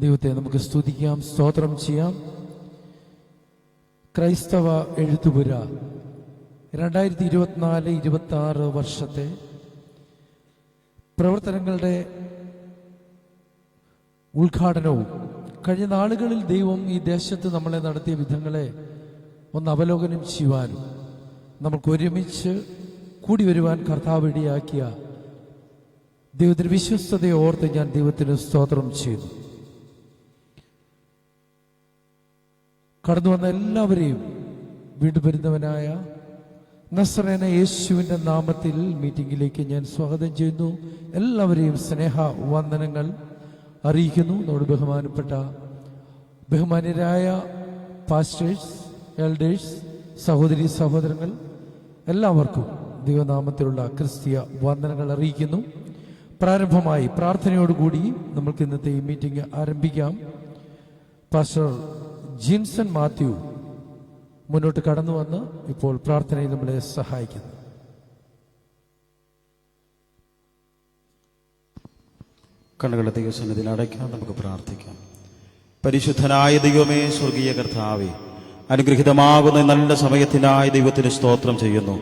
ദൈവത്തെ നമുക്ക് സ്തുതിക്കാം, സ്തോത്രം ചെയ്യാം. ക്രൈസ്തവ എഴുത്തുപുര 2024-26 വർഷത്തെ പ്രവർത്തനങ്ങളുടെ ഉദ്ഘാടനവും കഴിഞ്ഞ നാളുകളിൽ ദൈവം ഈ ദേശത്ത് നമ്മളെ നടത്തിയ വിധങ്ങളെ ഒന്ന് അവലോകനം ചെയ്യുവാനും നമുക്ക് ഒരുമിച്ച് കൂടി വരുവാൻ കർത്താവ് ഇടയാക്കിയ ദൈവത്തിന്റെ വിശ്വസ്തതയെ ഓർത്ത് ഞാൻ ദൈവത്തിന് സ്തോത്രം ചെയ്യുന്നു. കടന്നു വന്ന എല്ലാവരെയും വീണ്ടും വരുന്നവനായ നസ്രേന യേശുവിൻ്റെ നാമത്തിൽ മീറ്റിംഗിലേക്ക് ഞാൻ സ്വാഗതം ചെയ്യുന്നു. എല്ലാവരെയും സ്നേഹ വന്ദനങ്ങൾ അറിയിക്കുന്നു. നമ്മുടെ ബഹുമാന്യരായ പാസ്റ്റേഴ്സ്, എൽഡേഴ്സ്, സഹോദരി സഹോദരങ്ങൾ എല്ലാവർക്കും ദൈവനാമത്തിലുള്ള ക്രിസ്തീയ വന്ദനങ്ങൾ അറിയിക്കുന്നു. പ്രാരംഭമായി പ്രാർത്ഥനയോടുകൂടി നമുക്ക് ഇന്നത്തെ ഈ മീറ്റിംഗ് ആരംഭിക്കാം. പാസ്റ്റർ ജിൻസൺ മാത്യു മുന്നോട്ട് കടന്നു വന്ന് ഇപ്പോൾ പ്രാർത്ഥനയിൽ നമ്മളെ സഹായിക്കുന്നു. കണ്ണുകളുടെ ദൈവസന്നിധിയിൽ അടയ്ക്കാം, നമുക്ക് പ്രാർത്ഥിക്കാം. പരിശുദ്ധനായ ദൈവമേ, സ്വർഗീയ കർത്താവേ, അനുഗ്രഹീതമാകുന്ന നല്ല സമയത്തിനായി ദൈവത്തിന് സ്തോത്രം ചെയ്യുന്നു.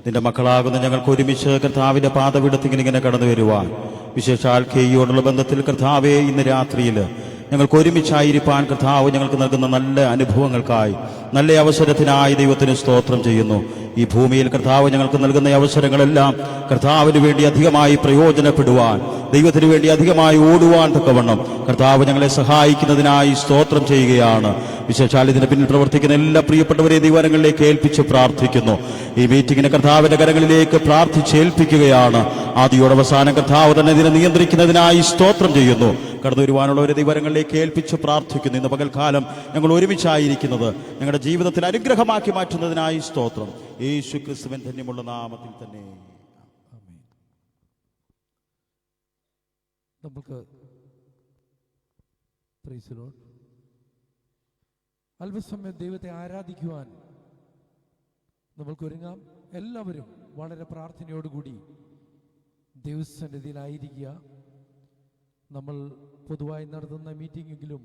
നിന്റെ മക്കളാകുന്ന ഞങ്ങൾക്ക് ഒരുമിച്ച് കർത്താവിന്റെ പാദപീഠത്തിങ്ങനെ കടന്നു വരുവാൻ, വിശേഷാൽ കെയ്യോടുള്ള ബന്ധത്തിൽ കർത്താവേ, ഇന്ന് രാത്രിയിൽ ഞങ്ങൾക്ക് ഒരുമിച്ചായിരിക്കാൻ കർത്താവ് ഞങ്ങൾക്ക് നൽകുന്ന നല്ല അനുഭവങ്ങൾക്കായി, നല്ല അവസരത്തിനായി ദൈവത്തിന് സ്തോത്രം ചെയ്യുന്നു. ഈ ഭൂമിയിൽ കർത്താവ് ഞങ്ങൾക്ക് നൽകുന്ന അവസരങ്ങളെല്ലാം കർത്താവിന് വേണ്ടി അധികമായി പ്രയോജനപ്പെടുവാൻ, ദൈവത്തിന് വേണ്ടി അധികമായി ഓടുവാൻ തക്കവണ്ണം കർത്താവ് ഞങ്ങളെ സഹായിക്കുന്നതിനായി സ്തോത്രം ചെയ്യുകയാണ്. വിശേഷാൽ ഇതിന് പിന്നിൽ പ്രവർത്തിക്കുന്ന എല്ലാ പ്രിയപ്പെട്ടവരെ ദൈവങ്ങളിലേക്ക് ഏൽപ്പിച്ച് പ്രാർത്ഥിക്കുന്നു. ഈ മീറ്റിംഗിനെ കർത്താവിന്റെ കരങ്ങളിലേക്ക് പ്രാർത്ഥിച്ചേൽപ്പിക്കുകയാണ്. ആദ്യോടവസാനം കർത്താവ് തന്നെ ഇതിനെ നിയന്ത്രിക്കുന്നതിനായി സ്തോത്രം ചെയ്യുന്നു. കടന്നു വരുവാനുള്ളവരെ ദൈവങ്ങളിലേക്ക് ഏൽപ്പിച്ച് പ്രാർത്ഥിക്കുന്നു. ഇന്ന് പകൽക്കാലം ഞങ്ങൾ ഒരുമിച്ചായിരിക്കുന്നത് ഞങ്ങളുടെ ജീവിതത്തിൽ അനുഗ്രഹമാക്കി മാറ്റുന്നതിനായി സ്തോത്രം. യേശു ക്രിസ്തുവിൻ ധന്യമുള്ള നാമത്തിൽ തന്നെ നമുക്ക് അല്പസമയം ദൈവത്തെ ആരാധിക്കുവാൻ നമ്മൾക്ക് ഒരുങ്ങാം. എല്ലാവരും വളരെ പ്രാർത്ഥനയോടുകൂടി ദൈവസന്നിധിയിലായിരിക്കുക. നമ്മൾ പൊതുവായി നടത്തുന്ന മീറ്റിംഗെങ്കിലും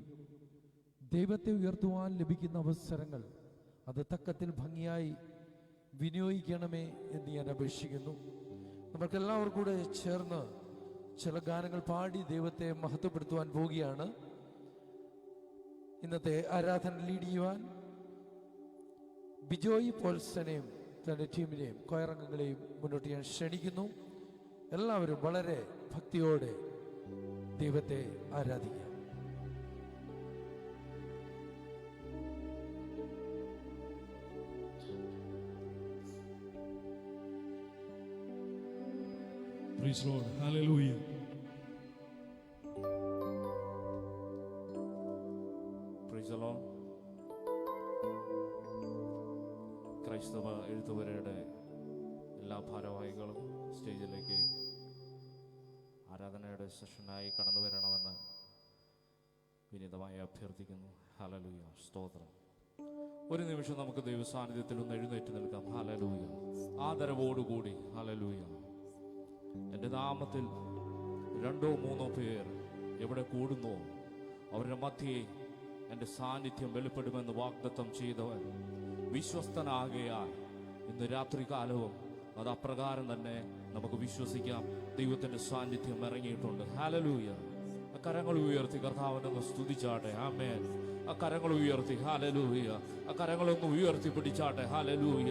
ദൈവത്തെ ഉയർത്തുവാൻ ലഭിക്കുന്ന അവസരങ്ങൾ അത് തക്കത്തിൽ ഭംഗിയായി വിനിയോഗിക്കണമേ എന്ന് ഞാൻ അപേക്ഷിക്കുന്നു. നമുക്കെല്ലാവർക്കും കൂടെ ചേർന്ന് ചില ഗാനങ്ങൾ പാടി ദൈവത്തെ മഹത്വപ്പെടുത്തുവാൻ പോവുകയാണ്. ഇന്നത്തെ ആരാധന ലീഡ് ചെയ്യുവാൻ ബിജോയ് പോൾസനെയും തൻ്റെ ടീമിനെയും കൊയറംഗങ്ങളെയും മുന്നോട്ട് ഞാൻ ക്ഷണിക്കുന്നു. എല്ലാവരും വളരെ ഭക്തിയോടെ ദൈവത്തെ ആരാധിക്കുക. Praise Lord. Hallelujah. Praise the Lord. ക്രൈസ്തവ എഴുത്തുപുരയുടെ എല്ലാ ഭാരവാഹികളും സ്റ്റേജിലേക്ക് ആരാധനയുടെ സെഷനായി കടന്നു വരണമെന്ന് വിനീതമായി അഭ്യർത്ഥിക്കുന്നു. ഹല്ലേലൂയ, സ്തോത്രം. ഒരു നിമിഷം നമുക്ക് ദൈവസാന്നിധ്യത്തിൽ ഒന്ന് എഴുന്നേറ്റ് നിൽക്കാം. ഹല്ലേലൂയ, ആദരവോടുകൂടി. ഹല്ലേലൂയ. എൻ്റെ നാമത്തിൽ 2-3 പേർ എവിടെ കൂടുന്നോ അവരുടെ മധ്യേ എൻ്റെ സാന്നിധ്യം വെളിപ്പെടുമെന്ന് വാഗ്ദത്തം ചെയ്തവൻ വിശ്വസ്തനാകയാൽ ഇന്ന് രാത്രികാലവും അത് അപ്രകാരം തന്നെ നമുക്ക് വിശ്വസിക്കാം. ദൈവത്തിന്റെ സാന്നിധ്യം ഇറങ്ങിയിട്ടുണ്ട്. ഹല്ലേലൂയ. കരങ്ങൾ ഉയർത്തി കർത്താവിനൊന്ന് സ്തുതിച്ചാട്ടെ. ആമേൻ. കരങ്ങൾ ഉയർത്തി. ഹല്ലേലൂയ. കരങ്ങളൊന്ന് ഉയർത്തി പിടിച്ചാട്ടെ. ഹല്ലേലൂയ.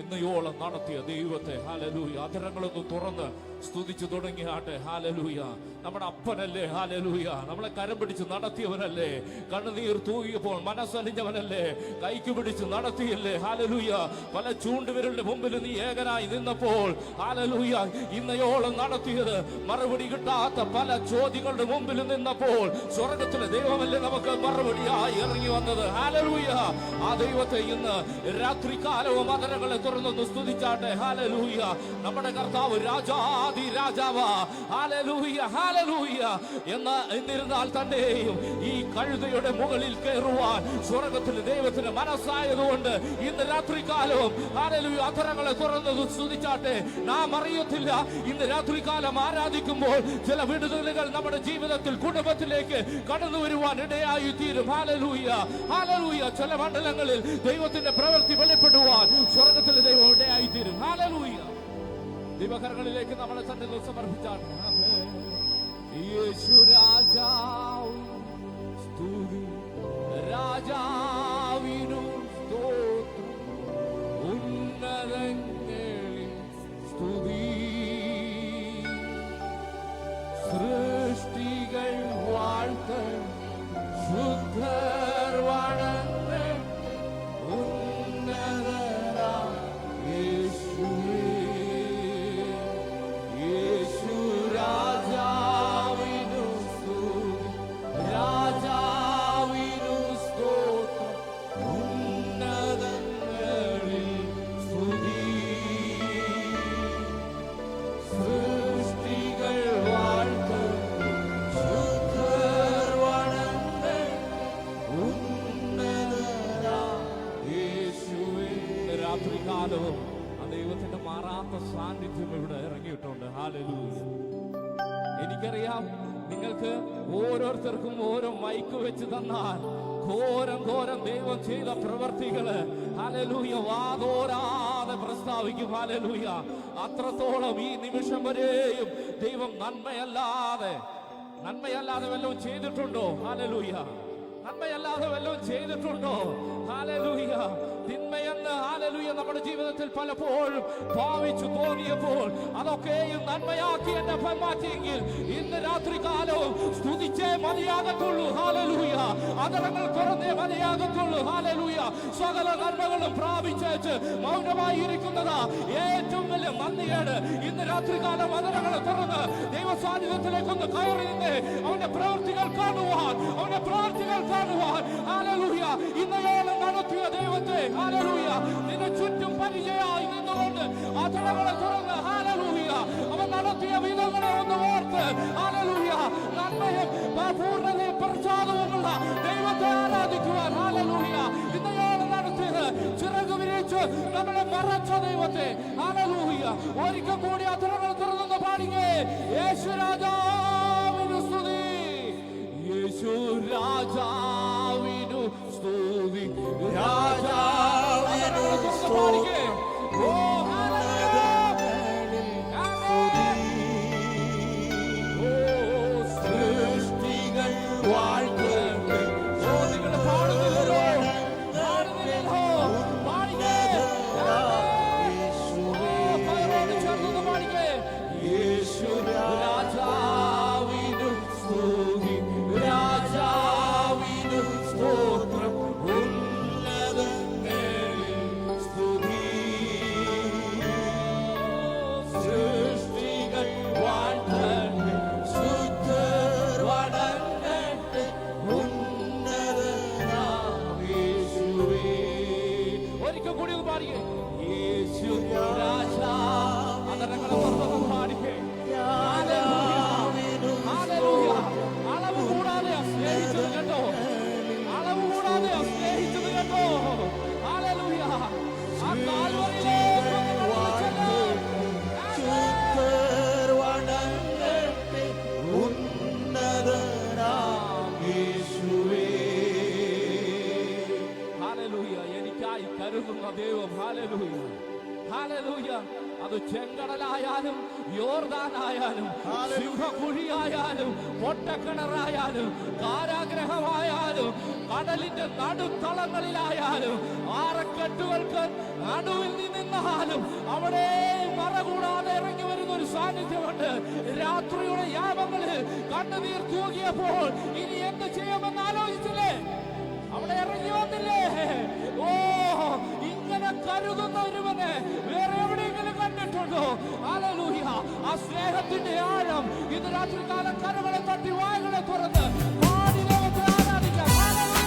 ഇന്നയോളം നടത്തിയ ദൈവത്തെ ഹല്ലേലൂയ അധരങ്ങളൊന്ന് തുറന്ന് സ്തുതിച്ചു തുടങ്ങിയാട്ടെ. ഹല്ലേലൂയ. നമ്മുടെ അപ്പനല്ലേ. ഹല്ലേലൂയ. നമ്മളെ കരം പിടിച്ച് നടത്തിയവനല്ലേ. കണ്ണുനീർ തൂകിയപ്പോൾ മനസ്സലിഞ്ഞവനല്ലേ. കൈക്ക് പിടിച്ച് നടത്തിയില്ലേ. ഹല്ലേലൂയ. പല ചൂണ്ടുവിരലിന്റെ മുമ്പിൽ നീ ഏകനായി നിന്നപ്പോൾ ഹല്ലേലൂയ ഇന്നയോളം നടത്തിയത് മറുപടി കിട്ടാത്ത പല ചോദ്യങ്ങളുടെ മുമ്പിൽ നിന്നപ്പോൾ സ്വർഗത്തിലെ ദൈവമല്ലേ നമുക്ക് മറുപടിയായി ഇറങ്ങി വന്നത്. ഹല്ലേലൂയ. ആ ദൈവത്തെ ഇന്ന് രാത്രികാലവും അധരങ്ങളെ തുറന്നൊന്ന് സ്തുതിച്ചാട്ടെ. ഹല്ലേലൂയ. നമ്മുടെ കർത്താവ് രാജാതി രാജാവാ. Hallelujah, hallelujah. എന്നിരുന്നാൽ തന്നെയും ഈ കഴുതയുടെ മുകളിൽ കയറുവാൻ സ്വർഗത്തിൽ ദൈവത്തിന് മനസ്സായതുകൊണ്ട് ഇന്ന് രാത്രികാലവും ഹല്ലേലൂയ അധരങ്ങളെ തുറന്നത് സ്തുതിച്ചാട്ടെ. നാം അറിയത്തില്ല, ഇന്ന് രാത്രികാലം ആരാധിക്കുമ്പോൾ ചില വിടുതലുകൾ നമ്മുടെ ജീവിതത്തിൽ കുടുംബത്തിലേക്ക് കടന്നു വരുവാൻ ഇടയായി തീരും. Hallelujah, hallelujah. ചില മണ്ഡലങ്ങളിൽ ദൈവത്തിന്റെ പ്രവൃത്തി വെളിപ്പെടുവാൻ സ്വർഗത്തിൽ ദൈവം ഇടയായി തീരും. ഹല്ലേലൂയ. ദൈവകരങ്ങളിലേക്ക് നമ്മളെ തന്നെ സമർപ്പിച്ചാട്ടെ. യേശു രാജാവ് സ്തുതി, രാജാവിനു സ്തോത്രം, ഉന്നതങ്ങളിൽ സ്തുതി. സൃഷ്ടികൾ വാഴ്ത്ത, ശുദ്ധർ വണങ്ങ്, ഉന്നതനാം യേശുവേ. യേശു രാജാവിനു സ്തുതി, രാജാവിനു സ്തോത്രം, ഉന്നതങ്ങളിൽ സ്തുതി. സൃഷ്ടികൾ വാഴ്ത്ത, ശുദ്ധർ വണങ്ങ്, ഉന്നതനാം യേശുവേ. രാത്രികാലവും ആ ദൈവത്തിന്റെ മാറാത്ത സാന്നിധ്യം ഇവിടെ ഇറങ്ങിയിട്ടുണ്ട്. ഹല്ലേലൂയ. എനിക്കറിയാം, നിങ്ങൾക്ക് ഓരോരുത്തർക്കും ഓരോ മൈക്ക് വെച്ച് തന്നാൽ ഘോരം ഘോരം ദൈവം ചെയ്ത പ്രവർത്തികള് ഹല്ലേലൂയ വാതോരാതെ പ്രസ്താവിക്കും. ഹല്ലേലൂയ. അത്രത്തോളം ഈ നിമിഷം വരെയും ദൈവം നന്മയല്ലാതെ വല്ലതും ചെയ്തിട്ടുണ്ടോ? ഹല്ലേലൂയ. നന്മയല്ലാതെ വല്ലതും ചെയ്തിട്ടുണ്ടോ? ഹല്ലേലൂയ. തിന്മയെന്ന് ഹല്ലേലൂയ നമ്മുടെ ജീവിതത്തിൽ പലപ്പോഴും ഭാവിച്ചു തോന്നിയപ്പോൾ അതൊക്കെയും നന്മയാക്കി എന്നെ മാറ്റിയെങ്കിൽ ഇന്ന് രാത്രികാലവും സ്തുതിച്ചേ മതിയാകത്തുള്ളൂ. ഹല്ലേലൂയ. അതരങ്ങൾ തുറന്നേ മതിയാകത്തുള്ളൂ. ഹല്ലേലൂയ. സകല നന്മകളും പ്രാപിച്ചേച്ച് മൗനമായി ഇരിക്കുന്നതാ ഏറ്റവും വലിയ നന്ദിയാണ്. ഇന്ന് രാത്രികാലം അതരങ്ങൾ തുറന്ന് ദൈവ സാന്നിധ്യത്തിലേക്കൊന്ന് കയറി നിന്ന് അവന്റെ പ്രവൃത്തികൾ കാണുവാൻ, ഹല്ലേലൂയ. ഇന്നയോളം നടത്തിയ ദൈവത്തെ ഹല്ലേലൂയ നിന്റെ ചുറ്റും പരിചയമായി നിന്നുകൊണ്ട് അതരങ്ങളെ തുറന്ന് ഹല്ലേലൂയ അവൻ നടത്തിയ വിധങ്ങളെ ഒന്ന് ഓർത്ത് ഹല്ലേലൂയ നന്മയും പൂർണ്ണതയും പ്രസാദവുമുള്ള ദൈവത്തെ ആരാധിക്കുവാൻ ഹല്ലേലൂയ ഇന്നയോളം നടത്തിയത് ചിറക് വിരിച്ച് നമ്മളെ മറച്ച ദൈവത്തെ ഹല്ലേലൂയ ഒരിക്കൽ കൂടി അതരങ്ങൾ തുറന്ന് പാടിക്കേ. യേശു രാജാവിനു സ്തുതി, യേശു രാജാവിനു സ്തുതി, രാജാവിനു സ്തുതി. ഓ സൃഷ്ടികൾ വാഴ്ത്തട്ടെ. നിങ്ങൾ പാടുന്നില്ലല്ലോ, പാടിക്കേ. ചേർന്ന് പാടിക്കേ. യേശു രാജാവിനു സ്തുതി, രാജാവിനു സ്തോത്രം, ഉന്നതങ്ങളിൽ സ്തുതി. സൃഷ്ടികൾ വാഴ്ത്തട്ടെ, ശുദ്ധർ വണങ്ങട്ടെ, ഉന്നതനാം യേശുവേ. ഒരിക്കൽ കൂടി ഒന്ന് പാടിക്കേ. യേശു രാജാ. അതരങ്ങളെ തുറന്ന് പാടിക്കേ. അളവ് കൂടാതെ സ്നേഹിച്ചത് കേട്ടോ, അളവ് കൂടാതെ സ്നേഹിച്ചത് കേട്ടോ. ഹല്ലേലൂയ. ആ കാൽവരിയിലേക്ക് ഹല്ലേലൂയ. എനിക്കായി കരുതുന്ന ദൈവം. Hallelujah, hallelujah. അത് ചെങ്കടലായാലും യോർദാനായാലും സിംഹക്കുഴിയായാലും പൊട്ടക്കിണറായാലും കാരാഗ്രഹമായാലും കടലിന്റെ നടുത്തളങ്ങളിലായാലും ആറക്കെട്ടുകൾക്ക് നടുവിൽ നിന്നാലും അവിടെ മറകൂടാതെ ഇറങ്ങി വരുന്ന ഒരു സാന്നിധ്യമുണ്ട്. രാത്രിയുടെ യാമങ്ങളിൽ കണ്ണുനീർ തൂകിയപ്പോൾ ഇനി എന്ത് ചെയ്യുമെന്ന് ആലോചിച്ചില്ലേ? അവിടെ ഇറങ്ങി വന്നില്ലേ? ഓ, ഇങ്ങനെ കരുതുന്ന ഒരുവനെ വേറെ എവിടെയെങ്കിലും കണ്ടിട്ടുണ്ടോ? ഹല്ലേലൂയ. ആ സ്നേഹത്തിന്റെ ആഴം ഇന്ന് രാത്രികാലം കരകളെ തട്ടി വായകളെ തുറന്ന് പാടി ദൈവത്തെ ആരാധിക്കാം. ഹല്ലേലൂയ.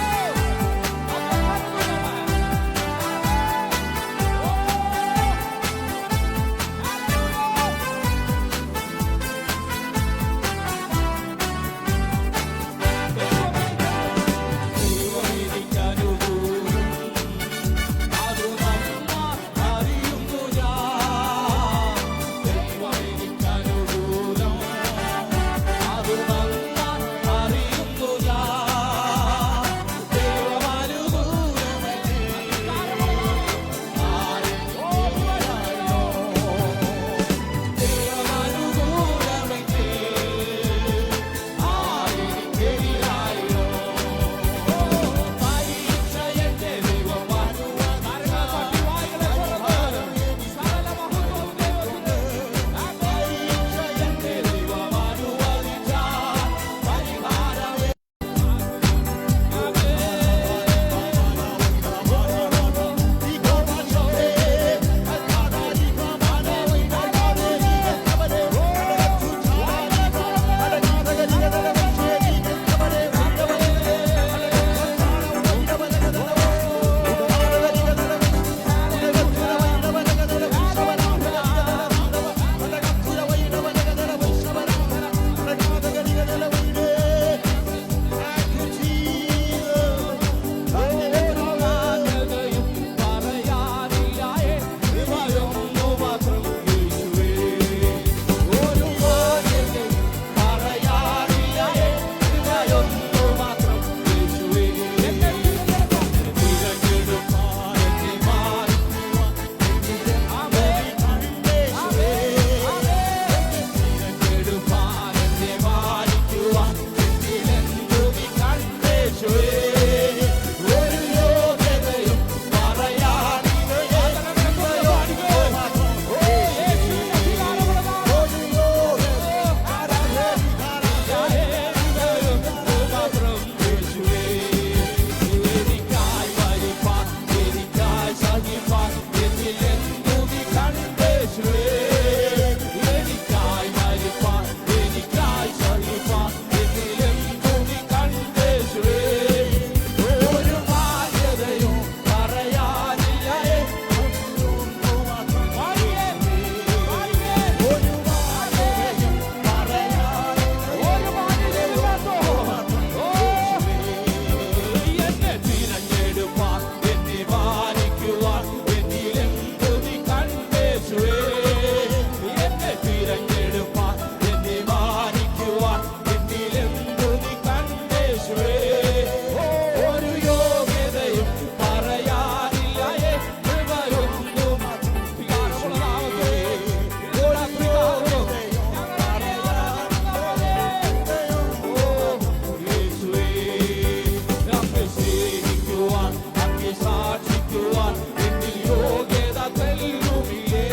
തെല്ലുമില്ലേ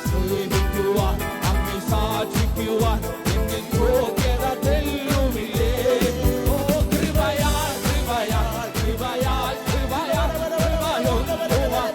സ്നേഹിക്കുവാൻ അങ്ങ് സാക്ഷിക്കുവാൻ എന്നിൽ യോഗ്യത തെല്ലുമില്ലേ ഓ കൃപയാൽ കൃപയാൽ കൃപയാൽ കൃപയാൽ കൃപയൊന്നുവാൻ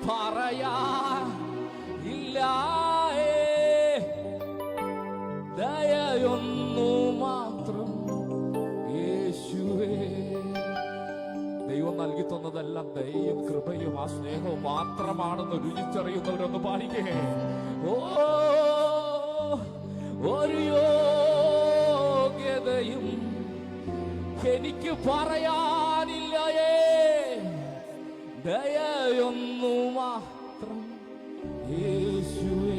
പറയാ ഇല്ലായേ ദയൊന്നു മാത്രം യേശുവേ. ദൈവം നൽകി തന്നതെല്ലാം ദയയും കൃപയും ആ സ്നേഹവും മാത്രമാണെന്ന് രുചിച്ചറിയുന്നവരൊന്ന് പാടിക്കേ. ഓ ഒരു യോഗ്യതയും എനിക്ക് പറയാനില്ലയേ ദയൊന്നു മാത്രം യേശുവേ.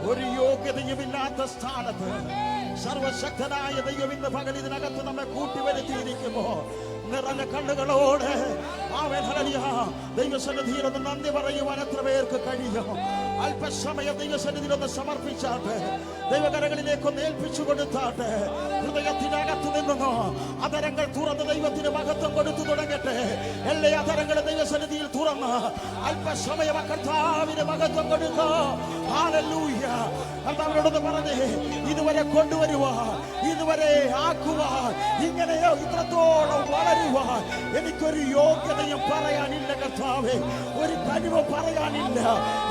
ഒരു യോഗ്യതയുമില്ലാത്ത സ്ഥാനത്ത് സർവശക്തനായ ദൈവം ഇന്ന് പകൽ ഇതിനകത്ത് നമ്മെ കൂട്ടിവരുത്തിയിരിക്കുമ്പോ നിറഞ്ഞ കണ്ണുകളോട് ദൈവസന്നിധിയിൽ ഒന്ന് നന്ദി പറയുവാൻ എത്ര പേർക്ക് കഴിയും? അല്പസമയം ദൈവസന്നിധിയിൽ ഒന്ന് സമർപ്പിച്ചാട്ടെ, ദൈവകരങ്ങളിലേക്കൊന്ന് ഏൽപ്പിച്ചു കൊടുത്താട്ടെ. ഹൃദയത്തിനകത്തു നിന്നോ അതരങ്ങൾ തുറന്ന് ദൈവത്തിന് മഹത്വം കൊടുത്തു തുടങ്ങട്ടെ. എല്ലാ അതരങ്ങളും ദൈവസന്നിധിയിൽ തുറന്ന് അല്പസമയം കർത്താവിന് മഹത്വം കൊടുക്കോ. ഹല്ലേലൂയ. കർത്താവിനോടൊന്ന് പറഞ്ഞേ, ഇതുവരെ കൊണ്ടുവരുവാൻ, ഇതുവരെ ആക്കുവാൻ, ഇങ്ങനെയോ ഇത്രത്തോളം വളരുവാൻ എനിക്കൊരു യോഗ്യതയും പറയാനില്ല കർത്താവേ, ഒരു കഴിവ് പറയാനില്ല.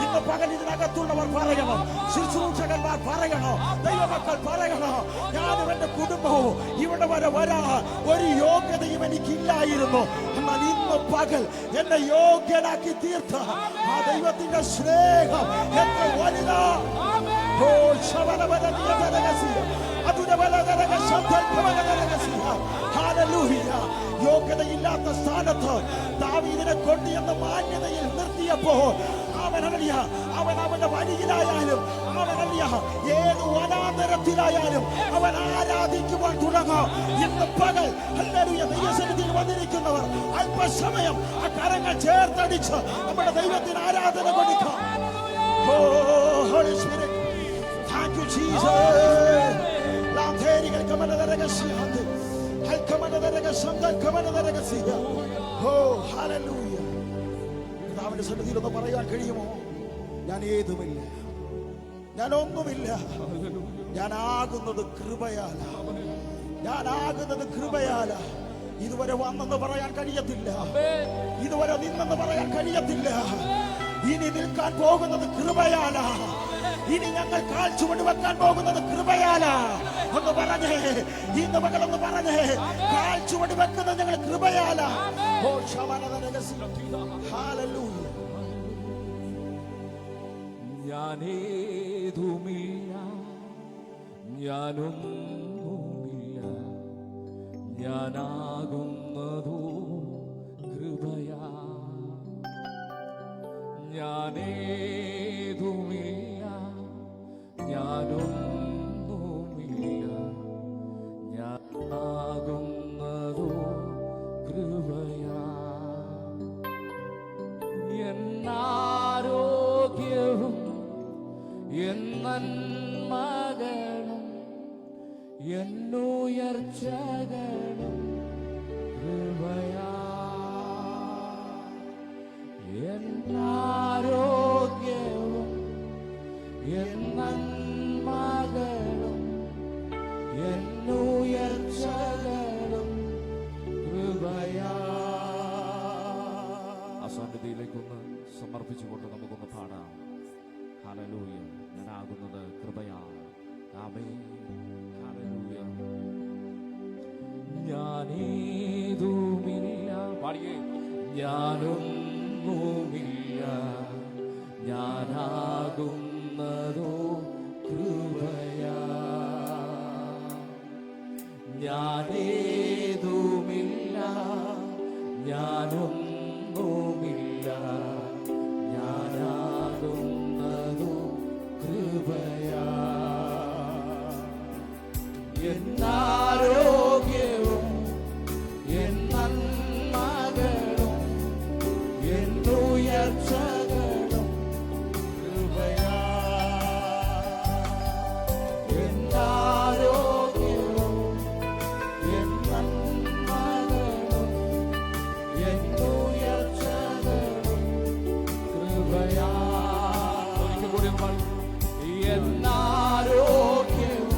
ഇന്ന് പകൽ ഇതിനകത്തുള്ളവർ പറയണം, ശുശ്രൂഷകന്മാർ പറയണം, ദൈവമക്കൾ പറയണം, ഞാനും എന്റെ കുടുംബവും ഇവിടെ വരെ വരാൻ ഒരു യോഗ്യതയും എനിക്കില്ലായിരുന്നു. എന്നാൽ ഇന്ന് പകൽ എന്നെ യോഗ്യനാക്കി തീർത്ത ആ ദൈവത്തിന്റെ സ്നേഹം എത്ര വലുതാ. ഓ യോഗ്യതയില്ലാത്ത സ്ഥാനത്ത് ദാവീദിനെ കൊണ്ടുവന്ന് മാന്യതയിൽ നിർത്തിയപ്പോൾ അവൻ അവന്റെ വഴിയിലായാലും ഏത് വനാന്തരത്തിലായാലും അവൻ ആരാധിക്കുവാൻ തുടങ്ങാം. ഇന്ന് പകൽ ഹല്ലേലൂയ ദൈവസന്നിധിയിൽ വന്നിരിക്കുന്നവർ അല്പസമയം ആ കരങ്ങൾ ചേർത്തടിച്ച് നമ്മുടെ ദൈവത്തിന് ആരാധന കൊടുക്കാം. Holy Spirit, thank you Jesus. ലാഥേരികൾ കമനദരഗസിയാതെ ഹൽക്കമനദരഗസംദൽക്കമനദരഗസിയ. Oh hallelujah. കർത്താവിന്റെ സന്നിധിയിൽ ഒന്ന് പറയാൻ കഴിയുമോ? ഞാൻ ഏതുമില്ല, ഞാൻ ഒന്നുമില്ല, ഞാനാകുന്നത് കൃപയാല, ഞാനാകുന്നത് കൃപയാല. ഇതുവരെ വന്നെന്ന് പറയാൻ കഴിയത്തില്ല, ഇതുവരെ നിന്നെന്ന് പറയാൻ കഴിയത്തില്ല. ഇനി നിൽക്കാൻ പോകുന്നത് കൃപയാല, ഇനി ഞങ്ങൾ കാൽ ചുവട് വെക്കാൻ പോകുന്നത് കൃപയാല. ഒന്ന് പറഞ്ഞേ, ഇന്ന് മകളൊന്ന് പറഞ്ഞേ, കാൽ ചുവട് വെക്കുന്നത് ഞങ്ങൾ കൃപയാല. ഓ ഹല്ലേലൂയ. ഞാനേതുമില്ല, ഞാനൊന്നുമില്ല, ഞാനാകുന്നതോ കൃപയാ. ഞാനേതുമില്ല, ഞാനൊന്നുമില്ല, നന്മകളും എന്നുയർച്ചകളും കൃപയാ എന്നാരോഗ്യവും എന്നന്മകളും എന്നുയർച്ചകളും കൃപയാ. ആ സന്നിധിയിലേക്കൊന്ന് സമർപ്പിച്ചുകൊണ്ട് നമുക്കൊന്ന് പാടാം. ഹല്ലേലൂയ. ഞാനാകുന്നത് കൃപയാണ്. ആമേൻ. ഹല്ലേലൂയ. ഞാനേതുമില്ല പാടിയേ. ഞാനൊന്നുമില്ല, ഞാനാകുന്നതോ കൃപയാ. ഞാനേതുമില്ല, ഞാനൊന്നുമില്ല, ഞാനാകുന്നതോ കൃപയാ. എന്നാരോഗ്യവും എന്നന്മകളും എന്നുയർച്ചകളും കൃപയാ. എന്നാരോഗ്യവും എന്നന്മകളും എന്നുയർച്ചകളും കൃപയാ. ഒരിക്കൽ കൂടി എന്നാരോഗ്യവും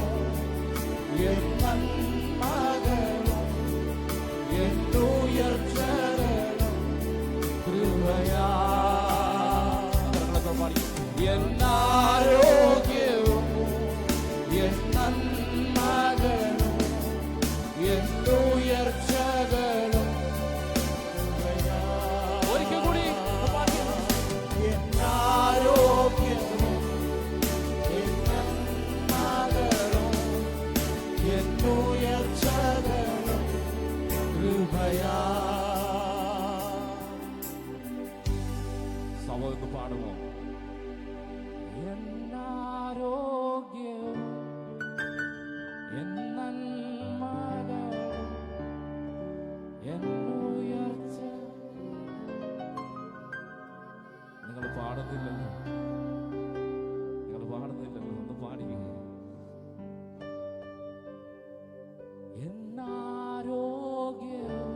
എന്നന്മകളും എന്നുയർച്ചകളും കൃപയാ. എന്നാരോഗ്യവും എന്നന്മകളും എന്നുയർച്ചകളും കൃപയാ. ഒരിക്കൽ കൂടി എന്നാരോഗ്യവും എന്നന്മകളും എന്നുയർച്ചകളും കൃപയാ. സഭ എന്ന് പാടുമോ? എന്നാരോഗ്യവും എന്നന്മകളും എന്നുയർച്ച. നിങ്ങൾ പാടുന്നില്ലല്ലോ, നിങ്ങൾ പാടുന്നില്ലല്ലോ, ഒന്ന് പാടിക്കേ. എന്നാരോഗ്യവും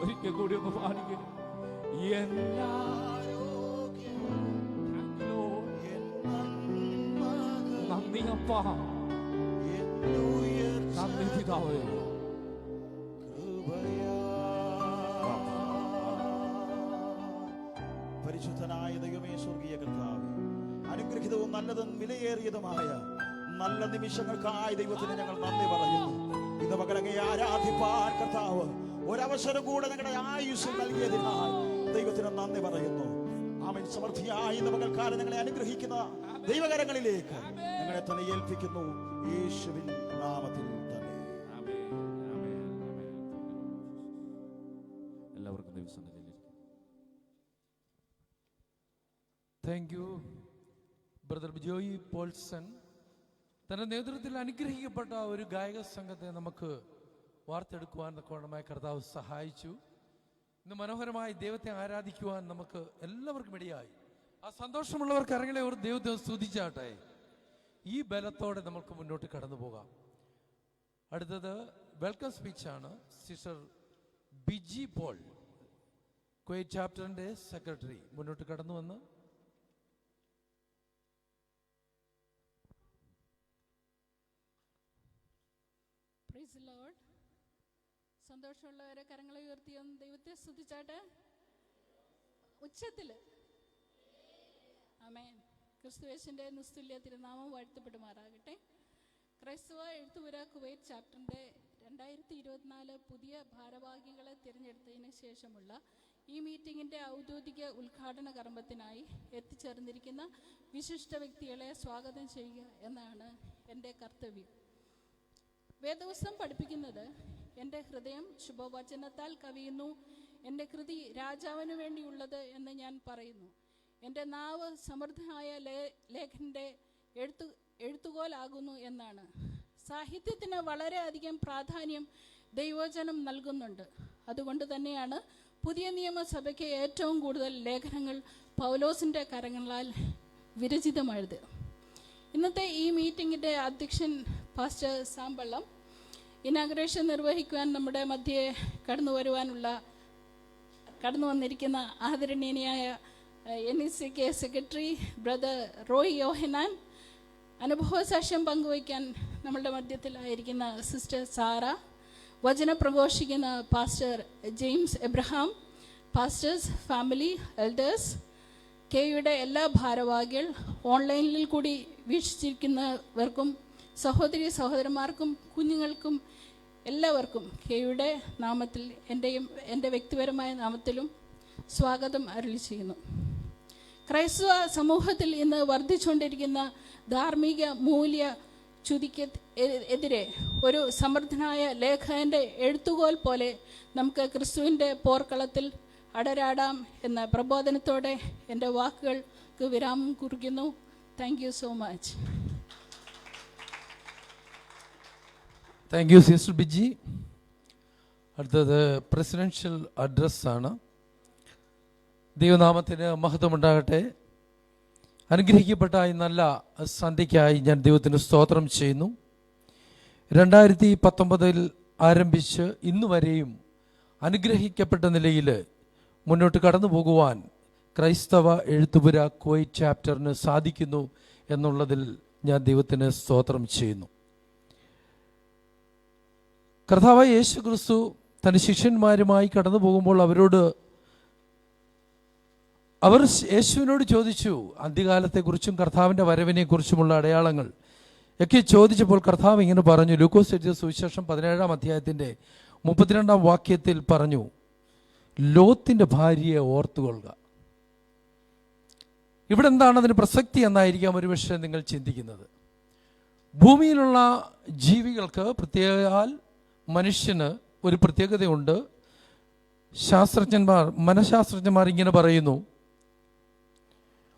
ഒരിക്കൽ കൂടി ഒന്ന് പാടിക്കേ. നന്ദി അപ്പാ, നന്ദി പിതാവേ. പരിശുദ്ധനായ ദൈവമേ, സ്വർഗീയ കർത്താവേ, അനുഗ്രഹീതവും നല്ലതും വിലയേറിയതുമായ നല്ല നിമിഷങ്ങൾക്കായി ദൈവത്തിന് ഞങ്ങൾ നന്ദി പറയുന്നു. ഇന്ന് പകലങ്ങയെ ആരാധിപ്പാൻ കർത്താവ് ഒരവസരം കൂടെ ഞങ്ങളുടെ ആയുസ് നൽകിയതിനാൽ ദൈവത്തിന് നന്ദി പറയുന്നു. ആമേൻ. സമൃദ്ധിയായി ഇന്ന് പകൽക്കാലം ഞങ്ങളെ അനുഗ്രഹിക്കുന്ന ദൈവകരങ്ങളിലേക്ക് ഞങ്ങളെ തന്നെ ഏൽപ്പിക്കുന്നു, യേശുവിൻ നാമത്തിൽ തന്നെ. എല്ലാവർക്കും ദൈവസന്നിധിയിൽ thank you brother Joy Paulson. തന്റെ നേതൃത്വത്തിൽ അനുഗ്രഹിക്കപ്പെട്ട ഒരു ഗായക സംഘത്തെ നമുക്ക് വാർത്തെടുക്കുവാൻ തക്കവണ്ണമായി കർത്താവ് സഹായിച്ചു. ഇന്ന് മനോഹരമായി ദൈവത്തെ ആരാധിക്കുവാൻ നമുക്ക് എല്ലാവർക്കും ഇടയായി. ആ സന്തോഷമുള്ളവർക്ക് ഇറങ്ങി ഒരു ദൈവത്തെ സ്തുതിച്ചാട്ടെ. ഈ ബലത്തോടെ നമുക്ക് മുന്നോട്ട് കടന്നു പോകാം. അടുത്തത് വെൽക്കം സ്പീച്ചാണ്. സിസ്റ്റർ ബിജി പോൾ, കുവൈറ്റ് ചാപ്റ്ററിന്റെ സെക്രട്ടറി, മുന്നോട്ട് കടന്നു വന്ന് പ്രൈസ് ദി ലോർഡ്. സന്തോഷമുള്ളവരെ കരങ്ങളെ ഉയർത്തിയൊന്ന് ദൈവത്തെ സ്തുതിച്ചാട്ടെ ഉച്ചത്തില്. ആമേൻ. ക്രിസ്തുയേശുവിന്റെ നിസ്തുല്യ തിരുനാമം വാഴ്ത്തപ്പെടുമാറാകട്ടെ. ക്രൈസ്തവ എഴുത്തുപുര കുവൈറ്റ് ചാപ്റ്ററിന്റെ 2024 പുതിയ ഭാരവാഹികളെ തിരഞ്ഞെടുത്തതിന് ശേഷമുള്ള ഈ മീറ്റിംഗിന്റെ ഔദ്യോഗിക ഉദ്ഘാടന കർമ്മത്തിനായി എത്തിച്ചേർന്നിരിക്കുന്ന വിശിഷ്ട വ്യക്തികളെ സ്വാഗതം ചെയ്യുക എന്നാണ് എൻ്റെ കർത്തവ്യം. വേദപുസ്തകം പഠിപ്പിക്കുന്നത്, എൻ്റെ ഹൃദയം ശുഭവചനത്താൽ കവിയുന്നു, എൻ്റെ കൃതി രാജാവിന് വേണ്ടിയുള്ളത് എന്ന് ഞാൻ പറയുന്നു. എൻ്റെ നാവ് സമൃദ്ധമായ ലേഖൻ്റെ എഴുത്തുകോലാകുന്നു എന്നാണ്. സാഹിത്യത്തിന് വളരെയധികം പ്രാധാന്യം ദൈവവചനം നൽകുന്നുണ്ട്. അതുകൊണ്ട് തന്നെയാണ് പുതിയ നിയമസഭയ്ക്ക് ഏറ്റവും കൂടുതൽ ലേഖനങ്ങൾ പൗലോസിൻ്റെ കരങ്ങളാൽ വിരചിതമായത്. ഇന്നത്തെ ഈ മീറ്റിങ്ങിൻ്റെ അധ്യക്ഷൻ പാസ്റ്റർ സാമ്പള്ളം ഇനാഗ്രേഷൻ നിർവഹിക്കുവാൻ നമ്മുടെ മധ്യേ കടന്നു വന്നിരിക്കുന്ന ആദരണീയനായ NECK secretary brother Roy Yohannan, അനുഭവസാക്ഷ്യം പങ്കുവയ്ക്കാൻ നമ്മളുടെ മധ്യത്തിലായിരിക്കുന്ന സിസ്റ്റർ സാറ, വചന പ്രഘോഷിക്കുന്ന pastor James Abraham, pastors, family, elders, കെയുടെ എല്ലാ ഭാരവാഹികൾ, ഓൺലൈനിൽ കൂടി വീക്ഷിച്ചിരിക്കുന്നവർക്കും സഹോദരി സഹോദരന്മാർക്കും കുഞ്ഞുങ്ങൾക്കും എല്ലാവർക്കും കെയുടെ നാമത്തിൽ എൻ്റെ വ്യക്തിപരമായ നാമത്തിലും സ്വാഗതം അരുളി ചെയ്യുന്നു. ക്രൈസ്തവ സമൂഹത്തിൽ ഇന്ന് വർദ്ധിച്ചുകൊണ്ടിരിക്കുന്ന ധാർമ്മിക മൂല്യ ച്യുതിക്ക് എതിരെ ഒരു സമർത്ഥനായ ലേഖകൻ്റെ എഴുത്തുകോൽ പോലെ നമുക്ക് ക്രിസ്തുവിൻ്റെ പോർക്കളത്തിൽ അടരാടാം എന്ന പ്രബോധനത്തോടെ എൻ്റെ വാക്കുകൾക്ക് വിരാമം കുറിക്കുന്നു. Thank you so much. Thank you sister Biji. അടുത്തത് പ്രസിഡൻഷ്യൽ അഡ്രസ്സാണ്. ദൈവനാമത്തിന് മഹത്വമുണ്ടാകട്ടെ. അനുഗ്രഹിക്കപ്പെട്ട ഈ നല്ല സന്ധ്യയ്ക്കായി ഞാൻ ദൈവത്തിന് സ്തോത്രം ചെയ്യുന്നു. 2019 ആരംഭിച്ച് ഇന്നുവരെയും അനുഗ്രഹിക്കപ്പെട്ട നിലയിൽ മുന്നോട്ട് കടന്നു പോകുവാൻ ക്രൈസ്തവ എഴുത്തുപുര കുവൈറ്റ് ചാപ്റ്ററിന് സാധിക്കുന്നു എന്നുള്ളതിൽ ഞാൻ ദൈവത്തിന് സ്തോത്രം ചെയ്യുന്നു. കർത്താവായ യേശു ക്രിസ്തു തൻ്റെ ശിഷ്യന്മാരുമായി കടന്നു പോകുമ്പോൾ അവർ യേശുവിനോട് ചോദിച്ചു അന്ത്യകാലത്തെക്കുറിച്ചും കർത്താവിൻ്റെ വരവിനെക്കുറിച്ചുമുള്ള അടയാളങ്ങൾ ഒക്കെ ചോദിച്ചപ്പോൾ കർത്താവ് ഇങ്ങനെ പറഞ്ഞു. ലൂക്കോസ് എഴുതിയ സുവിശേഷം 17-ാം അധ്യായത്തിൻ്റെ 32-ാം വാക്യത്തിൽ പറഞ്ഞു, ലോത്തിൻ്റെ ഭാര്യയെ ഓർത്തുകൊള്ളുക. ഇവിടെ എന്താണ് അതിന് പ്രസക്തി എന്നായിരിക്കാം ഒരുപക്ഷെ നിങ്ങൾ ചിന്തിക്കുന്നത്. ഭൂമിയിലുള്ള ജീവികൾക്ക് പ്രത്യേകാൽ മനുഷ്യന് ഒരു പ്രത്യേകതയുണ്ട്. മനഃശാസ്ത്രജ്ഞന്മാർ ഇങ്ങനെ പറയുന്നു,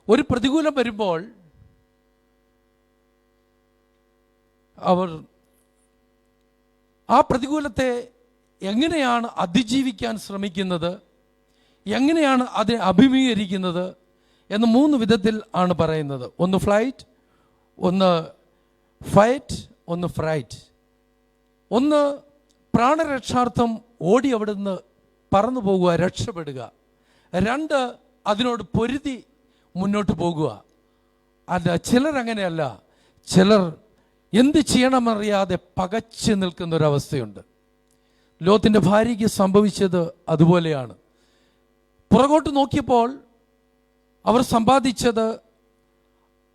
ഒരു പ്രതികൂലം വരുമ്പോൾ അവർ ആ പ്രതികൂലത്തെ എങ്ങനെയാണ് അതിജീവിക്കാൻ ശ്രമിക്കുന്നത്, എങ്ങനെയാണ് അതിനെ അഭിമുഖീകരിക്കുന്നത് എന്ന് 3 വിധത്തിൽ ആണ് പറയുന്നത്. ഒന്ന് ഫ്ലൈറ്റ്, ഒന്ന് ഫൈറ്റ്, ഒന്ന് ഫ്രൈറ്റ്. ഒന്ന് പ്രാണരക്ഷാർത്ഥം ഓടി അവിടുന്ന് പറന്നു പോകുക, രക്ഷപ്പെടുക. 2 അതിനോട് പൊരുതി മുന്നോട്ട് പോകുക. അല്ല, ചിലരങ്ങനെയല്ല. ചിലർ എന്ത് ചെയ്യണമെന്നറിയാതെ പകച്ചു നിൽക്കുന്നൊരവസ്ഥയുണ്ട്. ലോത്തിൻ്റെ ഭാര്യയ്ക്ക് സംഭവിച്ചത് അതുപോലെയാണ്. പുറകോട്ട് നോക്കിയപ്പോൾ അവർ സമ്പാദിച്ചത്,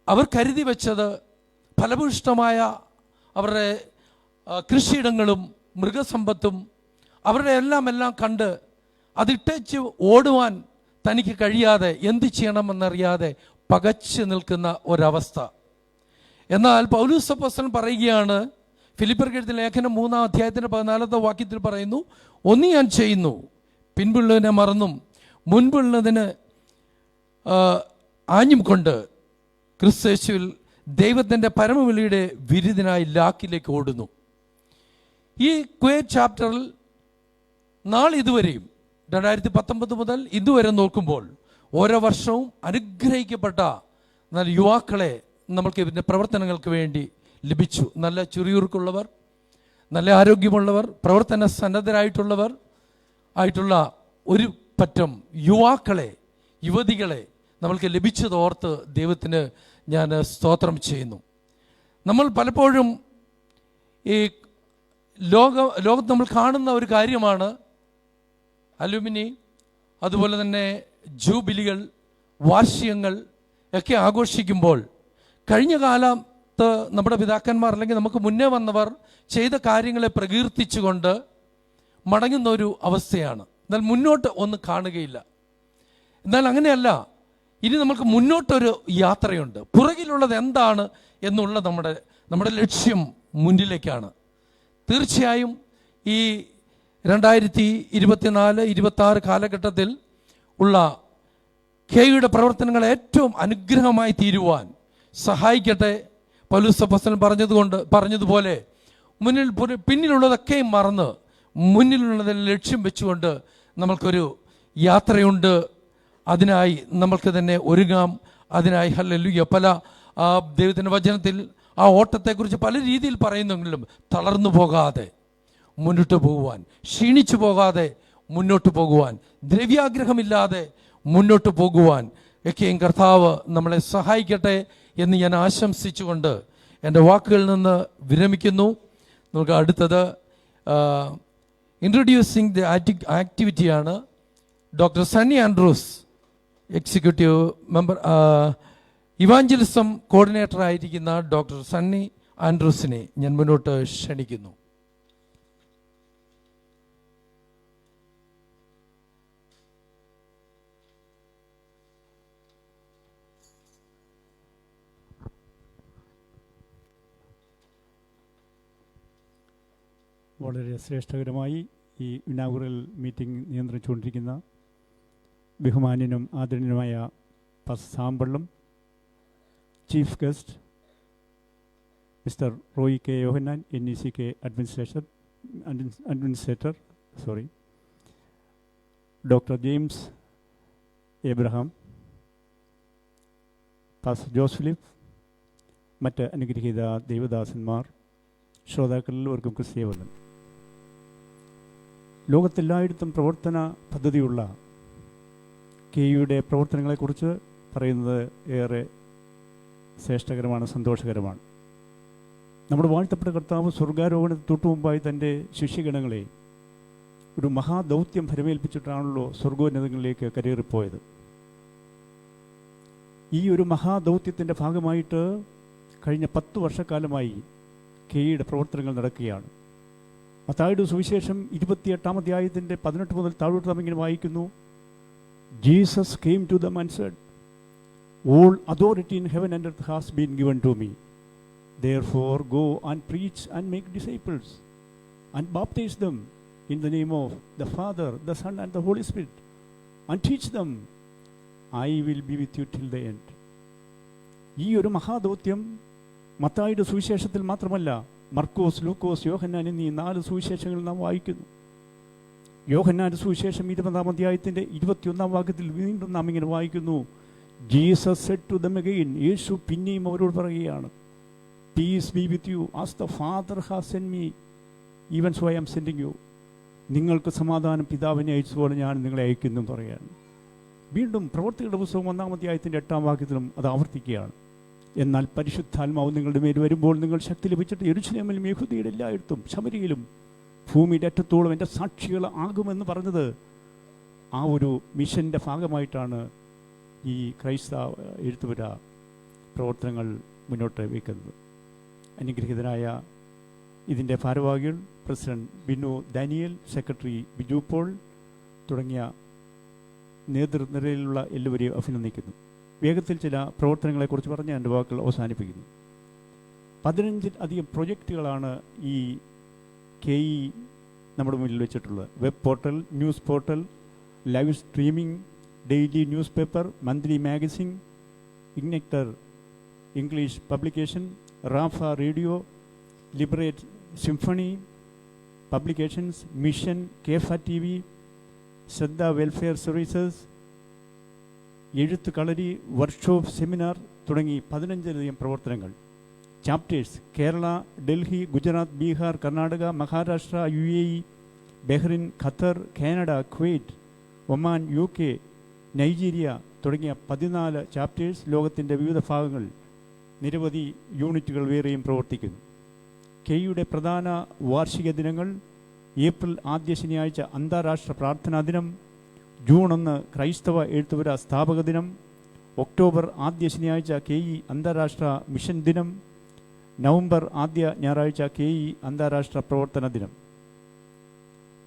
അവർ കരുതി വെച്ചത്, ഫലഭൂയിഷ്ഠമായ അവരുടെ കൃഷിയിടങ്ങളും മൃഗസമ്പത്തും അവരുടെ എല്ലാം കണ്ട് അതിട്ടേച്ച് ഓടുവാൻ തനിക്ക് കഴിയാതെ എന്ത് ചെയ്യണമെന്നറിയാതെ പകച്ചു നിൽക്കുന്ന ഒരവസ്ഥ. എന്നാൽ പൗലോസ് അപ്പോസ്തലൻ പറയുകയാണ്, ഫിലിപ്പിയർക്ക് എഴുതിയ ലേഖനം 3-ാം അധ്യായത്തിൻ്റെ 14-ാമത്തെ വാക്യത്തിൽ പറയുന്നു, ഒന്ന് ഞാൻ ചെയ്യുന്നു, പിൻപുള്ളതിനെ മറന്നും മുൻപുള്ളതിന് ആഞ്ഞും കൊണ്ട് ക്രിസ്തുയേശുവിൽ ദൈവത്തിൻ്റെ പരമവിളിയുടെ വിരുദിനായി ലാക്കിലേക്ക് ഓടുന്നു. ഈ കുവൈറ്റ് ചാപ്റ്ററിൽ ഇതുവരെയും 2019 മുതൽ ഇതുവരെ നോക്കുമ്പോൾ ഓരോ വർഷവും അനുഗ്രഹിക്കപ്പെട്ട നല്ല യുവാക്കളെ നമ്മൾക്ക് ഇതിൻ്റെ പ്രവർത്തനങ്ങൾക്ക് വേണ്ടി ലഭിച്ചു. നല്ല ചുറിയുറുക്കുള്ളവർ, നല്ല ആരോഗ്യമുള്ളവർ, പ്രവർത്തന സന്നദ്ധരായിട്ടുള്ളവർ ആയിട്ടുള്ള ഒരു പറ്റം യുവാക്കളെ, യുവതികളെ നമ്മൾക്ക് ലഭിച്ചതോർത്ത് ദൈവത്തിന് ഞാൻ സ്തോത്രം ചെയ്യുന്നു. നമ്മൾ പലപ്പോഴും ഈ ലോകത്ത് നമ്മൾ കാണുന്ന ഒരു കാര്യമാണ് അലുമിനി, അതുപോലെ തന്നെ ജൂബിലികൾ, വാർഷികങ്ങൾ ഒക്കെ ആഘോഷിക്കുമ്പോൾ കഴിഞ്ഞ കാലത്ത് നമ്മുടെ പിതാക്കന്മാർ അല്ലെങ്കിൽ നമുക്ക് മുന്നേ വന്നവർ ചെയ്ത കാര്യങ്ങളെ പ്രകീർത്തിച്ചുകൊണ്ട് മടങ്ങുന്ന ഒരു അവസ്ഥയാണ്. എന്നാൽ മുന്നോട്ട് ഒന്നും കാണുകയില്ല. എന്നാൽ അങ്ങനെയല്ല, ഇനി നമുക്ക് മുന്നോട്ടൊരു യാത്രയുണ്ട്. പുറകിലുള്ളത് എന്താണ് എന്നുള്ള നമ്മുടെ ലക്ഷ്യം മുന്നിലേക്കാണ്. തീർച്ചയായും ഈ 2024-26 കാലഘട്ടത്തിൽ ഉള്ള കെയുടെ പ്രവർത്തനങ്ങൾ ഏറ്റവും അനുഗ്രഹമായി തീരുവാൻ സഹായിക്കട്ടെ. പൗലോസ് അപ്പോസ്തലൻ പറഞ്ഞതുപോലെ പിന്നിലുള്ളതൊക്കെയും മറന്ന് മുന്നിലുള്ളതിൽ ലക്ഷ്യം വെച്ചുകൊണ്ട് നമ്മൾക്കൊരു യാത്രയുണ്ട്. അതിനായി നമ്മൾക്ക് തന്നെ ഒരുങ്ങാം. അതിനായി ഹല്ലേലൂയ. പല ദൈവത്തിൻ്റെ വചനത്തിൽ ആ ഓട്ടത്തെക്കുറിച്ച് പല രീതിയിൽ പറയുന്നെങ്കിലും തളർന്നു പോകാതെ മുന്നോട്ട് പോകുവാൻ, ക്ഷീണിച്ചു പോകാതെ മുന്നോട്ട് പോകുവാൻ, ദ്രവ്യാഗ്രഹമില്ലാതെ മുന്നോട്ട് പോകുവാൻ ഒക്കെയും കർത്താവ് നമ്മളെ സഹായിക്കട്ടെ എന്ന് ഞാൻ ആശംസിച്ചുകൊണ്ട് എൻ്റെ വാക്കുകളിൽ നിന്ന് വിരമിക്കുന്നു. നമുക്ക് അടുത്തത് ഇൻട്രൊഡ്യൂസിങ് ദി ആക്ടിവിറ്റിയാണ്. Doctor Sunny Andrews, executive member, evangelism coordinator ആയിരിക്കുന്ന ഡോക്ടർ സണ്ണി ആൻഡ്രൂസിനെ ഞാൻ മുന്നോട്ട് ക്ഷണിക്കുന്നു. വളരെ ശ്രേഷ്ഠകരമായി ഈ ഇനാഗുറൽ മീറ്റിംഗ് നിയന്ത്രിച്ചുകൊണ്ടിരിക്കുന്ന ബഹുമാന്യനും ആദരണീയനുമായ പാസ്റ്റർ സാമ്പള്ളും, chief guest mister Roy K Yohannan, NECK administrator, doctor James Abraham, pastor Jose Philip, മറ്റ് അനുഗ്രഹീത ദൈവദാസന്മാർ, ശ്രോതാക്കളെല്ലാവർക്കും ക്രിസ്തീയവന്ദനം. ലോകത്തെല്ലായിടത്തും പ്രവർത്തന പദ്ധതിയുള്ള KUയുടെ പ്രവർത്തനങ്ങളെക്കുറിച്ച് പറയുന്നത് ഏറെ ശ്രേഷ്ഠകരമാണ്, സന്തോഷകരമാണ്. നമ്മുടെ വാഴ്ത്തപ്പെട്ട കർത്താവ് സ്വർഗാരോഹണത്തിന് തൊട്ടു മുമ്പായി തൻ്റെ ശിഷ്യഗണങ്ങളെ ഒരു മഹാദൗത്യം ഫലമേൽപ്പിച്ചിട്ടാണല്ലോ സ്വർഗോന്നതങ്ങളിലേക്ക് കരേറിപ്പോയത്. ഈ ഒരു മഹാദൗത്യത്തിൻ്റെ ഭാഗമായിട്ട് കഴിഞ്ഞ 10 വർഷക്കാലമായി KUയുടെ പ്രവർത്തനങ്ങൾ നടക്കുകയാണ്. മത്തായിയുടെ സുവിശേഷം 28-ാം അധ്യായത്തിൻ്റെ 18 മുതൽ താഴോട്ട് നാം ഇങ്ങനെ വായിക്കുന്നു. Jesus came to them and said, all authority in heaven and earth has been given to me. Therefore go and preach and make disciples and baptize them in the name of the Father, the Son and the Holy Spirit, and teach them, I will be with you till the end. ഈ ഒരു മഹാദൗത്യം മത്തായിയുടെ സുവിശേഷത്തിൽ മാത്രമല്ല, മർക്കോസ്, ലൂക്കോസ്, യോഹന്നാൻ എന്നീ 4 സുവിശേഷങ്ങൾ നാം വായിക്കുന്നു. യോഹന്നാന്റെ സുവിശേഷം 20-ാം അധ്യായത്തിൻ്റെ 21-ാം വാക്യത്തിൽ വീണ്ടും നാം ഇങ്ങനെ വായിക്കുന്നു. Jesus said to them again, യേശു പിന്നെയും അവരോട് പറയുകയാണ്, peace be with you as the father has send me even so I am sending you. നിങ്ങൾക്ക് സമാധാനം പിതാവിനെ അയച്ചതുപോലെ ഞാൻ നിങ്ങളെ അയക്കുന്നു പറയുകയാണ്. വീണ്ടും പ്രവൃത്തികളുടെ പുസ്തകം 1-ാം അധ്യായത്തിൻ്റെ 8-ാം വാക്യത്തിലും അത് ആവർത്തിക്കുകയാണ്. എന്നാൽ പരിശുദ്ധാത്മാവ് നിങ്ങളുടെ മേൽ വരുമ്പോൾ നിങ്ങൾ ശക്തി ലഭിച്ചിട്ട് യെരൂശലേമിലും യഹൂദയുടെ എല്ലായിടത്തും ശമരിയിലും ഭൂമിയുടെ അറ്റത്തോളം എൻ്റെ സാക്ഷികൾ ആകുമെന്ന് പറഞ്ഞത് ആ ഒരു മിഷൻ്റെ ഭാഗമായിട്ടാണ് ഈ ക്രൈസ്തവ എഴുത്തുപുര പ്രവർത്തനങ്ങൾ മുന്നോട്ട് വയ്ക്കുന്നത്. അനുഗ്രഹീതനായ ഇതിൻ്റെ ഭാരവാഹികൾ പ്രസിഡന്റ് ബിനു ദാനിയേൽ, സെക്രട്ടറി ബിജു പോൾ തുടങ്ങിയ നേതൃനിരയിലുള്ള എല്ലാവരെയും അഭിനന്ദിക്കുന്നു. വേഗത്തിൽ ചില പ്രവർത്തനങ്ങളെക്കുറിച്ച് പറഞ്ഞ് എൻ്റെ വാക്കുകൾ അവസാനിപ്പിക്കുന്നു. 15-അധികം പ്രൊജക്റ്റുകളാണ് ഈ KE നമ്മുടെ മുന്നിൽ വെച്ചിട്ടുള്ളത്. Web portal, news portal, live streaming, daily news paper, monthly magazine, ഇഗ്നക്ടർ ഇംഗ്ലീഷ് പബ്ലിക്കേഷൻ, റാഫ radio, liberate symphony publications, mission, KFA TV, Shraddha welfare services, എഴുത്ത് കളരി, വർക്ക്ഷോപ്പ്, സെമിനാർ തുടങ്ങി 15-ലധികം പ്രവർത്തനങ്ങൾ. Chapters Kerala, Delhi, Gujarat, Bihar, Karnataka, Maharashtra, UAE, Bahrain, Qatar, Canada, Kuwait, Oman, UK, Nigeria തുടങ്ങിയ 14 chapters. ലോകത്തിൻ്റെ വിവിധ ഭാഗങ്ങൾ നിരവധി യൂണിറ്റുകൾ വേറെയും പ്രവർത്തിക്കുന്നു. KUയുടെ പ്രധാന വാർഷിക ദിനങ്ങൾ: ഏപ്രിൽ ആദ്യ ശനിയാഴ്ച അന്താരാഷ്ട്ര പ്രാർത്ഥനാ ദിനം, ജൂൺ 1 ക്രൈസ്തവ എഴുത്തുപുര സ്ഥാപക ദിനം, ഒക്ടോബർ ആദ്യ ശനിയാഴ്ച KE അന്താരാഷ്ട്ര മിഷൻ ദിനം, നവംബർ ആദ്യ ഞായറാഴ്ച KE അന്താരാഷ്ട്ര പ്രവർത്തന ദിനം.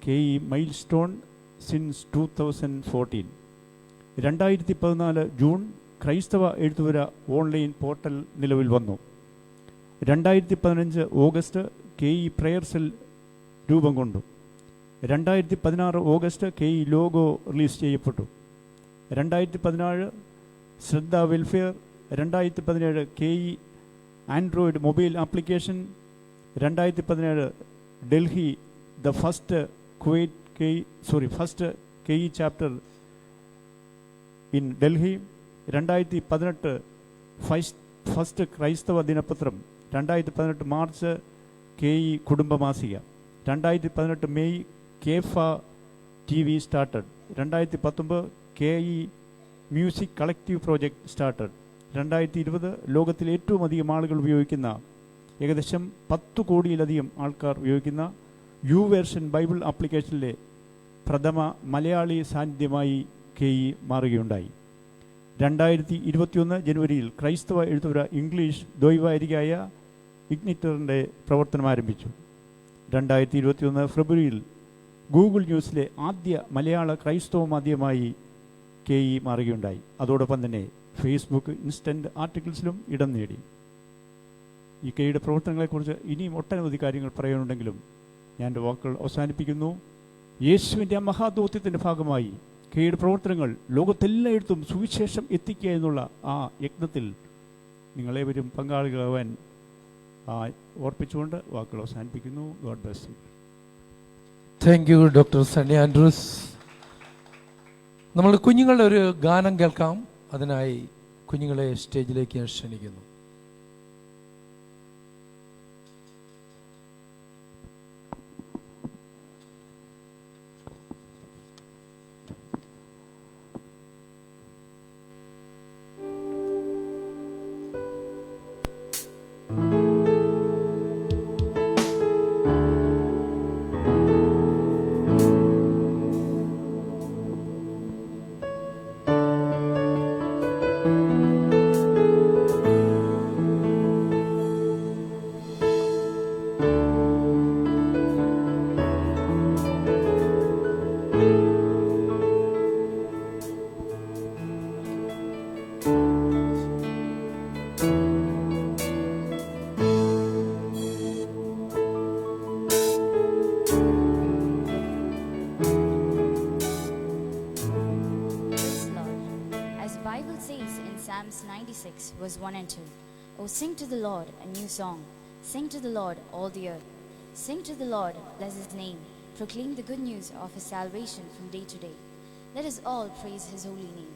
KE mile stone since 2014. 2014 June ക്രൈസ്തവ എഴുത്തുപുര ഓൺലൈൻ പോർട്ടൽ നിലവിൽ വന്നു. 2015 ഓഗസ്റ്റ് KE പ്രയർ സെൽ രൂപം കൊണ്ടു. 2016 ഓഗസ്റ്റ് KE ലോഗോ റിലീസ് ചെയ്യപ്പെട്ടു. 2017 Shraddha welfare, 2017 KE Android mobile application, 2017 Delhi the first KE chapter in Delhi. 2018 first ക്രൈസ്തവ ദിനപത്രം. 2018 മാർച്ച് KE കുടുംബമാസിക. 2018 മെയ് കേഫ TV started. 2019 KE music collective project started. 2020 ലോകത്തിലെ ഏറ്റവും അധികം ആളുകൾ ഉപയോഗിക്കുന്ന, ഏകദേശം 10 കോടിയിലധികം ആൾക്കാർ ഉപയോഗിക്കുന്ന YouVersion ബൈബിൾ ആപ്ലിക്കേഷനിലെ പ്രഥമ മലയാളി സാന്നിധ്യമായി KE മാറുകയുണ്ടായി. 2021 ജനുവരിയിൽ ക്രൈസ്തവ എഴുത്തുപുര ഇംഗ്ലീഷ് ദ്വൈവാരികയായ ഇഗ്നിറ്ററിൻ്റെ പ്രവർത്തനം ആരംഭിച്ചു. 2021 ഫെബ്രുവരിയിൽ ഗൂഗിൾ ന്യൂസിലെ ആദ്യ മലയാള ക്രൈസ്തവ മാധ്യമമായി KE മാറുകയുണ്ടായി. അതോടൊപ്പം തന്നെ ഫേസ്ബുക്ക് ഇൻസ്റ്റൻറ്റ് ആർട്ടിക്കിൾസിലും ഇടം നേടി. ഈ KEയുടെ പ്രവർത്തനങ്ങളെക്കുറിച്ച് ഇനിയും ഒട്ടനവധി കാര്യങ്ങൾ പറയാനുണ്ടെങ്കിലും ഞാൻ എൻ്റെ വാക്കുകൾ അവസാനിപ്പിക്കുന്നു. യേശുവിൻ്റെ ആ മഹാദൗത്യത്തിൻ്റെ ഭാഗമായി KEയുടെ പ്രവർത്തനങ്ങൾ ലോകത്തെല്ലായിടത്തും സുവിശേഷം എത്തിക്കുക എന്നുള്ള ആ യജ്ഞത്തിൽ നിങ്ങളേവരും പങ്കാളികളാവാൻ ഓർപ്പിച്ചുകൊണ്ട് വാക്കുകൾ അവസാനിപ്പിക്കുന്നു. God bless you. Thank you doctor Sunny Andrews. നമ്മൾ കുഞ്ഞുങ്ങളുടെ ഒരു ഗാനം കേൾക്കാം. അതിനായി കുഞ്ഞുങ്ങളെ സ്റ്റേജിലേക്ക് ഞാൻ ക്ഷണിക്കുന്നു. Psalms 96 verse 1 and 2. Oh, sing to the Lord a new song. Sing to the Lord, all the earth. Sing to the Lord, bless his name. Proclaim the good news of his salvation from day to day. Let us all praise his holy name.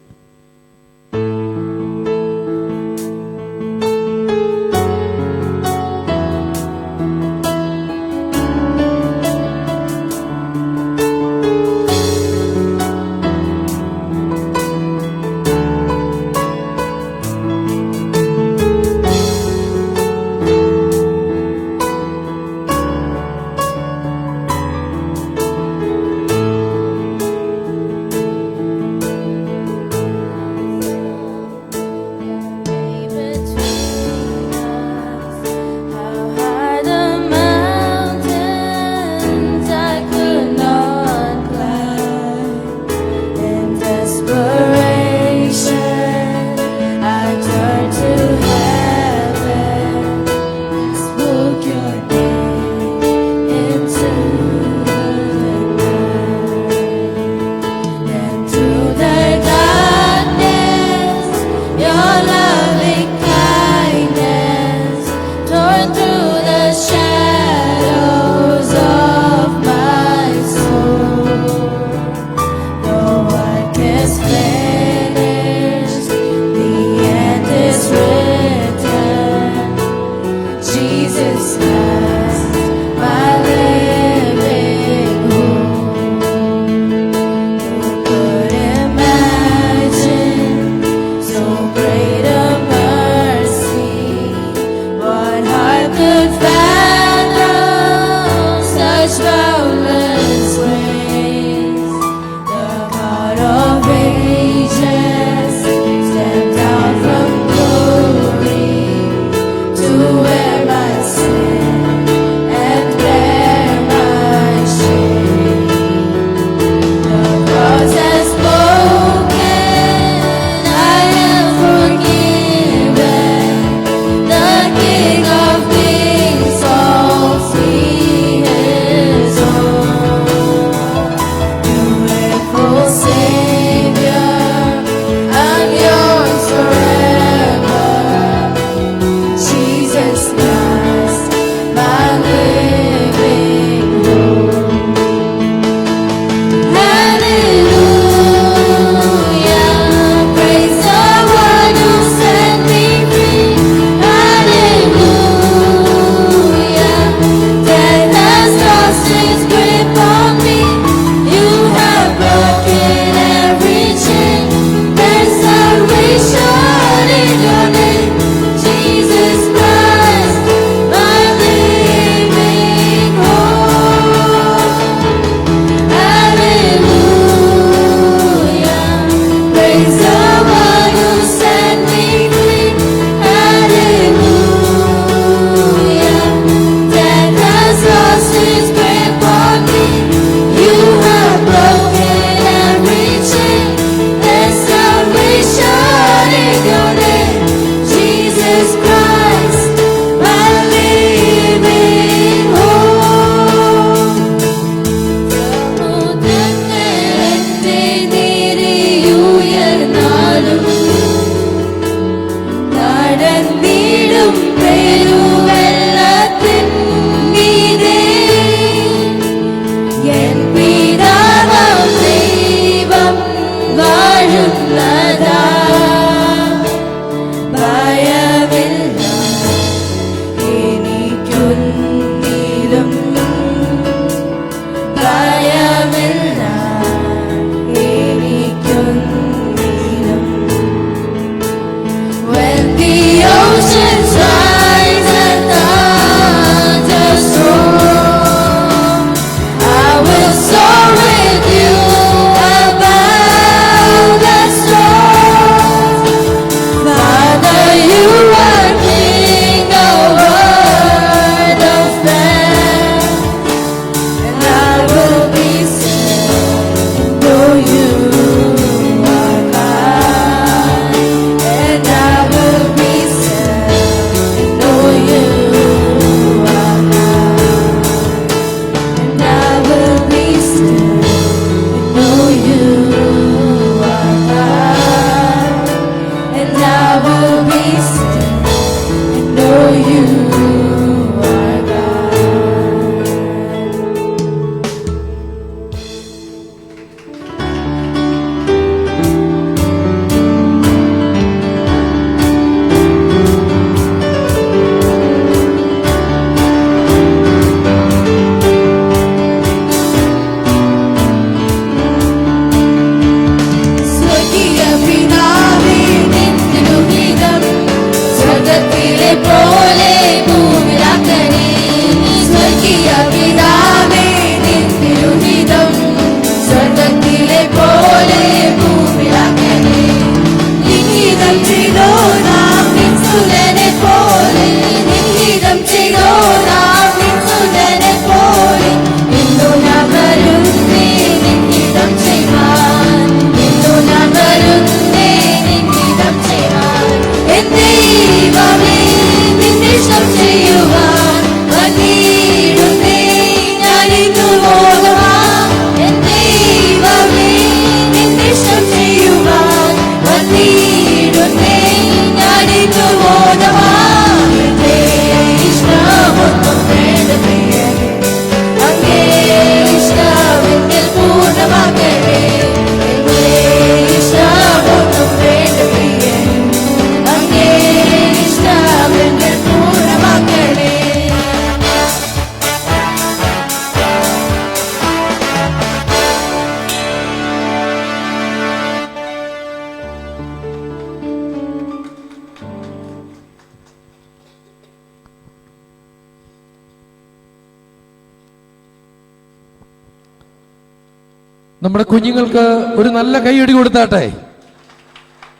നമ്മുടെ കുഞ്ഞുങ്ങൾക്ക് ഒരു നല്ല കൈയടി കൊടുത്താട്ടെ.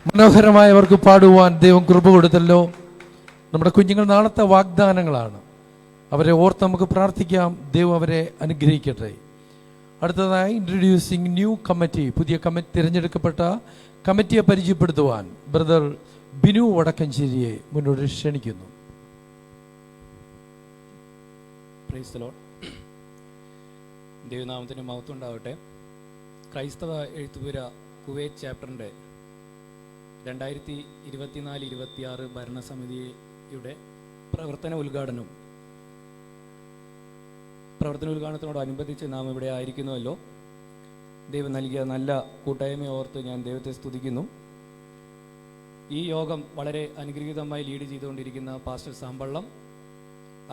മനോഹരമായി അവർക്ക് പാടുവാൻ ദൈവം കൃപ കൊടുത്തല്ലോ. നമ്മുടെ കുഞ്ഞുങ്ങൾ നാളത്തെ വാഗ്ദാനങ്ങളാണ്. അവരെ ഓർത്ത് നമുക്ക് പ്രാർത്ഥിക്കാം. ദൈവം അവരെ അനുഗ്രഹിക്കട്ടെ. അടുത്തതായി ഇൻട്രൊഡ്യൂസിങ് ന്യൂ കമ്മിറ്റി, പുതിയ കമ്മിറ്റി, തിരഞ്ഞെടുക്കപ്പെട്ട കമ്മിറ്റിയെ പരിചയപ്പെടുത്തുവാൻ ബ്രദർ ബിനു വടക്കഞ്ചേരിയെ മുന്നോട്ട് ക്ഷണിക്കുന്നു. Price the Lord. ദൈവനാമത്തിന് മഹത്വം ഉണ്ടാവട്ടെ. ക്രൈസ്തവ എഴുത്തുപുര കുവൈറ്റ് ചാപ്റ്ററിൻ്റെ 2024-26 ഭരണസമിതിയുടെ പ്രവർത്തനോദ്ഘാടനത്തോടനുബന്ധിച്ച് നാം ഇവിടെ ആയിരിക്കുന്നുവല്ലോ. ദൈവം നൽകിയ നല്ല കൂട്ടായ്മയെ ഓർത്ത് ഞാൻ ദൈവത്തെ സ്തുതിക്കുന്നു. ഈ യോഗം വളരെ അനുഗ്രഹീതമായി ലീഡ് ചെയ്തുകൊണ്ടിരിക്കുന്ന പാസ്റ്റർ സാമ്പള്ളം,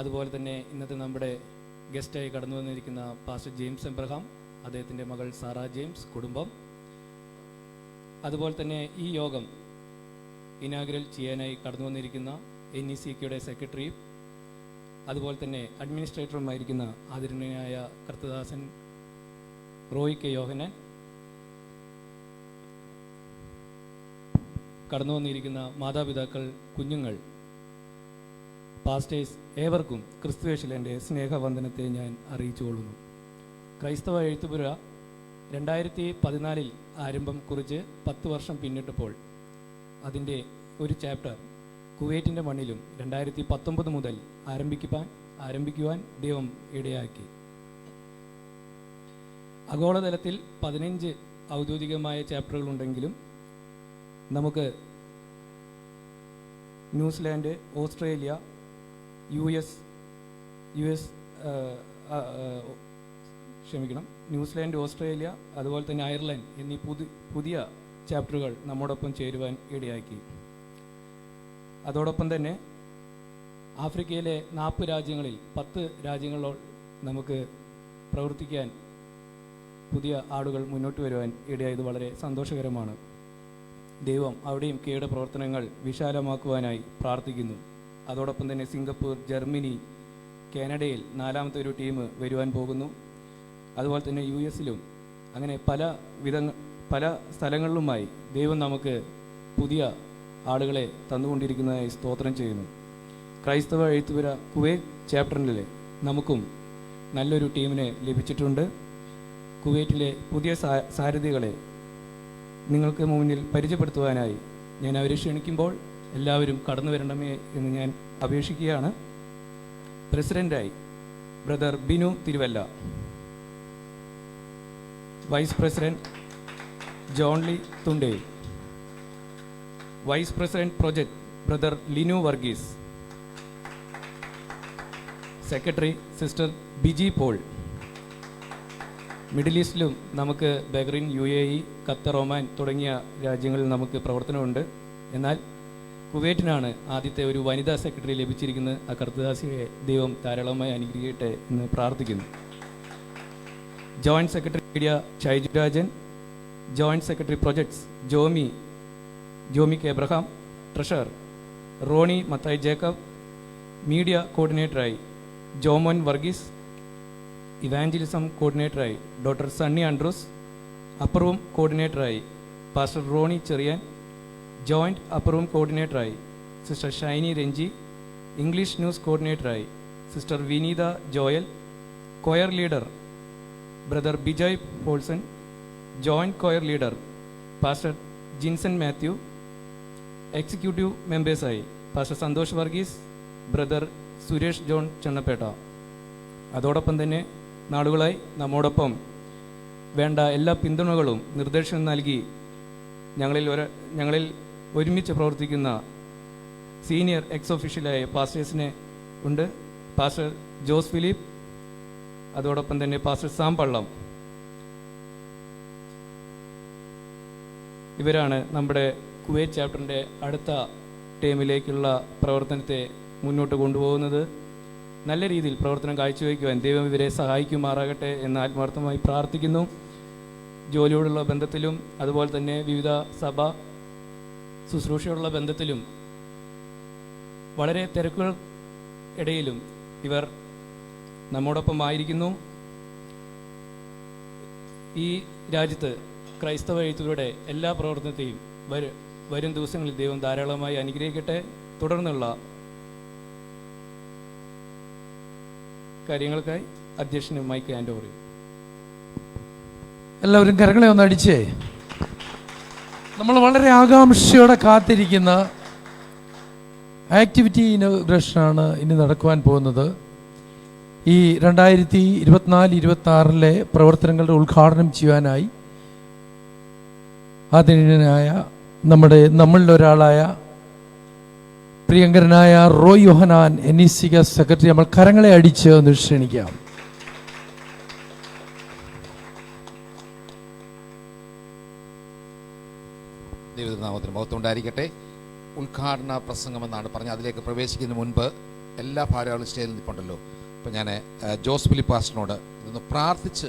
അതുപോലെ തന്നെ ഇന്നത്തെ നമ്മുടെ ഗസ്റ്റായി കടന്നു വന്നിരിക്കുന്ന പാസ്റ്റർ ജെയിംസ് എബ്രഹാം, അദ്ദേഹത്തിൻ്റെ മകൾ സാറ ജെയിംസ്, കുടുംബം, അതുപോലെ തന്നെ ഈ യോഗം ഇനാഗ്രൽ ചെയ്യാനായി കടന്നു വന്നിരിക്കുന്ന NECയുടെ സെക്രട്ടറി, അതുപോലെ തന്നെ അഡ്മിനിസ്ട്രേറ്ററുമായിരിക്കുന്ന ആദരണീയനായ കർത്തദാസൻ റോയ് കെ യോഹനാൻ, കടന്നു വന്നിരിക്കുന്ന മാതാപിതാക്കൾ, കുഞ്ഞുങ്ങൾ, പാസ്റ്റേഴ്സ്, ഏവർക്കും ക്രിസ്തുവേശിൽ എൻ്റെ സ്നേഹവന്ദനത്തെ ഞാൻ അറിയിച്ചുകൊള്ളുന്നു. ക്രൈസ്തവ എഴുത്തുപുര 2014 ആരംഭം കുറിച്ച് 10 വർഷം പിന്നിട്ടപ്പോൾ അതിൻ്റെ ഒരു ചാപ്റ്റർ കുവൈറ്റിൻ്റെ മണ്ണിലും 2019 മുതൽ ആരംഭിക്കുവാൻ ദൈവം ഇടയാക്കി. ആഗോളതലത്തിൽ 15 ഔദ്യോഗികമായ ചാപ്റ്ററുകളുണ്ടെങ്കിലും നമുക്ക് ന്യൂസിലാൻഡ്, ഓസ്ട്രേലിയ, ന്യൂസിലാൻഡ്, ഓസ്ട്രേലിയ, അതുപോലെ തന്നെ അയർലൻഡ് എന്നീ പുതിയ ചാപ്റ്ററുകൾ നമ്മോടൊപ്പം ചേരുവാൻ ഇടയാക്കി. അതോടൊപ്പം തന്നെ ആഫ്രിക്കയിലെ 40 രാജ്യങ്ങളിൽ 10 രാജ്യങ്ങളോട് നമുക്ക് പ്രവർത്തിക്കാൻ പുതിയ ആളുകൾ മുന്നോട്ട് വരുവാൻ ഇടയായത് വളരെ സന്തോഷകരമാണ്. ദൈവം അവിടെയും കീഴ പ്രവർത്തനങ്ങൾ വിശാലമാക്കുവാനായി പ്രാർത്ഥിക്കുന്നു. അതോടൊപ്പം തന്നെ സിംഗപ്പൂർ, ജർമ്മനി, കാനഡയിൽ 4ാമത്തെ ഒരു ടീം വരുവാൻ പോകുന്നു. അതുപോലെ തന്നെ US-ലും അങ്ങനെ പല സ്ഥലങ്ങളിലുമായി ദൈവം നമുക്ക് പുതിയ ആളുകളെ തന്നുകൊണ്ടിരിക്കുന്നതായി സ്തോത്രം ചെയ്യുന്നു. ക്രൈസ്തവ എഴുത്തുപുര കുവൈറ്റ് ചാപ്റ്ററിൽ നമുക്കും നല്ലൊരു ടീമിനെ ലഭിച്ചിട്ടുണ്ട്. കുവൈറ്റിലെ പുതിയ സാരഥികളെ നിങ്ങൾക്ക് മുന്നിൽ പരിചയപ്പെടുത്തുവാനായി ഞാൻ അവരെ ക്ഷണിക്കുമ്പോൾ എല്ലാവരും കടന്നു വരണമേ എന്ന് ഞാൻ അപേക്ഷിക്കുകയാണ്. പ്രസിഡൻ്റായി brother Binu Thiruvalla, vice president Johnly Thundel, vice president project brother Linu Varghese, secretary sister Biji Paul. Middle ഈസ്റ്റിലും നമുക്ക് ബഹ്റിൻ, UAE, ഖത്തർ, ഒമാൻ തുടങ്ങിയ രാജ്യങ്ങളിൽ നമുക്ക് പ്രവർത്തനമുണ്ട്. എന്നാൽ കുവൈറ്റിനാണ് ആദ്യത്തെ ഒരു വനിതാ സെക്രട്ടറി ലഭിച്ചിരിക്കുന്നത്. ആ കർത്തദാസിയെ ദൈവം ധാരാളമായി അനുഗ്രഹിക്കട്ടെ എന്ന് പ്രാർത്ഥിക്കുന്നു. Joint secretary media Shaiju Rajan, joint secretary projects Jomy K Abraham, treasurer Rony Mathai Jacob, media കോർഡിനേറ്ററായി ജോമോൻ വർഗീസ്, ഇവാഞ്ചലിസം കോർഡിനേറ്ററായി doctor Sunny Andrews, upper room കോർഡിനേറ്ററായി pastor Rony Cherian, joint upper room കോർഡിനേറ്ററായി sister Shiny Renji, English news കോർഡിനേറ്ററായി sister Vineetha Joel, choir leader brother Bijoy Paulson, joint choir leader pastor Jinson Mathew, executive മെമ്പേഴ്സായി പാസ്റ്റർ സന്തോഷ് വർഗീസ്, ബ്രദർ സുരേഷ് ജോൺ ചെണ്ണപ്പേട്ട. അതോടൊപ്പം തന്നെ നാളുകളായി നമ്മോടൊപ്പം വേണ്ട എല്ലാ പിന്തുണകളും നിർദ്ദേശവും നൽകി ഞങ്ങളിൽ ഒരുമിച്ച് പ്രവർത്തിക്കുന്ന സീനിയർ എക്സ് ഒഫീഷ്യലായ പാസ്റ്റേഴ്സിനെ ഉണ്ട്. പാസ്റ്റർ ജോസ് ഫിലിപ്പ്, അതോടൊപ്പം തന്നെ പാസ്റ്റർ സാം പള്ളം. ഇവരാണ് നമ്മുടെ കുവൈറ്റ് ചാപ്റ്ററിൻ്റെ അടുത്ത ടീമിലേക്കുള്ള പ്രവർത്തനത്തെ മുന്നോട്ട് കൊണ്ടുപോകുന്നത്. നല്ല രീതിയിൽ പ്രവർത്തനം കാഴ്ചവെക്കുവാൻ ദൈവം ഇവരെ സഹായിക്കുമാറാകട്ടെ എന്ന് ആത്മാർത്ഥമായി പ്രാർത്ഥിക്കുന്നു. ജോലിയോടുള്ള ബന്ധത്തിലും അതുപോലെ തന്നെ വിവിധ സഭ ശുശ്രൂഷയോടുള്ള ബന്ധത്തിലും വളരെ തിരക്കുകൾ ഇടയിലും ഇവർ നമ്മോടൊപ്പം ആയിരിക്കുന്നു. ഈ രാജ്യത്ത് ക്രൈസ്തവ എഴുത്തുകാരുടെ എല്ലാ പ്രവർത്തനത്തെയും വരും ദിവസങ്ങളിൽ ദൈവം ധാരാളമായി അനുഗ്രഹിക്കട്ടെ. തുടർന്നുള്ള കാര്യങ്ങൾക്കായി അധ്യക്ഷന് മൈക്ക് ഹാൻഡ് ഓവർ ചെയ്യും. എല്ലാവരും കരങ്ങളെ ഒന്ന് അടിച്ചേ. നമ്മൾ വളരെ ആകാംക്ഷയോടെ കാത്തിരിക്കുന്ന ആക്ടിവിറ്റി ഇനോഗ്രേഷനാണ് ഇനി നടക്കുവാൻ പോകുന്നത്. ഈ 2024-26 പ്രവർത്തനങ്ങളുടെ ഉദ്ഘാടനം ചെയ്യാനായി ആദരണീയനായ നമ്മളിലൊരാളായ പ്രിയങ്കരനായ റോയ് യോഹനാൻ NECK സെക്രട്ടറി നമ്മൾ കരങ്ങളെ അടിച്ച് ഒന്ന് ക്ഷണിക്കാം. ദൈവനാമത്തിന് മഹത്വം ഉണ്ടായിരിക്കട്ടെ. ഉദ്ഘാടന പ്രസംഗമെന്നാണ് പറഞ്ഞത്. അതിലേക്ക് പ്രവേശിക്കുന്നതിന് മുൻപ് എല്ലാ ഭാരവാഹികളും സ്റ്റേജിൽ നിൽപ്പുണ്ടല്ലോ. അപ്പോൾ ഞാൻ ജോസ് ഫിലിപ്പ് പാസ്റ്ററിനോട് ഇതൊന്ന് പ്രാർത്ഥിച്ച്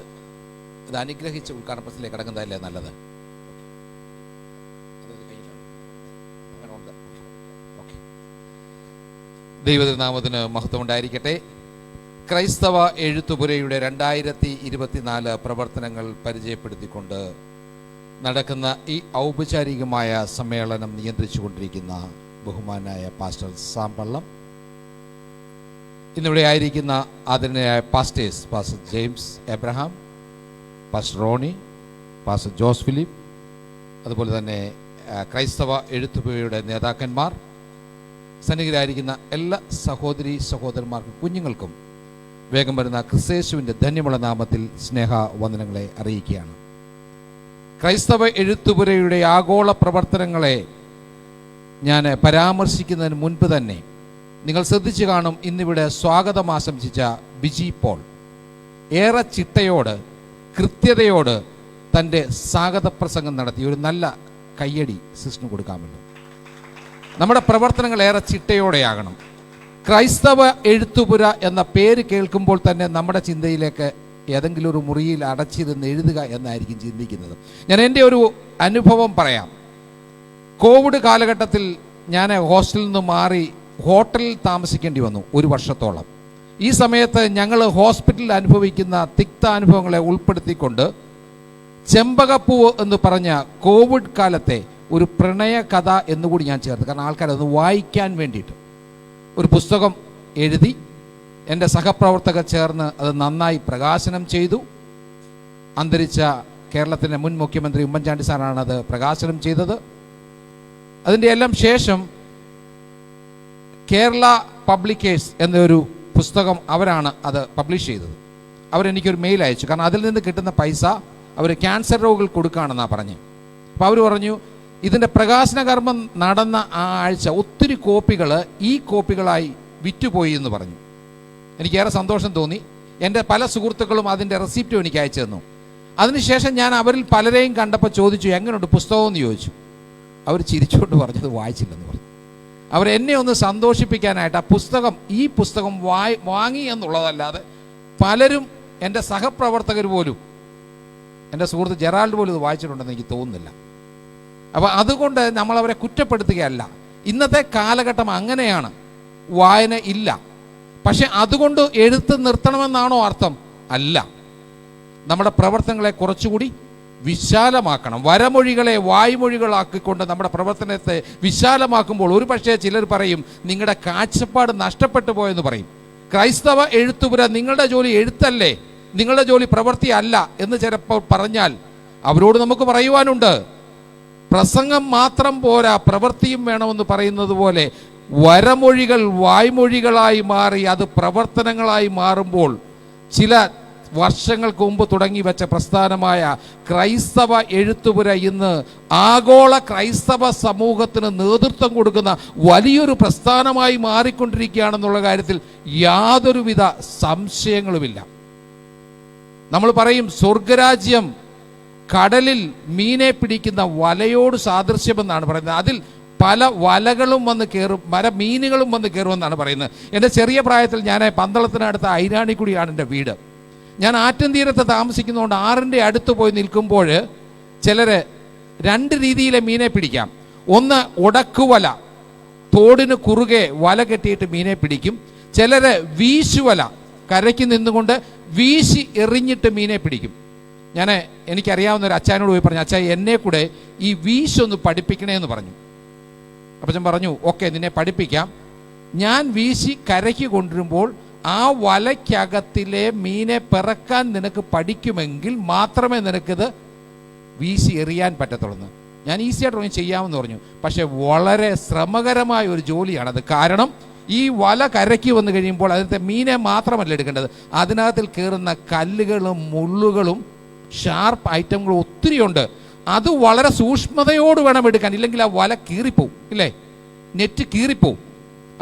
ഇത് അനുഗ്രഹിച്ച് ഉദ്ഘാടന പ്രസംഗത്തിലേക്ക് കടക്കുന്നതല്ലേ നല്ലത്. ദൈവനാമത്തിന് മഹത്വം ഉണ്ടായിരിക്കട്ടെ. ക്രൈസ്തവ എഴുത്തുപുരയുടെ 2024 പ്രവർത്തനങ്ങൾ പരിചയപ്പെടുത്തിക്കൊണ്ട് നടക്കുന്ന ഈ ഔപചാരികമായ സമ്മേളനം നിയന്ത്രിച്ചു കൊണ്ടിരിക്കുന്ന ബഹുമാനായ പാസ്റ്റർ സാമ്പള്ളം, ഇന്നിവിടെ ആയിരിക്കുന്ന ആദരണീയരായ pastors pastor James Abraham, pastor Ronnie, pastor Jose Philip, അതുപോലെ തന്നെ ക്രൈസ്തവ എഴുത്തുപുരയുടെ നേതാക്കന്മാർ, സന്നിഹിതരായിരിക്കുന്ന എല്ലാ സഹോദരി സഹോദരന്മാർക്കും കുഞ്ഞുങ്ങൾക്കും വേഗം വരുന്ന ക്രിസ്തയേശുവിൻ്റെ ധന്യമുള്ള നാമത്തിൽ സ്നേഹ വന്ദനങ്ങളെ അറിയിക്കുകയാണ്. ക്രൈസ്തവ എഴുത്തുപുരയുടെ ആഗോള പ്രവർത്തനങ്ങളെ ഞാൻ പരാമർശിക്കുന്നതിന് മുൻപ് തന്നെ നിങ്ങൾ ശ്രദ്ധിച്ചു കാണും, ഇന്നിവിടെ സ്വാഗതം ആശംസിച്ച ബിജി പോൾ ഏറെ ചിട്ടയോട് കൃത്യതയോട് തൻ്റെ സ്വാഗത പ്രസംഗം നടത്തി. ഒരു നല്ല കയ്യടി സിസ്റ്ററിന് കൊടുക്കാമല്ലോ. നമ്മുടെ പ്രവർത്തനങ്ങൾ ഏറെ ചിട്ടയോടെയാകണം. ക്രൈസ്തവ എഴുത്തുപുര എന്ന പേര് കേൾക്കുമ്പോൾ തന്നെ നമ്മുടെ ചിന്തയിലേക്ക് ഏതെങ്കിലും ഒരു മുറിയിൽ അടച്ചിരുന്ന് എഴുതുക എന്നായിരിക്കും ചിന്തിക്കുന്നത്. ഞാൻ എൻ്റെ ഒരു അനുഭവം പറയാം. കോവിഡ് കാലഘട്ടത്തിൽ ഞാൻ ഹോസ്റ്റലിൽ നിന്ന് മാറി ഹോട്ടലിൽ താമസിക്കേണ്ടി വന്നു 1 വർഷത്തോളം. ഈ സമയത്ത് ഞങ്ങൾ ഹോസ്പിറ്റലിൽ അനുഭവിക്കുന്ന തിക്താനുഭവങ്ങളെ ഉൾപ്പെടുത്തിക്കൊണ്ട് ചെമ്പകപ്പൂവ് എന്ന് പറഞ്ഞ കോവിഡ് കാലത്തെ ഒരു പ്രണയ കഥ എന്നുകൂടി ഞാൻ ചേർത്ത്. കാരണം ആൾക്കാരത് വായിക്കാൻ വേണ്ടിയിട്ട് ഒരു പുസ്തകം എഴുതി. എൻ്റെ സഹപ്രവർത്തകർ ചേർന്ന് അത് നന്നായി പ്രകാശനം ചെയ്തു. അന്തരിച്ച കേരളത്തിൻ്റെ മുൻ മുഖ്യമന്ത്രി ഉമ്മൻചാണ്ടി സാറാണ് അത് പ്രകാശനം ചെയ്തത്. അതിൻ്റെ എല്ലാം ശേഷം കേരള പബ്ലിക്കേഴ്സ് എന്നൊരു പുസ്തകം അവരാണ് അത് പബ്ലിഷ് ചെയ്തത്. അവരെനിക്കൊരു മെയിൽ അയച്ചു. കാരണം അതിൽ നിന്ന് കിട്ടുന്ന പൈസ അവർ ക്യാൻസർ രോഗികൾക്ക് കൊടുക്കുകയാണെന്നാണ് പറഞ്ഞ്. അപ്പോൾ അവർ പറഞ്ഞു, ഇതിൻ്റെ പ്രകാശന കർമ്മം നടന്ന ആ ആഴ്ച ഒത്തിരി കോപ്പികൾ ഈ കോപ്പികളായി വിറ്റുപോയി എന്ന് പറഞ്ഞു. എനിക്കേറെ സന്തോഷം തോന്നി. എൻ്റെ പല സുഹൃത്തുക്കളും അതിൻ്റെ റെസിപ്റ്റും എനിക്ക് അയച്ചു തന്നു. അതിനുശേഷം ഞാൻ അവരിൽ പലരെയും കണ്ടപ്പോൾ ചോദിച്ചു, എങ്ങനെയുണ്ട് പുസ്തകം എന്ന് ചോദിച്ചു. അവർ ചിരിച്ചുകൊണ്ട് പറഞ്ഞത് വായിച്ചില്ലെന്ന് പറഞ്ഞു. അവരെന്നെ ഒന്ന് സന്തോഷിപ്പിക്കാനായിട്ട് ഈ പുസ്തകം വാങ്ങി എന്നുള്ളതല്ലാതെ പലരും എൻ്റെ സഹപ്രവർത്തകർ പോലും, എൻ്റെ സുഹൃത്ത് ജെറാൾഡ് പോലും ഇത് വായിച്ചിട്ടുണ്ടെന്ന് എനിക്ക് തോന്നുന്നില്ല. അപ്പോൾ അതുകൊണ്ട് നമ്മളവരെ കുറ്റപ്പെടുത്തുകയല്ല. ഇന്നത്തെ കാലഘട്ടം അങ്ങനെയാണ്, വായന ഇല്ല. പക്ഷെ അതുകൊണ്ട് എഴുത്ത് നിർത്തണമെന്നാണോ അർത്ഥം? അല്ല. നമ്മുടെ പ്രവർത്തനങ്ങളെ കുറച്ചുകൂടി വിശാലമാക്കണം. വരമൊഴികളെ വായ്മൊഴികളാക്കിക്കൊണ്ട് നമ്മുടെ പ്രവർത്തനത്തെ വിശാലമാക്കുമ്പോൾ ഒരു പക്ഷേ ചിലർ പറയും, നിങ്ങളുടെ കാഴ്ചപ്പാട് നഷ്ടപ്പെട്ടു പോയെന്ന് പറയും. ക്രൈസ്തവ എഴുത്തുപുര നിങ്ങളുടെ ജോലി എഴുത്തല്ലേ, നിങ്ങളുടെ ജോലി പ്രവൃത്തി അല്ല എന്ന് ചിലപ്പോൾ പറഞ്ഞാൽ അവരോട് നമുക്ക് പറയുവാനുണ്ട്, പ്രസംഗം മാത്രം പോരാ, പ്രവൃത്തിയും വേണമെന്ന് പറയുന്നത് പോലെ വരമൊഴികൾ വായ്മൊഴികളായി മാറി അത് പ്രവർത്തനങ്ങളായി മാറുമ്പോൾ ചില വർഷങ്ങൾക്ക് മുമ്പ് തുടങ്ങി വെച്ച പ്രസ്ഥാനമായ ക്രൈസ്തവ എഴുത്തുപുര ഇന്ന് ആഗോള ക്രൈസ്തവ സമൂഹത്തിന് നേതൃത്വം കൊടുക്കുന്ന വലിയൊരു പ്രസ്ഥാനമായി മാറിക്കൊണ്ടിരിക്കുകയാണെന്നുള്ള കാര്യത്തിൽ യാതൊരുവിധ സംശയങ്ങളുമില്ല. നമ്മൾ പറയും സ്വർഗരാജ്യം കടലിൽ മീനെ പിടിക്കുന്ന വലയോട് സാദൃശ്യമെന്നാണ് പറയുന്നത്. അതിൽ പല വലകളും വന്ന് കയറും, മീനുകളും വന്ന് കയറുമെന്നാണ് പറയുന്നത്. എൻ്റെ ചെറിയ പ്രായത്തിൽ ഞാൻ പന്തളത്തിനടുത്ത ഐരാണിക്കുടിയാണ് എൻ്റെ വീട്. ഞാൻ ആറ്റൻതീരത്ത് താമസിക്കുന്നതുകൊണ്ട് ആറിൻ്റെ അടുത്ത് പോയി നിൽക്കുമ്പോൾ ചിലർ 2 രീതിയിലെ മീനെ പിടിക്കാം. ഒന്ന് ഉടക്കുവല, തോടിന് കുറുകെ വല കെട്ടിയിട്ട് മീനെ പിടിക്കും. ചിലർ വീശുവല, കരയ്ക്ക് നിന്നുകൊണ്ട് വീശി എറിഞ്ഞിട്ട് മീനെ പിടിക്കും. എനിക്കറിയാവുന്ന ഒരു അച്ചായനോട് പോയി പറഞ്ഞു, അച്ചായ എന്നെ കൂടെ ഈ വീശൊന്ന് പഠിപ്പിക്കണേ എന്ന് പറഞ്ഞു. അപ്പം ഞാൻ പറഞ്ഞു, ഓക്കെ, നിന്നെ പഠിപ്പിക്കാം. ഞാൻ വീശി കരയ്ക്ക് കൊണ്ടുവരുമ്പോൾ ആ വലയ്ക്കകത്തിലെ മീനെ പിറക്കാൻ നിനക്ക് പഠിക്കുമെങ്കിൽ മാത്രമേ നിനക്കിത് വീശി എറിയാൻ പറ്റത്തുള്ളൂ. ഞാൻ ഈസിയായിട്ട് ചെയ്യാമെന്ന് പറഞ്ഞു. പക്ഷെ വളരെ ശ്രമകരമായ ഒരു ജോലിയാണത്. കാരണം ഈ വല കരയ്ക്ക് വന്നു കഴിയുമ്പോൾ അതിനകത്തെ മീനെ മാത്രമല്ല എടുക്കേണ്ടത്, അതിനകത്തിൽ കയറുന്ന കല്ലുകളും മുള്ളുകളും ഷാർപ്പ് ഐറ്റങ്ങളും ഒത്തിരിയുണ്ട്. അത് വളരെ സൂക്ഷ്മതയോട് വേണം എടുക്കാൻ, ഇല്ലെങ്കിൽ ആ വല കീറിപ്പോവും, ഇല്ലേ, നെറ്റ് കീറിപ്പോവും.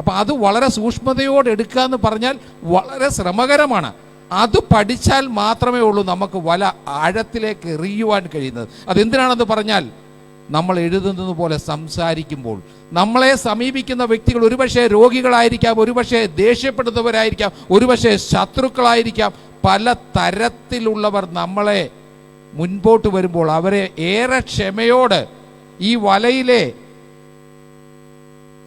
അപ്പം അത് വളരെ സൂക്ഷ്മതയോടെ എടുക്കുക എന്ന് പറഞ്ഞാൽ വളരെ ശ്രമകരമാണ്. അത് പഠിച്ചാൽ മാത്രമേ ഉള്ളൂ നമുക്ക് വല ആഴത്തിലേക്ക് എറിയുവാൻ കഴിയുന്നത്. അതെന്തിനാണെന്ന് പറഞ്ഞാൽ, നമ്മൾ എഴുതുന്നത് പോലെ സംസാരിക്കുമ്പോൾ നമ്മളെ സമീപിക്കുന്ന വ്യക്തികൾ ഒരുപക്ഷെ രോഗികളായിരിക്കാം, ഒരുപക്ഷെ ദേഷ്യപ്പെടുന്നവരായിരിക്കാം, ഒരുപക്ഷെ ശത്രുക്കളായിരിക്കാം. പല തരത്തിലുള്ളവർ നമ്മളെ മുൻപോട്ട് വരുമ്പോൾ അവരെ ഏറെ ക്ഷമയോട് ഈ വലയിലെ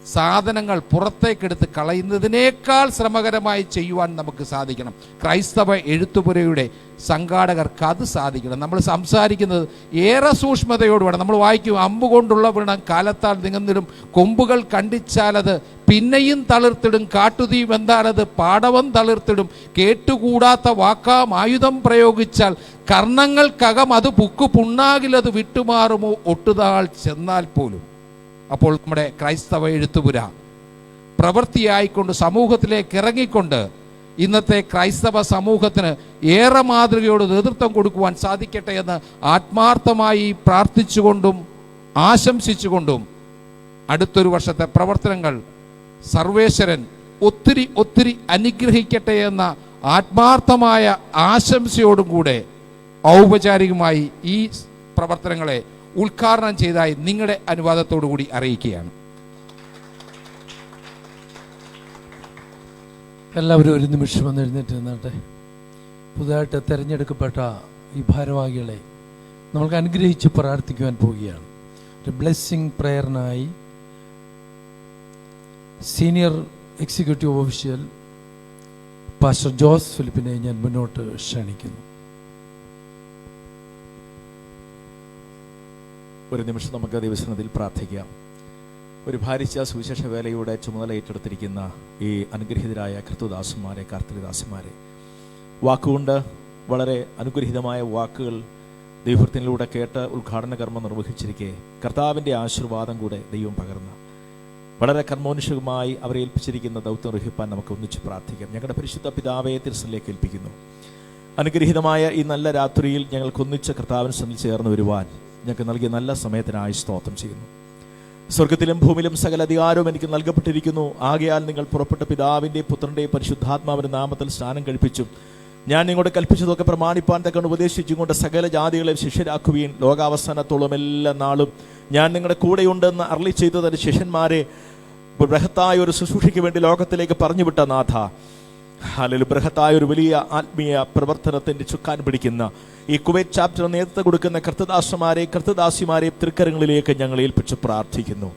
സാധനങ്ങൾ പുറത്തേക്കെടുത്ത് കളയുന്നതിനേക്കാൾ ശ്രമകരമായി ചെയ്യുവാൻ നമുക്ക് സാധിക്കണം. ക്രൈസ്തവ എഴുത്തുപുരയുടെ സംഘാടകർക്ക് അത് സാധിക്കണം. നമ്മൾ സംസാരിക്കുന്നത് ഏറെ സൂക്ഷ്മതയോട് വേണം. നമ്മൾ വായിക്കും, അമ്പുകൊണ്ടുള്ള വ്രണം കാലത്താൽ നിങ്ങന്നിടും, കൊമ്പുകൾ കണ്ടിച്ചാലത് പിന്നെയും തളിർത്തിടും, കാട്ടുതീ വെന്താലത് പാടവം തളിർത്തിടും, കേട്ടുകൂടാത്ത വാക്കാം ആയുധം പ്രയോഗിച്ചാൽ കർണങ്ങൾക്കകം അത് പുക്കു പുണ്ണാകിലത് വിട്ടുമാറുമോ ഒട്ടുതാൾ ചെന്നാൽ പോലും. അപ്പോൾ നമ്മുടെ ക്രൈസ്തവ എഴുത്തുപുര പ്രവൃത്തിയായിക്കൊണ്ട് സമൂഹത്തിലേക്ക് ഇറങ്ങിക്കൊണ്ട് ഇന്നത്തെ ക്രൈസ്തവ സമൂഹത്തിന് ഏറെ മാതൃകയോട് നേതൃത്വം കൊടുക്കുവാൻ സാധിക്കട്ടെ എന്ന് ആത്മാർത്ഥമായി പ്രാർത്ഥിച്ചുകൊണ്ടും ആശംസിച്ചുകൊണ്ടും അടുത്തൊരു വർഷത്തെ പ്രവർത്തനങ്ങൾ സർവേശ്വരൻ ഒത്തിരി അനുഗ്രഹിക്കട്ടെ എന്ന ആത്മാർത്ഥമായ ആശംസയോടും കൂടെ ഔപചാരികമായി ഈ പ്രവർത്തനങ്ങളെ ഉദ്ഘാടനം ചെയ്തതായി നിങ്ങളുടെ അനുവാദത്തോടു കൂടി അറിയിക്കുകയാണ്. എല്ലാവരും ഒരു നിമിഷം ഒന്ന് എഴുന്നേറ്റ് നിന്നാട്ടെ. പുതുതായിട്ട് തിരഞ്ഞെടുക്കപ്പെട്ട ഈ ഭാരവാഹികളെ നമ്മൾക്ക് അനുഗ്രഹിച്ച് പ്രാർത്ഥിക്കുവാൻ പോവുകയാണ്. ഒരു ബ്ലെസ്സിങ് പ്രയറിനായി senior executive official pastor Jose ഫിലിപ്പിനെ ഞാൻ മുന്നോട്ട് ക്ഷണിക്കുന്നു. ഒരു നിമിഷം നമുക്ക് ദൈവസന്നിധിയിൽ പ്രാർത്ഥിക്കാം. ഒരു ഭാരിച്ച സുവിശേഷ വേലയുടെ ചുമതല ഏറ്റെടുത്തിരിക്കുന്ന ഈ അനുഗ്രഹീതരായ കർത്തൃദാസന്മാരെ, കാർത്തികദാസന്മാരെ, വാക്കുകൊണ്ട് വളരെ അനുഗ്രഹീതമായ വാക്കുകൾ ദൈവത്തിലൂടെ കേട്ട് ഉദ്ഘാടന കർമ്മം നിർവഹിച്ചിരിക്കെ കർത്താവിൻ്റെ ആശീർവാദം കൂടെ ദൈവം പകർന്ന് വളരെ കർമ്മോന്മുഖമായി അവരെ ഏൽപ്പിച്ചിരിക്കുന്ന ദൗത്യം നിർവഹിപ്പാൻ നമുക്ക് ഒന്നിച്ച് പ്രാർത്ഥിക്കാം. ഞങ്ങളുടെ പരിശുദ്ധ പിതാവേ തിരുസന്നിധിയിലേക്ക് ഏൽപ്പിക്കുന്നു. അനുഗ്രഹീതമായ ഈ നല്ല രാത്രിയിൽ ഞങ്ങൾക്കൊന്നിച്ച് കർത്താവിന് സന്നിധി ചേർന്ന് വരുവാൻ ഞങ്ങൾക്ക് നൽകിയ നല്ല സമയത്തിനായി സ്തോത്രം ചെയ്യുന്നു. സ്വർഗത്തിലും ഭൂമിയിലും സകല അധികാരവും എനിക്ക് നൽകപ്പെട്ടിരിക്കുന്നു. ആകയാൽ നിങ്ങൾ പുറപ്പെട്ട പിതാവിൻ്റെയും പുത്രൻ്റെയും പരിശുദ്ധാത്മാവിൻ്റെ നാമത്തിൽ സ്നാനം കഴിപ്പിച്ചു ഞാൻ നിങ്ങളോട് കൽപ്പിച്ചതൊക്കെ പ്രമാണിപ്പാൻ തക്കൊണ്ട് ഉപദേശിച്ചും കൊണ്ട് സകല ജാതികളെയും ശിഷ്യരാക്കുകയും ലോകാവസാനത്തോളം എല്ലാ നാളും ഞാൻ നിങ്ങളുടെ കൂടെയുണ്ടെന്ന് അരുളി ചെയ്തതിന് ശിഷ്യന്മാരെ ബൃഹത്തായ ഒരു ശുശ്രൂഷയ്ക്ക് വേണ്ടി ലോകത്തിലേക്ക് പറഞ്ഞുവിട്ട നാഥ, അല്ലെങ്കിൽ ബൃഹത്തായ ഒരു വലിയ ആത്മീയ പ്രവർത്തനത്തിൻ്റെ ചുക്കാൻ പിടിക്കുന്ന ഈ കുവൈറ്റ് ചാപ്റ്റർ നേതൃത്വം കൊടുക്കുന്ന കർത്തദാസന്മാരെയും കർത്തദാസിമാരെയും തൃക്കരങ്ങളിലേക്ക് ഞങ്ങൾ ഏൽപ്പിച്ച് പ്രാർത്ഥിക്കുന്നു.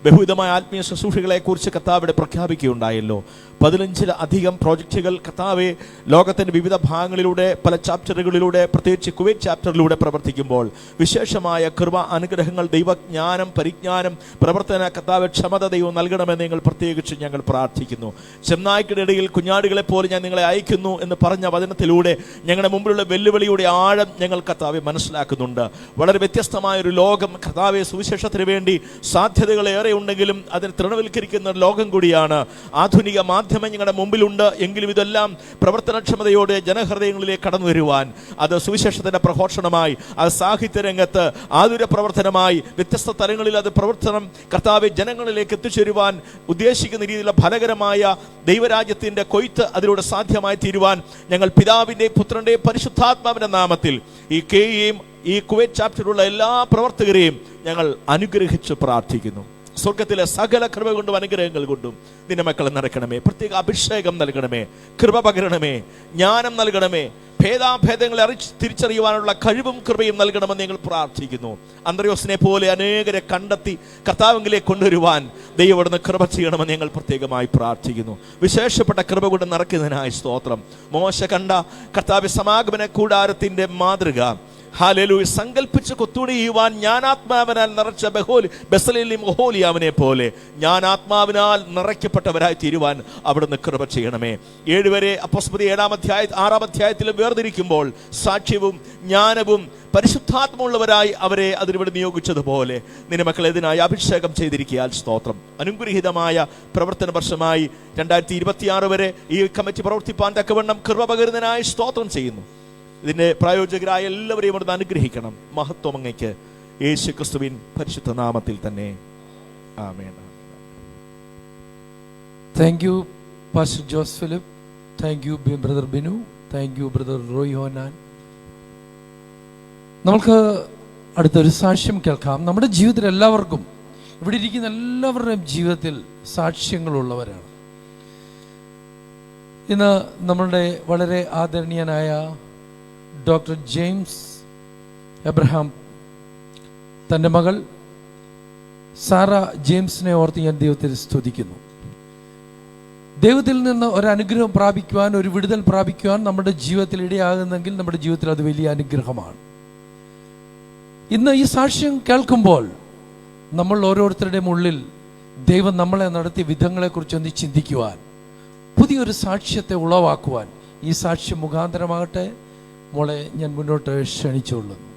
ബഹുവിധമായ ആത്മീയ ശുശ്രൂഷകളെക്കുറിച്ച് കർത്താവിടെ പ്രഖ്യാപിക്കുകയുണ്ടായല്ലോ. 15-ലധികം പ്രോജക്റ്റുകൾ കർത്താവെ ലോകത്തിൻ്റെ വിവിധ ഭാഗങ്ങളിലൂടെ പല ചാപ്റ്ററുകളിലൂടെ പ്രത്യേകിച്ച് കുവൈറ്റ് ചാപ്റ്ററിലൂടെ പ്രവർത്തിക്കുമ്പോൾ വിശേഷമായ കൃപ അനുഗ്രഹങ്ങൾ, ദൈവജ്ഞാനം, പരിജ്ഞാനം, പ്രവർത്തന കർത്താവ് ക്ഷമത ദൈവം നൽകണമെന്ന് നിങ്ങൾ പ്രത്യേകിച്ച് ഞങ്ങൾ പ്രാർത്ഥിക്കുന്നു. ചെന്നായ്ക്കിടയിൽ കുഞ്ഞാടുകളെ പോലെ ഞാൻ നിങ്ങളെ അയക്കുന്നു എന്ന് പറഞ്ഞ വചനത്തിലൂടെ ഞങ്ങളുടെ മുമ്പിലുള്ള വെല്ലുവിളിയുടെ ആഴം ഞങ്ങൾ കർത്താവെ മനസ്സിലാക്കുന്നുണ്ട്. വളരെ വ്യത്യസ്തമായൊരു ലോകം കർത്താവെ സുവിശേഷത്തിന് വേണ്ടി സാധ്യതകളേറെ ഉണ്ടെങ്കിലും അതിന് തൃണവൽക്കരിക്കുന്ന ലോകം കൂടിയാണ്. ആധുനിക മാധ്യമം ഞങ്ങളുടെ മുമ്പിലുണ്ട്. എങ്കിലും ഇതെല്ലാം പ്രവർത്തനക്ഷമതയോടെ ജനഹൃദയങ്ങളിലേക്ക് കടന്നു വരുവാൻ, അത് സുവിശേഷത്തിന്റെ പ്രഘോഷണമായി, അത് സാഹിത്യരംഗത്ത് ആതുര പ്രവർത്തനമായി, വ്യത്യസ്ത തലങ്ങളിൽ അത് പ്രവർത്തനം കർത്താവെ ജനങ്ങളിലേക്ക് എത്തിച്ചേരുവാൻ ഉദ്ദേശിക്കുന്ന രീതിയിലുള്ള ഫലകരമായ ദൈവരാജ്യത്തിന്റെ കൊയ്ത്ത് അതിലൂടെ സാധ്യമായി തീരുവാൻ ഞങ്ങൾ പിതാവിന്റെയും പുത്രന്റെയും പരിശുദ്ധാത്മാവിന്റെ നാമത്തിൽ ഈ കെയെയും ഈ കുവൈറ്റ് ചാപ്റ്ററിലുള്ള എല്ലാ പ്രവർത്തകരെയും ഞങ്ങൾ അനുഗ്രഹിച്ച് പ്രാർത്ഥിക്കുന്നു. സ്വർഗത്തിലെ സകല കൃപ കൊണ്ടും അനുഗ്രഹങ്ങൾ കൊണ്ടും നിന്റെ മക്കളെ നിറയ്ക്കണമേ. പ്രത്യേക അഭിഷേകം നൽകണമേ, കൃപ പകരണമേ, ജ്ഞാനം നൽകണമേ, ഭേദാഭേദങ്ങളെ തിരിച്ചറിയുവാനുള്ള കഴിവും കൃപയും നൽകണമെന്ന് ഞങ്ങൾ പ്രാർത്ഥിക്കുന്നു. അന്ത്രയോസിനെ പോലെ അനേകരെ കണ്ടെത്തി കർത്താവിലേക്ക് കൊണ്ടുവരുവാൻ ദൈവം അവിടുന്ന് കൃപ ചെയ്യണമെന്ന് ഞങ്ങൾ പ്രത്യേകമായി പ്രാർത്ഥിക്കുന്നു. വിശേഷപ്പെട്ട കൃപ കൊണ്ട് നിറയ്ക്കുന്നതിനായി സ്തോത്രം. മോശ കണ്ട കർത്താവ് സമാഗമന കൂടാരത്തിന്റെ മാതൃക ഹല്ലേലൂയ. സങ്കൽപ്പിച്ച് കൊത്തൂടി ചെയ്യുവാൻ ജ്ഞാനാത്മാവിനാൽ നിറച്ച ബെസലേലിലും ഒഹോലിയാവിനെ പോലെ ജ്ഞാനാത്മാവിനാൽ നിറയ്ക്കപ്പെട്ടവരായി തീരുവാൻ അവിടുന്ന് കൃപ ചെയ്യണമേ. 7 വരെ അപ്പോസ്തലപ്രവൃത്തി 6-ാം അധ്യായത്തിലും വേർതിരിക്കുമ്പോൾ സാക്ഷ്യവും ജ്ഞാനവും പരിശുദ്ധാത്മമുള്ളവരായി അവരെ അതിനുവേണ്ടി നിയോഗിച്ചതുപോലെ നിന്റെ മക്കളെ ഇതിനായി അഭിഷേകം ചെയ്തിരിക്കാൻ സ്തോത്രം. അനുഗ്രഹീതമായ പ്രവർത്തന വർഷമായി 2026 വരെ ഈ കമ്മിറ്റി പ്രവർത്തിപ്പാൻ തക്കവണ്ണം കൃപ പകരുന്നതിനായി സ്തോത്രം ചെയ്യുന്നു. ഇതിന്റെ പ്രായോജകരായ എല്ലാവരെയും അവിടുന്ന് അനുഗ്രഹിക്കണം. മഹത്വം അങ്ങയ്ക്ക് യേശു ക്രിസ്തുവിൻ പരിശുദ്ധ നാമത്തിൽ തന്നെ. ആമേൻ. Thank you pastor Jose Philip. Thank you brother Binu. Thank you brother Roy Honan. നമുക്ക് അടുത്തൊരു സാക്ഷ്യം കേൾക്കാം. നമ്മുടെ ജീവിതത്തിൽ എല്ലാവർക്കും, ഇവിടെ ഇരിക്കുന്ന എല്ലാവരുടെയും ജീവിതത്തിൽ സാക്ഷ്യങ്ങളുള്ളവരാണ്. ഇന്ന് നമ്മളുടെ വളരെ ആദരണീയനായ ഡോക്ടർ ജെയിംസ് എബ്രഹാം തൻ്റെ മകൾ സാറ ജെയിംസിനെ ഓർത്ത് ഞാൻ ദൈവത്തിൽ സ്തുതിക്കുന്നു. ദൈവത്തിൽ നിന്ന് ഒരു അനുഗ്രഹം പ്രാപിക്കുവാൻ, ഒരു വിടുതൽ പ്രാപിക്കുവാൻ നമ്മുടെ ജീവിതത്തിൽ ഇടയാകുന്നെങ്കിൽ നമ്മുടെ ജീവിതത്തിൽ അത് വലിയ അനുഗ്രഹമാണ്. ഇന്ന് ഈ സാക്ഷ്യം കേൾക്കുമ്പോൾ നമ്മൾ ഓരോരുത്തരുടെയും ഉള്ളിൽ ദൈവം നമ്മളെ നടത്തിയ വിധങ്ങളെക്കുറിച്ച് ഒന്ന് ചിന്തിക്കുവാൻ, പുതിയൊരു സാക്ഷ്യത്തെ ഉളവാക്കുവാൻ ഈ സാക്ഷ്യം മുഖാന്തരമാകട്ടെ. മോളെ ഞാൻ മുന്നോട്ട് ക്ഷണിച്ചുകൊള്ളുന്നു.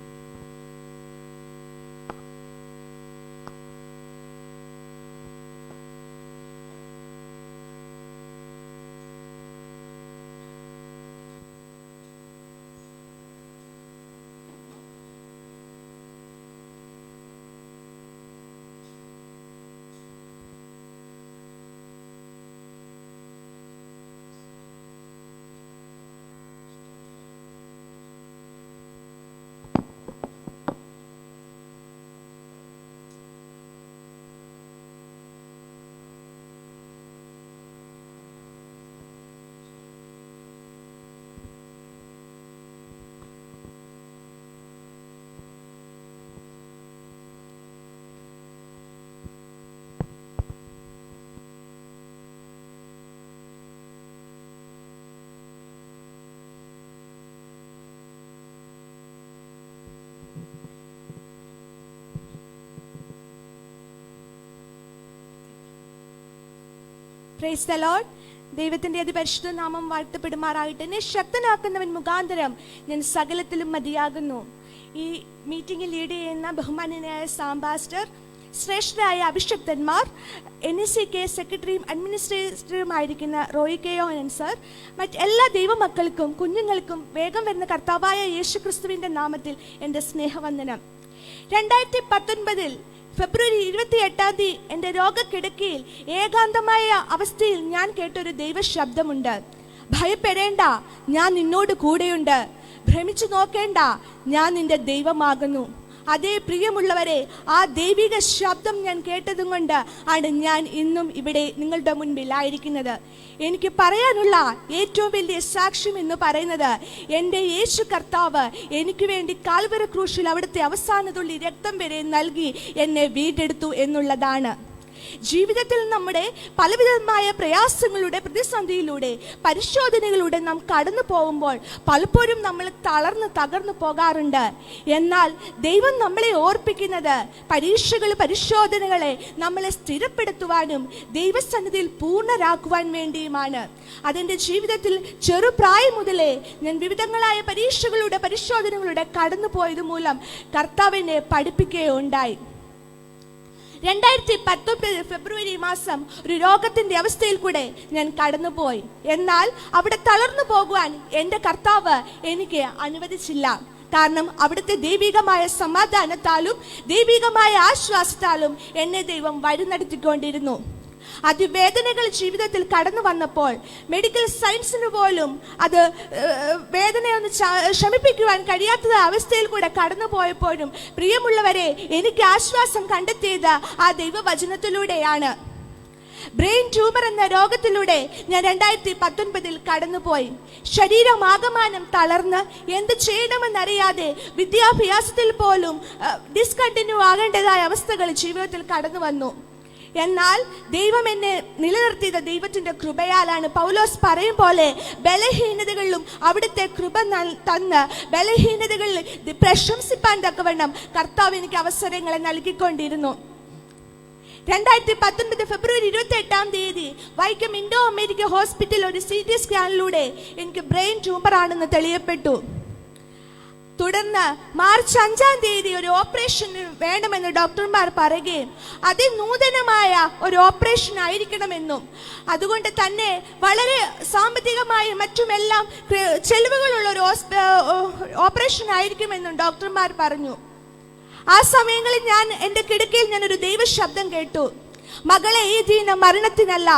Price the Lord. ദൈവത്തിന്റെ അതിപരിശുദ്ധ നാമം വാഴ്ത്തപ്പെടുമാറാകട്ടെ. എന്നെ ശക്തനാക്കുന്നവൻ മുഖാന്തരം ഞാൻ സകലത്തിലും മതിയാകുന്നു. ഈ മീറ്റിംഗിൽ ലീഡ് ചെയ്യുന്ന ബഹുമാന്യനായ സാംബാസ്റ്റർ, ശ്രേഷ്ഠരായ അഭിഷക്തന്മാർ, NSCK സെക്രട്ടറിയും അഡ്മിനിസ്ട്രേറ്ററുമായിരിക്കുന്ന റോയ് കെ യോഹനൻ സർ, മറ്റെല്ലാ ദൈവമക്കൾക്കും കുഞ്ഞുങ്ങൾക്കും വേഗം വരുന്ന കർത്താവായ യേശു ക്രിസ്തുവിന്റെ നാമത്തിൽ എൻ്റെ സ്നേഹവന്ദനം. 2019 ഫെബ്രുവരി 28 എൻ്റെ രോഗക്കിടക്കയിൽ ഏകാന്തമായ അവസ്ഥയിൽ ഞാൻ കേട്ടൊരു ദൈവശബ്ദമുണ്ട്. ഭയപ്പെടേണ്ട, ഞാൻ നിന്നോട് കൂടെയുണ്ട്. ഭ്രമിച്ചു നോക്കേണ്ട, ഞാൻ നിന്റെ ദൈവമാകുന്നു. അതേ പ്രിയമുള്ളവരെ, ആ ദൈവിക ശബ്ദം ഞാൻ കേട്ടതും കൊണ്ട് ആണ് ഞാൻ ഇന്നും ഇവിടെ നിങ്ങളുടെ മുൻപിലായിരിക്കുന്നത്. എനിക്ക് പറയാനുള്ള ഏറ്റവും വലിയ സാക്ഷ്യം എന്ന് പറയുന്നത്, എൻ്റെ യേശു കർത്താവ് എനിക്ക് വേണ്ടി കാൽവരി ക്രൂശിൽ അവിടുത്തെ അവസാനത്തുള്ളി രക്തം വരെ നൽകി എന്നെ വീണ്ടെടുത്തു എന്നുള്ളതാണ്. ജീവിതത്തിൽ നമ്മുടെ പലവിധമായ പ്രയാസങ്ങളുടെ പ്രതിസന്ധിയിലൂടെ പരിശോധനകളിലൂടെ നാം കടന്നു പോകുമ്പോൾ പലപ്പോഴും നമ്മൾ തകർന്നു പോകാറുണ്ട്. എന്നാൽ ദൈവം നമ്മളെ ഓർപ്പിക്കുന്നത് പരിശോധനകളെ നമ്മളെ സ്ഥിരപ്പെടുത്തുവാനും ദൈവസന്നിധിയിൽ പൂർണ്ണരാക്കുവാൻ വേണ്ടിയുമാണ്. അതെൻ്റെ ജീവിതത്തിൽ ചെറുപ്രായം മുതലേ ഞാൻ വിവിധങ്ങളായ പരിശോധനകളുടെ കടന്നു പോയത് മൂലം കർത്താവിനെ പഠിപ്പിക്കുകയുണ്ടായി. 2019 ഫെബ്രുവരി മാസം ഒരു രോഗത്തിന്റെ അവസ്ഥയിൽ കൂടെ ഞാൻ കടന്നുപോയി. എന്നാൽ അവിടെ തളർന്നു പോകുവാൻ എൻ്റെ കർത്താവ് എനിക്ക് അനുവദിച്ചില്ല. കാരണം അവിടുത്തെ ദൈവികമായ സമാധാനത്താലും ദൈവികമായ ആശ്വാസത്താലും എന്നെ ദൈവം വഴി നടത്തിക്കൊണ്ടിരുന്നു. അതിവേദനകൾ ജീവിതത്തിൽ കടന്നു വന്നപ്പോൾ മെഡിക്കൽ സയൻസിന് പോലും അത് വേദനയൊന്ന് ശമിപ്പിക്കുവാൻ കഴിയാത്ത അവസ്ഥയിൽ കൂടെ കടന്നു പോയപ്പോഴും പ്രിയമുള്ളവരെ, എനിക്ക് ആശ്വാസം കണ്ടെത്തിയത് ആ ദൈവവചനത്തിലൂടെയാണ്. ബ്രെയിൻ ട്യൂമർ എന്ന രോഗത്തിലൂടെ ഞാൻ 2019 കടന്നുപോയി. ശരീരമാകമാനം തളർന്ന് എന്ത് ചെയ്യണമെന്നറിയാതെ വിദ്യാഭ്യാസത്തിൽ പോലും ഡിസ്കണ്ടിന്യൂ ആകേണ്ടതായ അവസ്ഥകൾ ജീവിതത്തിൽ കടന്നു വന്നു. എന്നാൽ ദൈവം എന്നെ നിലനിർത്തിയത് ദൈവത്തിന്റെ കൃപയാലാണ്. പൗലോസ് പറയും പോലെ ബലഹീനതകളിലും അവിടുത്തെ കൃപ തന്ന് ബലഹീനതകളിൽ പ്രശംസിപ്പാൻ തക്കവണ്ണം കർത്താവ് എനിക്ക് അവസരങ്ങളെ നൽകിക്കൊണ്ടിരുന്നു. 2019 ഫെബ്രുവരി 28 വൈക്കം ഇൻഡോ അമേരിക്ക ഹോസ്പിറ്റൽ ഒരു CT സ്കാനിലൂടെ എനിക്ക് ബ്രെയിൻ ട്യൂമർ ആണെന്ന് തെളിയപ്പെട്ടു. തുടർന്ന് മാർച്ച് 5 ഒരു ഓപ്പറേഷൻ വേണമെന്ന് ഡോക്ടർമാർ പറയുകയും അതിനൂതനമായ ഒരു ഓപ്പറേഷൻ ആയിരിക്കണമെന്നും അതുകൊണ്ട് തന്നെ വളരെ സാമ്പത്തികമായും മറ്റുമെല്ലാം ചെലവുകളുള്ള ഒരു ഓപ്പറേഷൻ ആയിരിക്കുമെന്നും ഡോക്ടർമാർ പറഞ്ഞു. ആ സമയങ്ങളിൽ ഞാൻ എൻ്റെ കിടക്കയിൽ ഞാനൊരു ദൈവശബ്ദം കേട്ടു. മകളെ, ഈ ദീനം മരണത്തിനല്ല,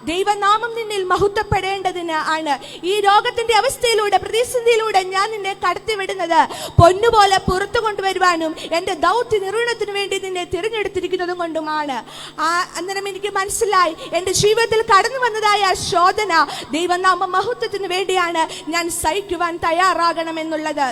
ദൈവനാമം നിന്നിൽ മഹത്വപ്പെടേണ്ടതിന് ആണ്. ഈ രോഗത്തിന്റെ അവസ്ഥയിലൂടെ പ്രതിസന്ധിയിലൂടെ ഞാൻ നിന്നെ കടത്തിവിടുന്നത് പൊന്നുപോലെ പുറത്തു കൊണ്ടുവരുവാനും എൻ്റെ ദൗത്യ നിർവഹണത്തിന് വേണ്ടി നിന്നെ തിരഞ്ഞെടുത്തിരിക്കുന്നതും കൊണ്ടുമാണ്. അന്നേരം എനിക്ക് മനസ്സിലായി, എൻ്റെ ജീവിതത്തിൽ കടന്നു വന്നതായ ശോധന ദൈവനാമ മഹത്വത്തിന് വേണ്ടിയാണ് ഞാൻ സഹിക്കുവാൻ തയ്യാറാകണമെന്നുള്ളത്.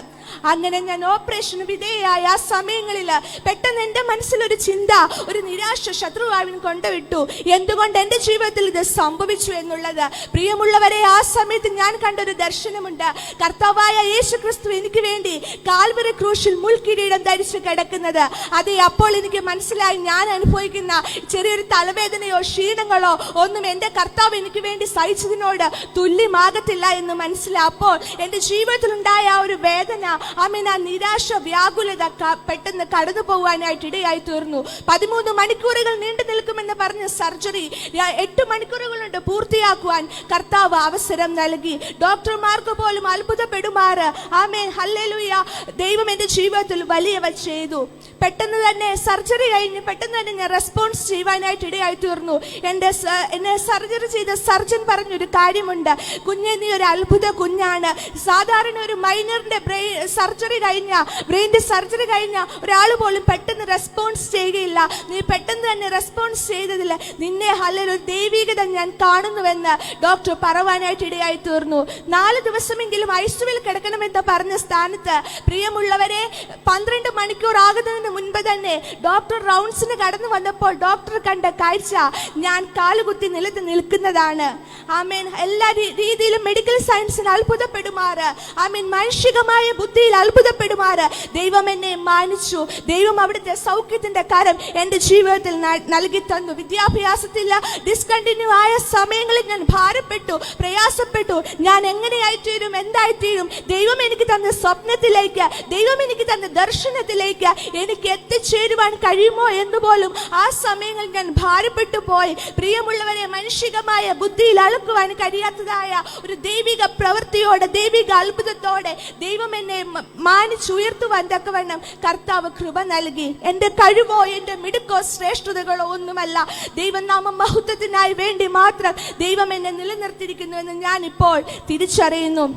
അങ്ങനെ ഞാൻ ഓപ്പറേഷന് വിധേയയായ ആ സമയങ്ങളിൽ പെട്ടെന്ന് എൻ്റെ മനസ്സിലൊരു ചിന്ത, ഒരു നിരാശ ശത്രുവാവിൻ കൊണ്ടുവിട്ടു. എന്തുകൊണ്ട് എൻ്റെ ജീവിതത്തിൽ ഇത് സംഭവിച്ചു എന്നുള്ളത്. പ്രിയമുള്ളവരെ, ആ സമയത്ത് ഞാൻ കണ്ടൊരു ദർശനമുണ്ട്. കർത്താവായ യേശു ക്രിസ്തു എനിക്ക് വേണ്ടി കാൽവരി ക്രൂശിൽ മുൾക്കിരീടം ധരിച്ചു കിടക്കുന്നത്. അതെ, അപ്പോൾ എനിക്ക് മനസ്സിലായി, ഞാൻ അനുഭവിക്കുന്ന ചെറിയൊരു തലവേദനയോ ക്ഷീണങ്ങളോ ഒന്നും എൻ്റെ കർത്താവ് എനിക്ക് വേണ്ടി സഹിച്ചതിനോട് തുല്യമാകത്തില്ല എന്ന് മനസ്സിലായി. അപ്പോൾ എൻ്റെ ജീവിതത്തിൽ ഉണ്ടായ ആ ഒരു വേദന, ആ നിരാശ, വ്യാകുലത പെട്ടെന്ന് കടന്നു പോകാനായിട്ട് ഇടയായി തീർന്നു. 13 മണിക്കൂറുകൾ നീണ്ടു നിൽക്കുമെന്ന് പറഞ്ഞ സർജറി 8 മണിക്കൂറുകളുണ്ട് പൂർത്തിയാക്കുവാൻ കർത്താവ് അവസരം നൽകി. ഡോക്ടർമാർക്ക് പോലും അത്ഭുതപ്പെടുമാറ്. ആമേൻ, ഹല്ലേലൂയ. ദൈവം എൻ്റെ ജീവിതത്തിൽ വലിയവ ചെയ്തു. പെട്ടെന്ന് തന്നെ സർജറി കഴിഞ്ഞ് പെട്ടെന്ന് തന്നെ ഞാൻ റെസ്പോൺസ് ചെയ്യുവാനായിട്ട് ഇടയായി തീർന്നു. എന്നെ സർജറി ചെയ്ത സർജൻ പറഞ്ഞൊരു കാര്യമുണ്ട്, കുഞ്ഞെ, നീ ഒരു അത്ഭുത കുഞ്ഞാണ്. സാധാരണ ഒരു മൈനറിന്റെ ബ്രെയിൻ്റെ സർജറി കഴിഞ്ഞ ഒരാൾ പോലും പെട്ടെന്ന് റെസ്പോൺസ് ചെയ്യുകയില്ല. നീ പെട്ടെന്ന് തന്നെ റെസ്പോൺസ് ചെയ്തതില്ല. നിന്നെ ഒരു ദൈവികത ഞാൻ കാണുന്നുവെന്ന് ഡോക്ടർ പറയുവാനായിട്ട് ഇടയായി തീർന്നു. 4 ദിവസമെങ്കിലും ഐസിയുവിൽ കിടക്കണമെന്ന് പറഞ്ഞ സ്ഥാനത്ത്, പ്രിയമുള്ളവരെ, 12 മണിക്കൂർ ആകുന്നതിന് മുൻപ് തന്നെ ഡോക്ടർ റൗണ്ട്സിന് കടന്നു വന്നപ്പോൾ ഡോക്ടർ കണ്ട കാഴ്ച ഞാൻ കാലുകുത്തി നിലത്ത് നിൽക്കുന്നതാണ്. ആമേൻ. എല്ലാ രീതിയിലും മെഡിക്കൽ സയൻസിന് അത്ഭുതപ്പെടുമാറ്. ആമേൻ. മാനുഷികമായ ബുദ്ധിയിൽ അത്ഭുതപ്പെടുമാറ് ദൈവം എന്നെ മാനിച്ചു. ദൈവം അവിടുത്തെ സൗഖ്യത്തിന്റെ കരം എൻ്റെ ജീവിതത്തിൽ നൽകി തന്നു. വിദ്യാഭ്യാസത്തിൽ ഡിസ്കണ്ടിന്യൂ ആയ സമയങ്ങളിൽ ഞാൻ ഭാരപ്പെട്ടു, പ്രയാസപ്പെട്ടു. ഞാൻ എങ്ങനെയായിത്തീരും, എന്തായിത്തീരും? ദൈവം എനിക്ക് തന്ന സ്വപ്നത്തിലേക്ക്, ദൈവം എനിക്ക് തന്ന ദർശനത്തിലേക്ക് എനിക്ക് എത്തിച്ചേരുവാൻ കഴിയുമോ എന്ന് പോലും ആ സമയങ്ങളിൽ ഞാൻ ഭാരപ്പെട്ടു പോയി. പ്രിയമുള്ളവരെ, മാനുഷികമായ ബുദ്ധിയിൽ അളക്കുവാൻ കഴിയാത്തതായ ഒരു ദൈവിക പ്രവൃത്തിയോടെ, ദൈവിക അത്ഭുതത്തോടെ ദൈവം എന്നെ മാനിച്ചുയർത്തുവാൻ തക്കവണ്ണം കർത്താവ് കൃപ നൽകി. എൻ്റെ കഴിവോ എൻ്റെ മിടുക്കോ ശ്രേഷ്ഠതകളോ ഒന്നുമല്ല, ദൈവനാമ മഹത്വത്തിനായി വേണ്ടി മാത്രം ദൈവം എന്നെ നിലനിർത്തിയിരിക്കുന്നു എന്ന് ഞാൻ ഇപ്പോൾ തിരിച്ചറിയുന്നു.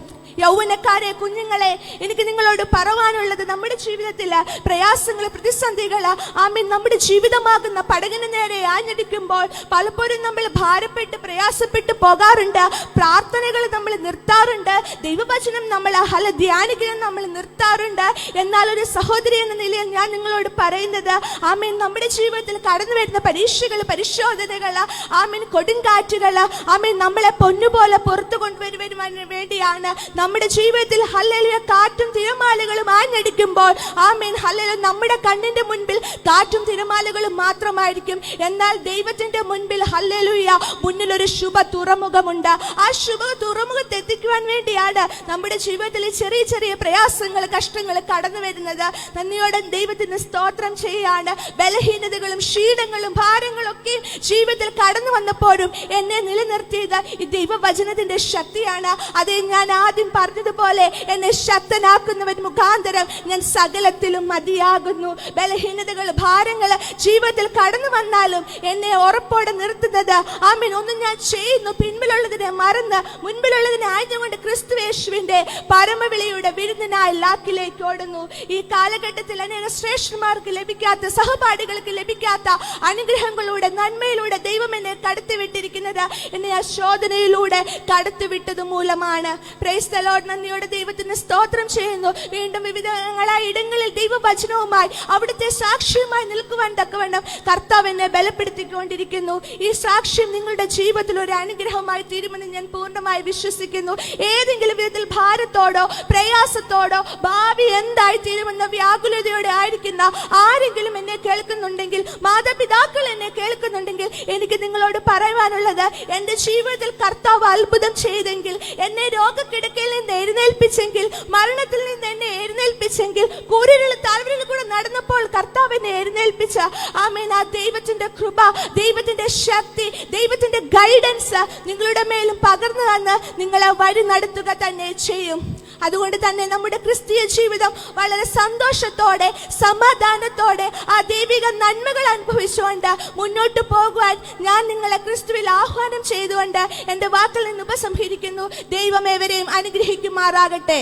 യൗവനക്കാരെ, കുഞ്ഞുങ്ങളെ, എനിക്ക് നിങ്ങളോട് പറയാനുള്ളത്, നമ്മുടെ ജീവിതത്തിൽ പ്രയാസങ്ങൾ, പ്രതിസന്ധികൾ, ആമേൻ, നമ്മുടെ ജീവിതമാകുന്ന പടകിന് നേരെ ആഞ്ഞടിക്കുമ്പോൾ പലപ്പോഴും നമ്മൾ ഭാരപ്പെട്ട് പ്രയാസപ്പെട്ട് പോകാറുണ്ട്. പ്രാർത്ഥനകൾ നമ്മൾ നിർത്താറുണ്ട്. ദൈവവചനം നമ്മൾ ധ്യാനിക്കുന്നത് നമ്മൾ നിർത്താറുണ്ട്. എന്നാൽ ഒരു സഹോദരി എന്ന നിലയിൽ ഞാൻ നിങ്ങളോട് പറയുന്നത്, ആമേൻ, നമ്മുടെ ജീവിതത്തിൽ കടന്നു വരുന്ന പരീക്ഷകൾ, പരിശോധനകൾ, ആമേൻ, കൊടുങ്കാറ്റുകൾ, ആമേൻ, നമ്മളെ പൊന്നുപോലെ പുറത്തു കൊണ്ടുവരുവാൻ വേണ്ടിയാണ്. നമ്മുടെ ജീവിതത്തിൽ ഹല്ലേലൂയ കാറ്റും തിരമാലകളും ആഞ്ഞടിക്കുമ്പോൾ, ആമേൻ, ഹല്ലേലൂയ, നമ്മുടെ കണ്ണിന്റെ മുൻപിൽ കാറ്റും തിരമാലകളും മാത്രമായിരിക്കും. എന്നാൽ ദൈവത്തിന്റെ മുൻപിൽ ഹല്ലേലൂയ മുന്നിലൊരു ശുഭ തുറമുഖമുണ്ട്. ആ ശുഭ തുറമുഖത്ത് എത്തിക്കുവാൻ വേണ്ടിയാണ് നമ്മുടെ ജീവിതത്തിൽ ചെറിയ ചെറിയ പ്രയാസങ്ങൾ, കഷ്ടങ്ങൾ കടന്നു വരുന്നത്. നന്ദിയോടെ ദൈവത്തിന് സ്തോത്രം ചെയ്യാണ്. ബലഹീനതകളും ക്ഷീണങ്ങളും ഭാരങ്ങളും ഒക്കെ ജീവിതത്തിൽ കടന്നു വന്നപ്പോഴും എന്നെ നിലനിർത്തിയത് ഈ ദൈവവചനത്തിന്റെ ശക്തിയാണ്. അതേ, ഞാൻ ആദ്യം പറഞ്ഞതുപോലെ എന്നെ ശക്തനാക്കുന്നവൻ മുഖാന്തരം ഞാൻ സകലത്തിലും മതിയാകുന്നു. ബലഹീനതകൾ, ഭാരങ്ങൾ ജീവിതത്തിൽ കടന്നു വന്നാലും എന്നെ ഉറപ്പോടെ നിർത്തുന്നത്, ആമേൻ, ഒന്നും ഞാൻ ചെയ്യുന്നു, പിൻപിലുള്ളതിനെ മറന്ന് മുൻപിലുള്ളതിനെ ആയതുകൊണ്ട് ക്രിസ്തുയേശുവിന്റെ പരമവിളിയുടെ വിരുന്നിനായി ലാക്കിലേക്ക് ഓടുന്നു. ഈ കാലഘട്ടത്തിൽ അനേക ശ്രേഷ്ഠന്മാർക്ക് ലഭിക്കാത്ത, സഹപാഠികൾക്ക് ലഭിക്കാത്ത അനുഗ്രഹങ്ങളുടെ നന്മയിലൂടെ ദൈവം എന്നെ കടത്തിവിട്ടിരിക്കുന്നത് എന്നെ ആ ശോധനയിലൂടെ കടത്തിവിട്ടത് മൂലമാണ്. Praise praise the Lord. നന്ദിയോടെ ദൈവത്തിന് സ്തോത്രം ചെയ്യുന്നു. വീണ്ടും വിവിധങ്ങളായ ഇടങ്ങളിൽ ദൈവവചനവുമായി അവിടുത്തെ സാക്ഷ്യവുമായി നിൽക്കുവാൻ തക്കവണ്ണം കർത്താവ് എന്നെ ബലപ്പെടുത്തിക്കൊണ്ടിരിക്കുന്നു. ഈ സാക്ഷ്യം നിങ്ങളുടെ ജീവിതത്തിൽ ഒരു അനുഗ്രഹമായി തീരുമെന്ന് ഞാൻ പൂർണ്ണമായി വിശ്വസിക്കുന്നു. ഏതെങ്കിലും വിധത്തിൽ ഭാരത്തോടോ പ്രയാസത്തോടോ ഭാവി എന്തായി തീരുമെന്ന വ്യാകുലതയോടെ ആയിരിക്കുന്ന ആരെങ്കിലും എന്നെ കേൾക്കുന്നുണ്ടെങ്കിൽ, മാതാപിതാക്കൾ എന്നെ കേൾക്കുന്നുണ്ടെങ്കിൽ, എനിക്ക് നിങ്ങളോട് പറയുവാനുള്ളത്, എന്റെ ജീവിതത്തിൽ കർത്താവ് അത്ഭുതം ചെയ്തെങ്കിൽ, എന്നെ രോഗക്കിടക്കയിൽ നിന്ന് എഴുന്നേൽപ്പിച്ചെങ്കിൽ, മരണത്തിൽ നിന്ന് എന്നെ എഴുന്നേൽപ്പിച്ചെങ്കിൽ, കൂരിരുൾ താഴ്വരയിൽ കൂടെ നടന്നപ്പോൾ കർത്താവ് എന്നെ എഴുന്നേൽപ്പിച്ച ആമേൻ, ആ ദൈവത്തിന്റെ കൃപ, ദൈവത്തിന്റെ ശക്തി, ദൈവത്തിന്റെ ഗൈഡൻസ് നിങ്ങളുടെ മേലും പകർന്നു തന്ന് നിങ്ങളെ വഴി നടത്തുക തന്നെ ചെയ്യും. അതുകൊണ്ട് തന്നെ നമ്മുടെ ക്രിസ്തീയ ജീവിതം വളരെ സന്തോഷത്തോടെ സമാധാനത്തോടെ ആ ദൈവിക നന്മകൾ അനുഭവിച്ചുകൊണ്ട് മുന്നോട്ട് പോകുവാൻ ഞാൻ നിങ്ങളെ ക്രിസ്തുവിൽ ആഹ്വാനം ചെയ്തുകൊണ്ട് എന്റെ വാക്കിൽ നിന്ന് ഉപസംഹരിക്കുന്നു. ദൈവം ഏവരെയും അനുഗ്രഹിക്കുമാറാകട്ടെ.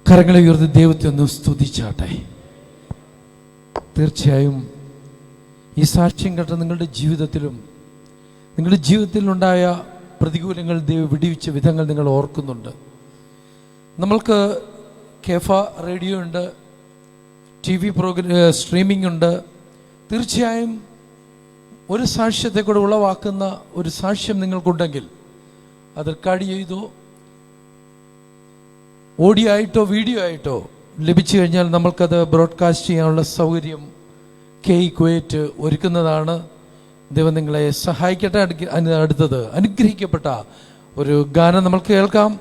കരങ്ങളെ ഉയർത്തി ദൈവത്തെ ഒന്ന് സ്തുതിച്ചാട്ടെ. തീർച്ചയായും ഈ സാക്ഷ്യം കേട്ട നിങ്ങളുടെ ജീവിതത്തിലുണ്ടായ പ്രതികൂലങ്ങൾ ദൈവം വിടിവിച്ച വിധങ്ങൾ നിങ്ങൾ ഓർക്കുന്നുണ്ട്. നമ്മൾക്ക് കേഫ റേഡിയോ ഉണ്ട്, TV സ്ട്രീമിംഗ് ഉണ്ട്. തീർച്ചയായും ഒരു സാക്ഷ്യത്തെ കൂടെ ഉളവാക്കുന്ന ഒരു സാക്ഷ്യം നിങ്ങൾക്കുണ്ടെങ്കിൽ അത് റെക്കോർഡ് ചെയ്തോ ഓഡിയോ ആയിട്ടോ വീഡിയോ ആയിട്ടോ ലഭിച്ചു കഴിഞ്ഞാൽ നമ്മൾക്കത് ബ്രോഡ്കാസ്റ്റ് ചെയ്യാനുള്ള സൗകര്യം കുവൈറ്റ് ഒരുക്കുന്നതാണ്. ദൈവം നിങ്ങളെ സഹായിക്കട്ടെ. അടുത്തത് അനുഗ്രഹിക്കപ്പെട്ട ഒരു ഗാനം നമ്മൾ കേൾക്കാം.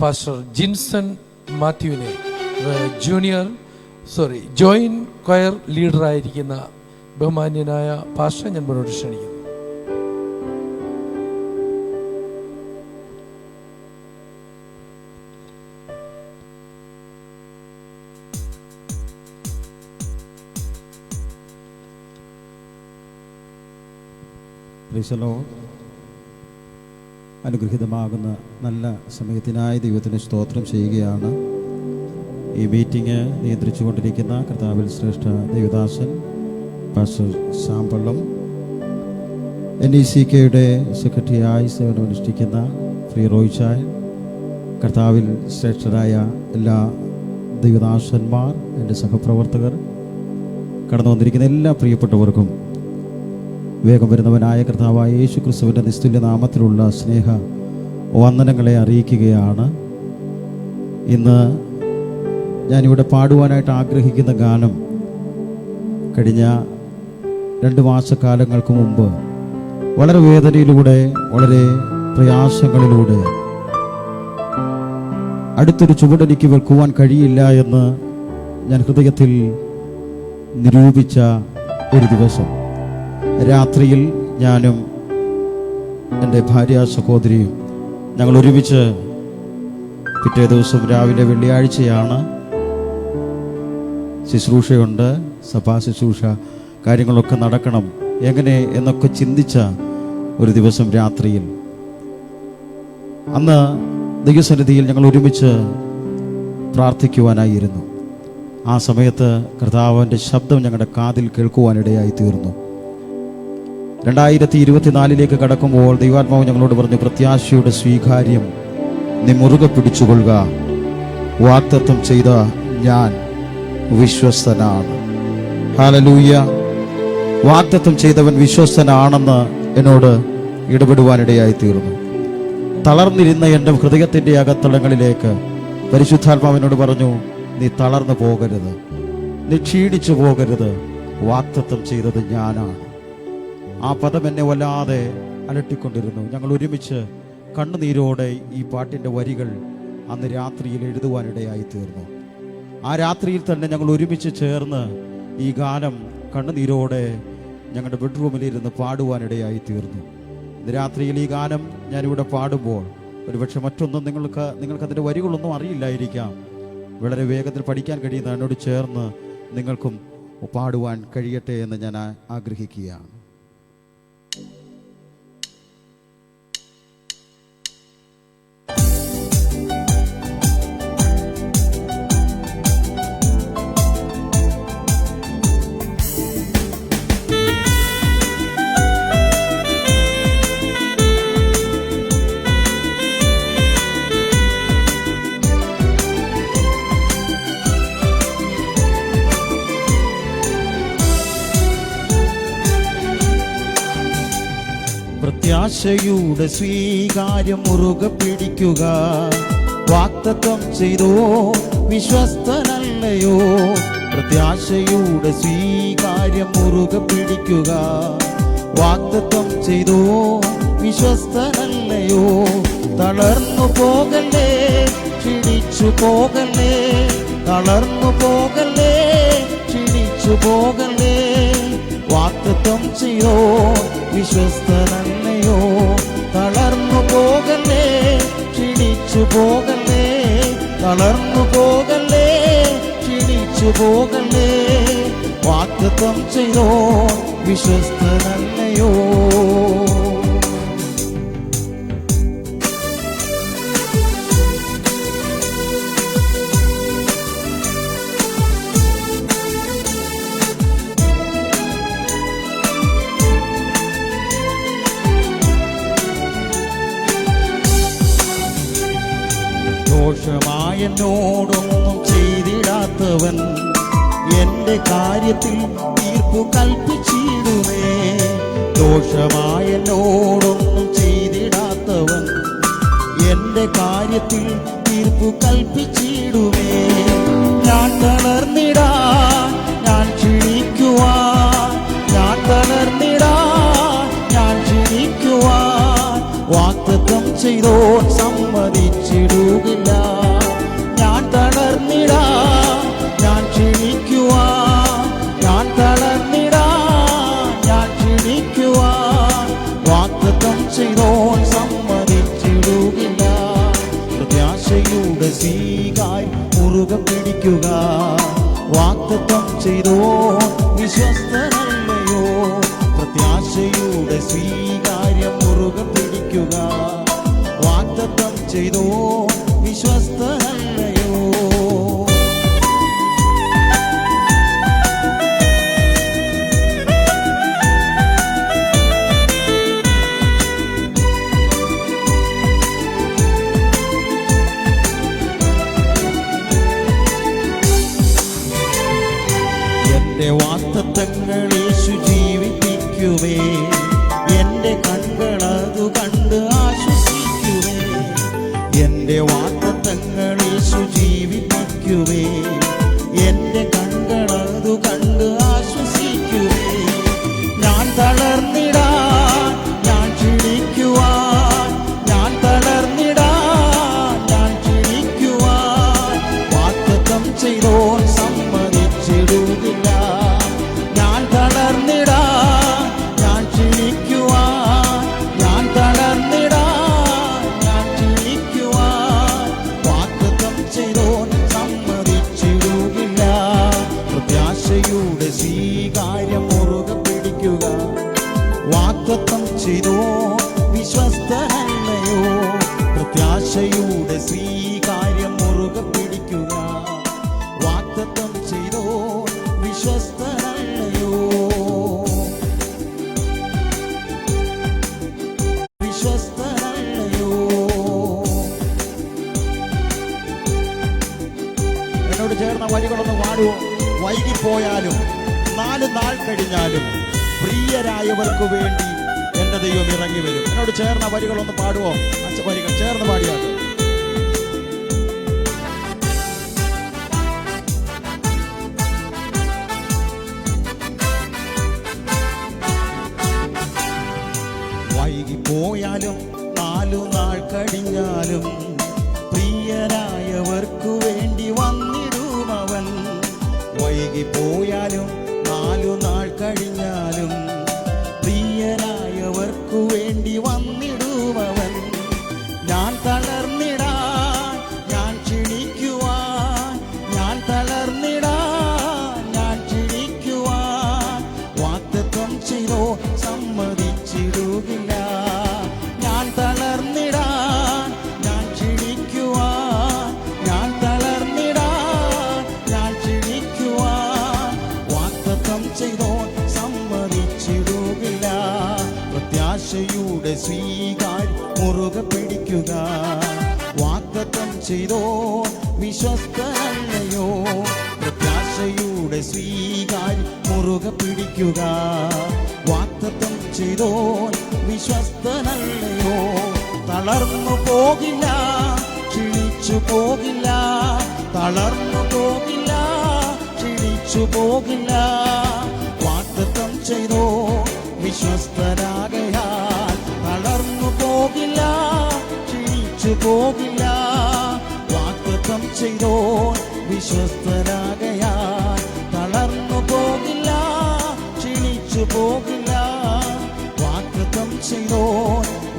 പാസ്റ്റർ ജിൻസൺ മാത്യുവിനെ ജോയിന്റ് കൊയർ ലീഡറായിരിക്കുന്ന ബഹുമാന്യനായ പാസ്റ്റർ ഞാൻ മുന്നോട്ട് ക്ഷണിക്കുന്നു. അനുഗ്രഹീതമാകുന്ന നല്ല സമയത്തിനായി ദൈവത്തിന് സ്തോത്രം ചെയ്യുകയാണ്. ഈ മീറ്റിംഗ് നിയന്ത്രിച്ചു കൊണ്ടിരിക്കുന്ന കർത്താവിൽ ശ്രേഷ്ഠ ദേവദാസൻ പാസ്റ്റർ സാമ്പള്ളം, NECKയുടെ സെക്രട്ടറിയായി സേവനമനുഷ്ഠിക്കുന്ന ശ്രീ റോയ്ചായൻ, കർത്താവിൽ ശ്രേഷ്ഠരായ എല്ലാ ദൈവദാസന്മാർ, എൻ്റെ സഹപ്രവർത്തകർ, കടന്നു വന്നിരിക്കുന്ന എല്ലാ പ്രിയപ്പെട്ടവർക്കും വേഗം വരുന്നവനായ കർത്താവായ യേശു ക്രിസ്തുവിൻ്റെ നിസ്തുല്യ നാമത്തിലുള്ള സ്നേഹ വന്ദനങ്ങളെ അറിയിക്കുകയാണ്. ഇന്ന് ഞാനിവിടെ പാടുവാനായിട്ട് ആഗ്രഹിക്കുന്ന ഗാനം കഴിഞ്ഞ 2 മാസക്കാലങ്ങൾക്ക് മുമ്പ് വളരെ വേദനയിലൂടെ, വളരെ പ്രയാസങ്ങളിലൂടെ അടുത്തൊരു ചുവടെനിക്ക് വെക്കുവാൻ കഴിയില്ല എന്ന് ഞാൻ ഹൃദയത്തിൽ നിരൂപിച്ച ഒരു ദിവസം, രാത്രിയിൽ ഞാനും എൻ്റെ ഭാര്യ സഹോദരിയും ഞങ്ങൾ ഒരുമിച്ച്, പിറ്റേ ദിവസം രാവിലെ വെള്ളിയാഴ്ചയാണ്, ശുശ്രൂഷയുണ്ട്, സഭാ ശുശ്രൂഷ, കാര്യങ്ങളൊക്കെ നടക്കണം, എങ്ങനെ എന്നൊക്കെ ചിന്തിച്ച ഒരു ദിവസം രാത്രിയിൽ, അന്ന് ദൈവസന്നിധിയിൽ ഞങ്ങൾ ഒരുമിച്ച് പ്രാർത്ഥിക്കുവാനായിരുന്നു. ആ സമയത്ത് കർത്താവിൻ്റെ ശബ്ദം ഞങ്ങളുടെ കാതിൽ കേൾക്കുവാനിടയായി തീർന്നു. 2024 കടക്കുമ്പോൾ ദൈവാത്മാവ് ഞങ്ങളോട് പറഞ്ഞു, പ്രത്യാശയുടെ സ്വീകാര്യം നീ മുറുകെ പിടിച്ചുകൊള്ളുക, വാഗ്ദത്തം ചെയ്ത ഞാൻ വിശ്വസ്തനാണ്. ഹല്ലേലൂയ. വാഗ്ദത്തം ചെയ്തവൻ വിശ്വസ്തനാണെന്ന് എന്നോട് ഇടപെടുവാനിടയായി തീർന്നു. തളർന്നിരുന്ന എൻ്റെ ഹൃദയത്തിൻ്റെ അകത്തളങ്ങളിലേക്ക് പരിശുദ്ധാത്മാവിനോട് പറഞ്ഞു, നീ തളർന്നു പോകരുത്, നീ ക്ഷീണിച്ചു പോകരുത്, വാഗ്ദത്തം ചെയ്തത് ഞാനാണ്. ആ പദം എന്നെ വല്ലാതെ അലട്ടിക്കൊണ്ടിരുന്നു. ഞങ്ങൾ ഒരുമിച്ച് കണ്ണുനീരോടെ ഈ പാട്ടിൻ്റെ വരികൾ അന്ന് രാത്രിയിൽ എഴുതുവാനിടയായി തീർന്നു. ആ രാത്രിയിൽ തന്നെ ഞങ്ങൾ ഒരുമിച്ച് ചേർന്ന് ഈ ഗാനം കണ്ണുനീരോടെ ഞങ്ങളുടെ ബെഡ്റൂമിലിരുന്ന് പാടുവാനിടയായി തീർന്നു. ഇന്ന് രാത്രിയിൽ ഈ ഗാനം ഞാനിവിടെ പാടുമ്പോൾ ഒരുപക്ഷെ മറ്റൊന്നും നിങ്ങൾക്കതിൻ്റെ വരികളൊന്നും അറിയില്ലായിരിക്കാം. വളരെ വേഗത്തിൽ പഠിക്കാൻ കഴിയുന്ന എന്നോട് ചേർന്ന് നിങ്ങൾക്കും പാടുവാൻ കഴിയട്ടെ എന്ന് ഞാൻ ആഗ്രഹിക്കുകയാണ്. പ്രത്യാശയുടെ സ്വീകാര്യം മുറുകെ പിടിക്കുക. വാഗ്ദത്തം ചെയ്തോ വിശ്വസ്തനല്ലയോ, പ്രത്യാശയുടെ സ്വീകാര്യം മുറുകെ പിടിക്കുക. വാഗ്ദത്തം ചെയ്തോ വിശ്വസ്തനല്ലയോ. തളർന്നു പോകല്ലേ, ക്ഷീണിച്ചു പോകല്ലേ, തളർന്നു പോകല്ലേ, ക്ഷീണിച്ചു പോകല്ലേ. വാഗ്ദത്തം ചെയ്തോ വിശ്വസ്തനല്ലയോ. തളർന്നു പോകല്ലേ, ക്ഷീണിച്ചു പോകല്ലേ, തളർന്നു പോകല്ലേ, ക്ഷീണിച്ചു പോകല്ലേ. വാഗ്ദത്തം ചെയ്തോ വിശ്വസ്തനല്ലയോ. ദോഷമായെന്നോടൊന്നും ചെയ്തിടാത്തവൻ എന്റെ കാര്യത്തിൽ തീർപ്പു കൽപ്പിച്ചിടുമേ. ദോഷമായെന്നോടൊന്നും ചെയ്തിടാത്തവൻ എന്റെ കാര്യത്തിൽ തീർപ്പു കൽപ്പിച്ചിടുമേ. ഞാൻ തളർന്നിടാൻ, ഞാൻ ക്ഷീണിക്കുവാൻ, ഞാൻ തളർന്നിടാൻ, ഞാൻ ക്ഷീണിക്കുവാൻ. വാഗ്ദത്തം ചെയ്തോ സമ്മതിച്ചിടുകില്ല. ഞാൻ തളർന്നിടാൻ, ഞാൻ ക്ഷീണിക്കുവാൻ, ഞാൻ തളർന്നിടാൻ, ഞാൻ ക്ഷീണിക്കുവാൻ. വാഗ്ദത്തം ചെയ്തോ സമ്മതിച്ചിടുകില്ല. പ്രത്യാശയുടെ സ്വീകാര്യം മുറുകെ പിടിക്കുക. വാഗ്ദത്തം ചെയ്തോ വിശ്വസ്തനല്ലയോ. പ്രത്യാശയുടെ സ്വീകാര്യം മുറുകെ പിടിക്കുക. വാഗ്ദത്തം ചെയ്തോ വിശ്വസ്തനല്ലയോ. എന്റെ വാഗ്ദത്തങ്ങൾ യേശു ജീവിപ്പിക്കുവേ. എന്റെ കണ്ണുകളതു കണ്ട് ആശ്വസിക്കുവേ. എന്റെ വാഗ്ദത്തങ്ങൾ യേശു ജീവിപ്പിക്കുവേ. എന്റെ കണ്ണുകളതു കണ്ട് ആശ്വസിക്കുവേ. ഞാൻ തളർന്നിടാൻ, ഞാൻ ക്ഷീണിക്കുവാൻ, ഞാൻ തളർന്നിടാൻ, ഞാൻ ക്ഷീണിക്കുവാൻ. വാഗ്ദത്തം ചെയ്തോ സമ്മതിച്ചിടുകില്ല. ഞാൻ തളർന്നിടാൻ, ഞാൻ ക്ഷീണിക്കുവാൻ, ഞാൻ തളർന്നിടാൻ, ഞാൻ ക്ഷീണിക്കുവാൻ. വാഗ്ദത്തം ചെയ്തോ സമ്മതിച്ചിടുകില്ല. പ്രത്യാശയുടെ സ്വീകാര്യം മുറുകെ പിടിക്കുക. വാഗ്ദത്തം ചെയ്തോ വിശ്വസ്തനല്ലയോ. പ്രത്യാശയുടെ സ്വീകാര്യം മുറുകെ പിടിക്കുക. വാഗ്ദത്തം ചെയ്തോ വിശ്വസ്തനല്ലയോ. വിശ്വസ്തനല്ലയോ. എന്നോട് ചേർന്ന വരികളൊന്ന് പാടുവോ. വൈകിപ്പോയാലും 4 നാൾ കഴിഞ്ഞാലും പ്രിയരായവർക്ക് വേണ്ടി എന്റെ ദൈവം ഇറങ്ങി വരും. എന്നോട് ചേർന്ന വരികളൊന്ന് പാടുവോ. 5 വരികൾ ചേർന്ന് പാടിയാട്ടെ. വൈകിപ്പോയാലും 4 നാൾ കഴിഞ്ഞാലും പ്രിയരായവർക്കു വേണ്ടി വന്നിടുമവൻ. വൈകിപ്പോയാലും 4 നാൾ കഴിഞ്ഞാലും പ്രിയരായവർക്കു വേണ്ടി വന്നിടുമവൻ. ഞാൻ തളർന്നിടാൻ, ഞാൻ ക്ഷീണിക്കുവാൻ, ഞാൻ തളർന്നിടാൻ, ഞാൻ ക്ഷീണിക്കുവാൻ. വാഗ്ദത്തം ചെയ്തോ സമ്മതിച്ചിടുകില്ല. ഞാൻ തളർന്നിടാൻ, ഞാൻ ക്ഷീണിക്കുവാൻ, ഞാൻ തളർന്നിടാൻ, ഞാൻ ക്ഷീണിക്കുവാൻ. വാഗ്ദത്തം ചെയ്തോ സമ്മതിച്ചിടുകില്ല. പ്രത്യാശയുടെ സ്വീകാര്യം മുറുകെ പിടിക്കുക. വാഗ്ദത്തം ചെയ്തോ വിശ്വസ്തനല്ലയോ. പ്രത്യാശയുടെ സ്വീകാര്യം മുറുകെ പിടിക്കുക. വാഗ്ദത്തം ചെയ്തോ വിശ്വസ്തനല്ലയോ. തളർന്നു പോകില്ല, ക്ഷീണിച്ചു പോകില്ല, തളർന്നു പോകില്ല, ക്ഷീണിച്ചു പോകില്ല. വാഗ്ദത്തം ചെയ്തോ വിശ്വസ്തനാകയാൽ തളർന്നു പോകില്ല, ക്ഷീണിച്ചു പോകില്ല. വാഗ്ദത്തം ചെയ്തോ വിശ്വസ്തനാകയാൽ തളർന്നു പോകില്ല, ക്ഷീണിച്ചു പോകില്ല. വാഗ്ദത്തം ചെയ്തോ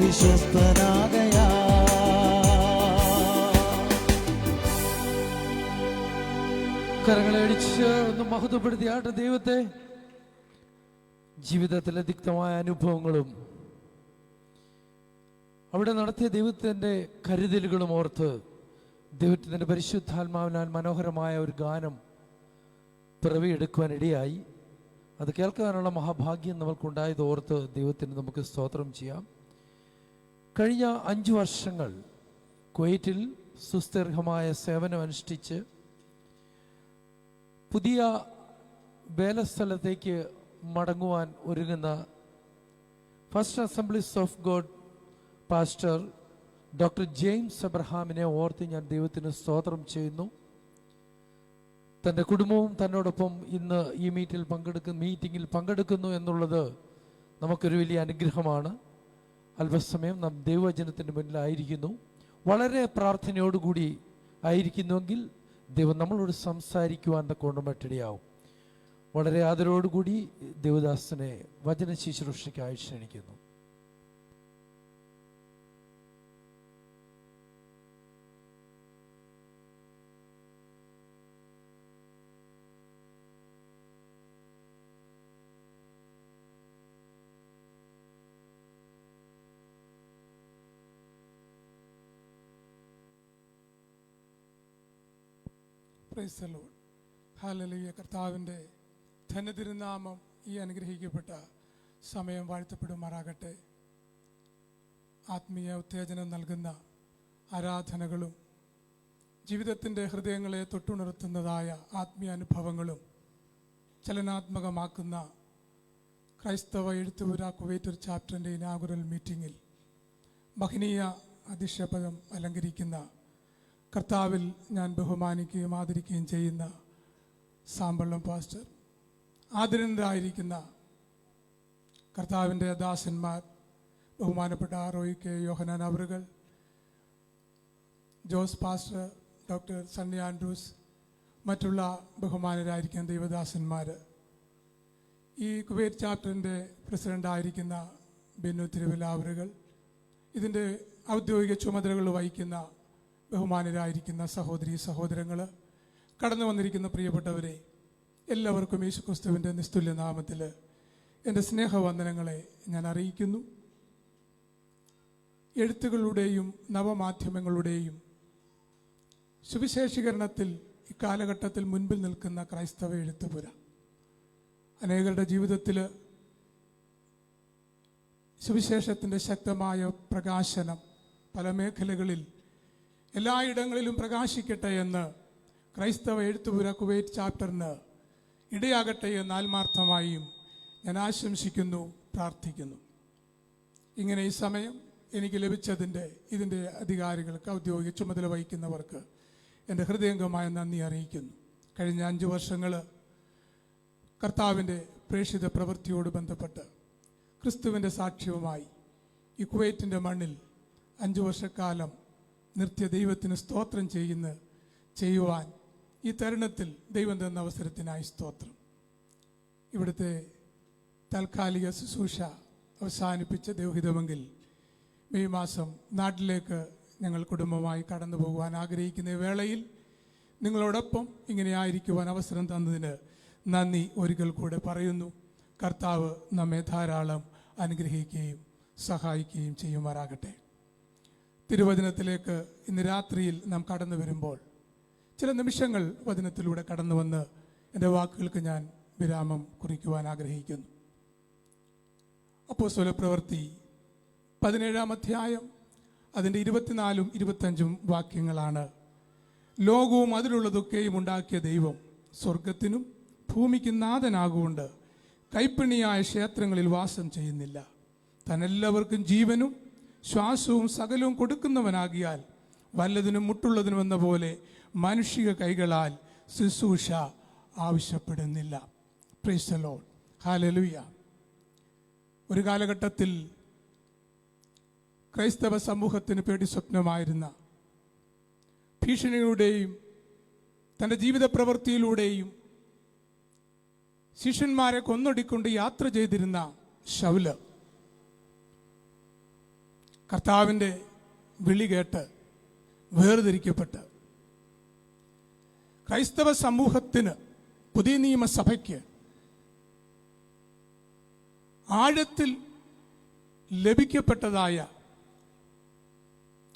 വിശ്വസ്തനാകയാൽ. കരങ്ങളെ അടിച്ച് ഒന്ന് മഹത്വപ്പെടുത്തിയാട്ടെ ദൈവത്തെ. ജീവിതത്തിലെ തിക്തമായ അനുഭവങ്ങളും അവിടെ നടത്തിയ ദൈവത്തിൻ്റെ കരുതലുകളും ഓർത്ത് ദൈവത്തിൻ്റെ പരിശുദ്ധാത്മാവിനാൽ മനോഹരമായ ഒരു ഗാനം പിറവിയെടുക്കുവാനിടയായി. അത് കേൾക്കാനുള്ള മഹാഭാഗ്യം നമ്മൾക്കുണ്ടായത് ഓർത്ത് ദൈവത്തിന് നമുക്ക് സ്തോത്രം ചെയ്യാം. കഴിഞ്ഞ 5 വർഷങ്ങൾ കുവൈറ്റിൽ സുസ്ഥിരമായ സേവനം അനുഷ്ഠിച്ച് പുതിയ വേലസ്ഥലത്തേക്ക് മടങ്ങുവാൻ ഒരുങ്ങുന്ന first assemblies of God pastor doctor James എബ്രഹാമിനെ ഓർത്ത് ഞാൻ ദൈവത്തിന് സ്തോത്രം ചെയ്യുന്നു. തൻ്റെ കുടുംബവും തന്നോടൊപ്പം ഇന്ന് ഈ മീറ്റിങ്ങിൽ പങ്കെടുക്കുന്നു എന്നുള്ളത് നമുക്കൊരു വലിയ അനുഗ്രഹമാണ്. അല്പസമയം നാം ദൈവവചനത്തിൻ്റെ മുന്നിലായിരിക്കുന്നു. വളരെ പ്രാർത്ഥനയോടുകൂടി ആയിരിക്കുന്നുവെങ്കിൽ ദൈവം നമ്മളോട് സംസാരിക്കുവാൻ കൊണ്ടുമട്ടിടയാവും. വളരെ ആദരവോടുകൂടി ദേവദാസനെ വചന ശുശ്രൂഷയ്ക്കായി ക്ഷണിക്കുന്നു. Price the Lord. ഹല്ലേലൂയ. കർത്താവിൻ്റെ ധന്യതിരുനാമം ഈ അനുഗ്രഹിക്കപ്പെട്ട സമയം വാഴ്ത്തപ്പെടുമാറാകട്ടെ. ആത്മീയ ഉത്തേജനം നൽകുന്ന ആരാധനകളും ജീവിതത്തിൻ്റെ ഹൃദയങ്ങളെ തൊട്ടുണർത്തുന്നതായ ആത്മീയ അനുഭവങ്ങളും ചലനാത്മകമാക്കുന്ന ക്രൈസ്തവ എഴുത്തുപുര കുവൈറ്റ് ചാപ്റ്ററിൻ്റെ ഇനാഗുറൽ മീറ്റിങ്ങിൽ മഹനീയ അധ്യക്ഷപദം അലങ്കരിക്കുന്ന കർത്താവിൽ ഞാൻ ബഹുമാനിക്കുകയും ആദരിക്കുകയും ചെയ്യുന്ന സാമ്പള്ളം പാസ്റ്റർ, ആദരണീയരായിരിക്കുന്ന കർത്താവിൻ്റെ ദാസന്മാർ, ബഹുമാനപ്പെട്ട റോയി കെ യോഹനാൻ അവറുകൾ, ജോസ് പാസ്റ്റർ, ഡോക്ടർ സണ്ണി ആൻഡ്രൂസ്, മറ്റുള്ള ബഹുമാനരായിരിക്കുന്ന ദൈവദാസന്മാർ, ഈ കുവൈറ്റ് ചാപ്റ്ററിൻ്റെ പ്രസിഡൻ്റായിരിക്കുന്ന ബെന്നു തിരുവല്ല അവറുകൾ, ഇതിൻ്റെ ഔദ്യോഗിക ചുമതലകൾ വഹിക്കുന്ന ബഹുമാനരായിരിക്കുന്ന സഹോദരി സഹോദരങ്ങൾ, കടന്നു വന്നിരിക്കുന്ന പ്രിയപ്പെട്ടവരെ, എല്ലാവർക്കും യേശുക്രിസ്തുവിൻ്റെ നിസ്തുല്യ നാമത്തിൽ എൻ്റെ സ്നേഹവന്ദനങ്ങളെ ഞാൻ അറിയിക്കുന്നു. എഴുത്തുകളുടെയും നവമാധ്യമങ്ങളുടെയും സുവിശേഷീകരണത്തിൽ ഇക്കാലഘട്ടത്തിൽ മുൻപിൽ നിൽക്കുന്ന ക്രൈസ്തവ എഴുത്തുപുര അനേകരുടെ ജീവിതത്തിൽ സുവിശേഷത്തിൻ്റെ ശക്തമായ പ്രകാശനം പല മേഖലകളിൽ എല്ലായിടങ്ങളിലും പ്രകാശിക്കട്ടെ എന്ന് ക്രൈസ്തവ എഴുത്തുപുര കുവൈറ്റ് ചാപ്റ്ററിന് ഇടയാകട്ടെ എന്ന് ആത്മാർത്ഥമായും ഞാൻ ആശംസിക്കുന്നു, പ്രാർത്ഥിക്കുന്നു. ഇങ്ങനെ ഈ സമയം എനിക്ക് ലഭിച്ചതിൻ്റെ ഇതിൻ്റെ അധികാരികൾക്ക്, ഔദ്യോഗിക ചുമതല വഹിക്കുന്നവർക്ക് എൻ്റെ ഹൃദയംഗമായ നന്ദി അറിയിക്കുന്നു. കഴിഞ്ഞ 5 വർഷങ്ങൾ കർത്താവിൻ്റെ പ്രേക്ഷിത പ്രവൃത്തിയോട് ബന്ധപ്പെട്ട് ക്രിസ്തുവിൻ്റെ സാക്ഷ്യവുമായി ഈ കുവൈറ്റിൻ്റെ മണ്ണിൽ 5 വർഷക്കാലം നിർത്തിയ ദൈവത്തിന് സ്തോത്രം ചെയ്യുവാൻ ഈ തരുണത്തിൽ ദൈവം തന്ന അവസരത്തിനായി സ്തോത്രം. ഇവിടുത്തെ താൽക്കാലിക ശുശ്രൂഷ അവസാനിപ്പിച്ച ദൈവഹിതമെങ്കിൽ മെയ് മാസം നാട്ടിലേക്ക് ഞങ്ങൾ കുടുംബമായി കടന്നു പോകുവാൻ ആഗ്രഹിക്കുന്ന വേളയിൽ നിങ്ങളോടൊപ്പം ഇങ്ങനെ ആയിരിക്കുവാൻ അവസരം തന്നതിന് നന്ദി ഒരിക്കൽ കൂടെ പറയുന്നു. കർത്താവ് നമ്മെ ധാരാളം അനുഗ്രഹിക്കുകയും സഹായിക്കുകയും ചെയ്യുമാറാകട്ടെ. തിരുവചനത്തിലേക്ക് ഇന്ന് രാത്രിയിൽ നാം കടന്നു വരുമ്പോൾ ചില നിമിഷങ്ങൾ വചനത്തിലൂടെ കടന്നു വന്ന് എൻ്റെ വാക്കുകൾക്ക് ഞാൻ വിരാമം കുറിക്കുവാൻ ആഗ്രഹിക്കുന്നു. അപ്പോസ്തല പ്രവൃത്തി 17-ാം അധ്യായം അതിൻ്റെ 24-ഉം 25-ഉം വാക്യങ്ങളാണ്. ലോകവും അതിലുള്ളതൊക്കെയും ഉണ്ടാക്കിയ ദൈവം സ്വർഗത്തിനും ഭൂമിക്കും നാഥനാകുകൊണ്ട് കൈപ്പണിയായ ക്ഷേത്രങ്ങളിൽ വാസം ചെയ്യുന്നില്ല. താൻ എല്ലാവർക്കും ജീവനും ശ്വാസവും സകലവും കൊടുക്കുന്നവനാകിയാൽ വല്ലതിനും മുട്ടുള്ളതിനും എന്ന പോലെ മാനുഷിക കൈകളാൽ ശുശ്രൂഷ ആവശ്യപ്പെടുന്നില്ല. Praise the Lord. ഹല്ലേലൂയ. ഒരു കാലഘട്ടത്തിൽ ക്രൈസ്തവ സമൂഹത്തിന് പേടി സ്വപ്നമായിരുന്ന, ഭീഷണിയുടെയും തൻ്റെ ജീവിത പ്രവൃത്തിയിലൂടെയും ശിഷ്യന്മാരെ കൊന്നൊടിക്കൊണ്ട് യാത്ര ചെയ്തിരുന്ന ശൗല് കർത്താവിൻ്റെ വിളി കേട്ട് വേർതിരിക്കപ്പെട്ട് ക്രൈസ്തവ സമൂഹത്തിന്, പുതിയ നിയമസഭയ്ക്ക് ആഴത്തിൽ ലഭിക്കപ്പെട്ടതായ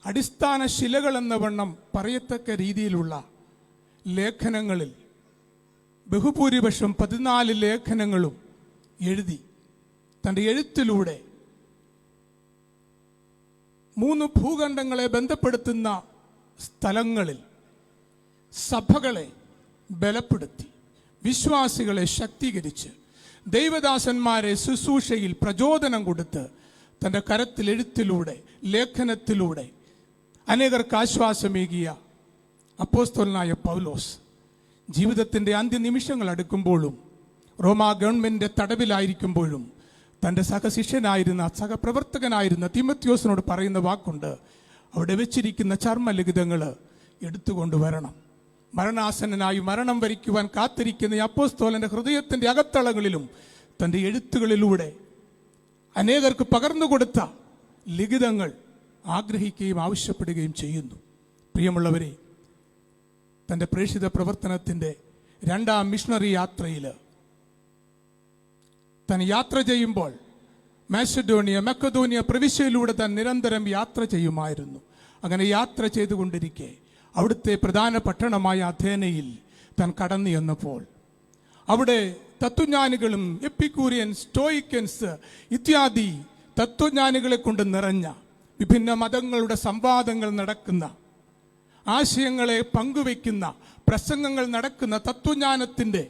അടിസ്ഥാന ശിലകൾ എന്ന വണ്ണം പറയത്തക്ക രീതിയിലുള്ള ലേഖനങ്ങളിൽ ബഹുഭൂരിപക്ഷം 14 ലേഖനങ്ങളും എഴുതി തൻ്റെ എഴുത്തിലൂടെ 3 ഭൂഖണ്ഡങ്ങളെ ബന്ധപ്പെടുത്തുന്ന സ്ഥലങ്ങളിൽ സഭകളെ ബലപ്പെടുത്തി, വിശ്വാസികളെ ശക്തീകരിച്ച്, ദൈവദാസന്മാരെ ശുശ്രൂഷയിൽ പ്രചോദനം കൊടുത്ത് തൻ്റെ കരത്തിൽ എഴുത്തിലൂടെ, ലേഖനത്തിലൂടെ അനേകർക്ക് ആശ്വാസമേകിയ അപ്പോസ്തലനായ പൗലോസ് ജീവിതത്തിൻ്റെ അന്ത്യനിമിഷങ്ങൾ അടുക്കുമ്പോഴും റോമാ ഗവൺമെൻറ് തടവിലായിരിക്കുമ്പോഴും തൻ്റെ സഹശിഷ്യനായിരുന്ന, സഹപ്രവർത്തകനായിരുന്ന തീമോഥെയോസിനോട് പറയുന്ന വാക്കുണ്ട്, അവിടെ വെച്ചിരിക്കുന്ന ചർമ്മലിഖിതങ്ങൾ എടുത്തുകൊണ്ടുവരണം. മരണാസന്നനായി മരണം വരിക്കുവാൻ കാത്തിരിക്കുന്ന ഈ അപ്പോസ്തലൻ്റെ ഹൃദയത്തിൻ്റെ അകത്തളങ്ങളിലും തൻ്റെ എഴുത്തുകളിലൂടെ അനേകർക്ക് പകർന്നുകൊടുത്ത ലിഖിതങ്ങൾ ആഗ്രഹിക്കുകയും ആവശ്യപ്പെടുകയും ചെയ്യുന്നു. പ്രിയമുള്ളവരെ, തൻ്റെ പ്രേക്ഷിത പ്രവർത്തനത്തിൻ്റെ 2ാം മിഷണറി യാത്രയിൽ താൻ യാത്ര ചെയ്യുമ്പോൾ മക്കതോനിയ പ്രവിശ്യയിലൂടെ താൻ നിരന്തരം യാത്ര ചെയ്യുമായിരുന്നു. അങ്ങനെ യാത്ര ചെയ്തുകൊണ്ടിരിക്കെ അവിടുത്തെ പ്രധാന പട്ടണമായ അഥേനയിൽ താൻ കടന്നു ചെന്നപ്പോൾ അവിടെ തത്വജ്ഞാനികളും എപ്പിക്കൂരിയൻസ്, സ്റ്റോയിക്കൻസ് ഇത്യാദി തത്വജ്ഞാനികളെ കൊണ്ട് നിറഞ്ഞ വിഭിന്ന മതങ്ങളുടെ സംവാദങ്ങൾ നടക്കുന്ന, ആശയങ്ങളെ പങ്കുവയ്ക്കുന്ന പ്രസംഗങ്ങൾ നടക്കുന്ന, തത്വജ്ഞാനത്തിൻ്റെ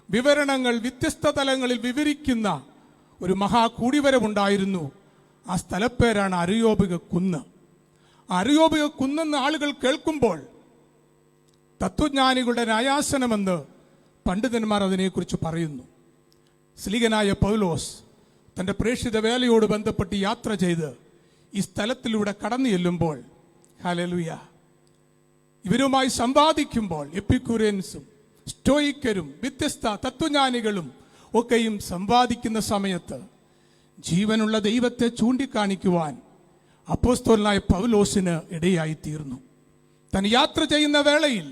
വിവരണങ്ങൾ വ്യത്യസ്ത തലങ്ങളിൽ വിവരിക്കുന്ന ഒരു മഹാകൂടിവരവുണ്ടായിരുന്നു. ആ സ്ഥലപ്പേരാണ് അരയോപിക കുന്ന്. അരയോപിക കുന്നെന്ന് ആളുകൾ കേൾക്കുമ്പോൾ തത്വജ്ഞാനികളുടെ ന്യായാസനമെന്ന് പണ്ഡിതന്മാർ അതിനെക്കുറിച്ച് പറയുന്നു. സ്ലീഹനായ പൗലോസ് തൻ്റെ പ്രേക്ഷിത വേലയോട് ബന്ധപ്പെട്ട് യാത്ര ചെയ്ത് ഈ സ്ഥലത്തിലൂടെ കടന്നു ചെല്ലുമ്പോൾ, ഹല്ലേലൂയ, ഇവരുമായി സംവാദിക്കുമ്പോൾ എപ്പിക്കൂറിയൻസും സ്റ്റോയിക്കരും വ്യത്യസ്ത തത്വജ്ഞാനികളും ഒക്കെയും സംവാദിക്കുന്ന സമയത്ത് ജീവനുള്ള ദൈവത്തെ ചൂണ്ടിക്കാണിക്കുവാൻ അപ്പോസ്തലനായ പൗലോസിന് ഇടയായി തീർന്നു. താൻ യാത്ര ചെയ്യുന്ന വേളയിൽ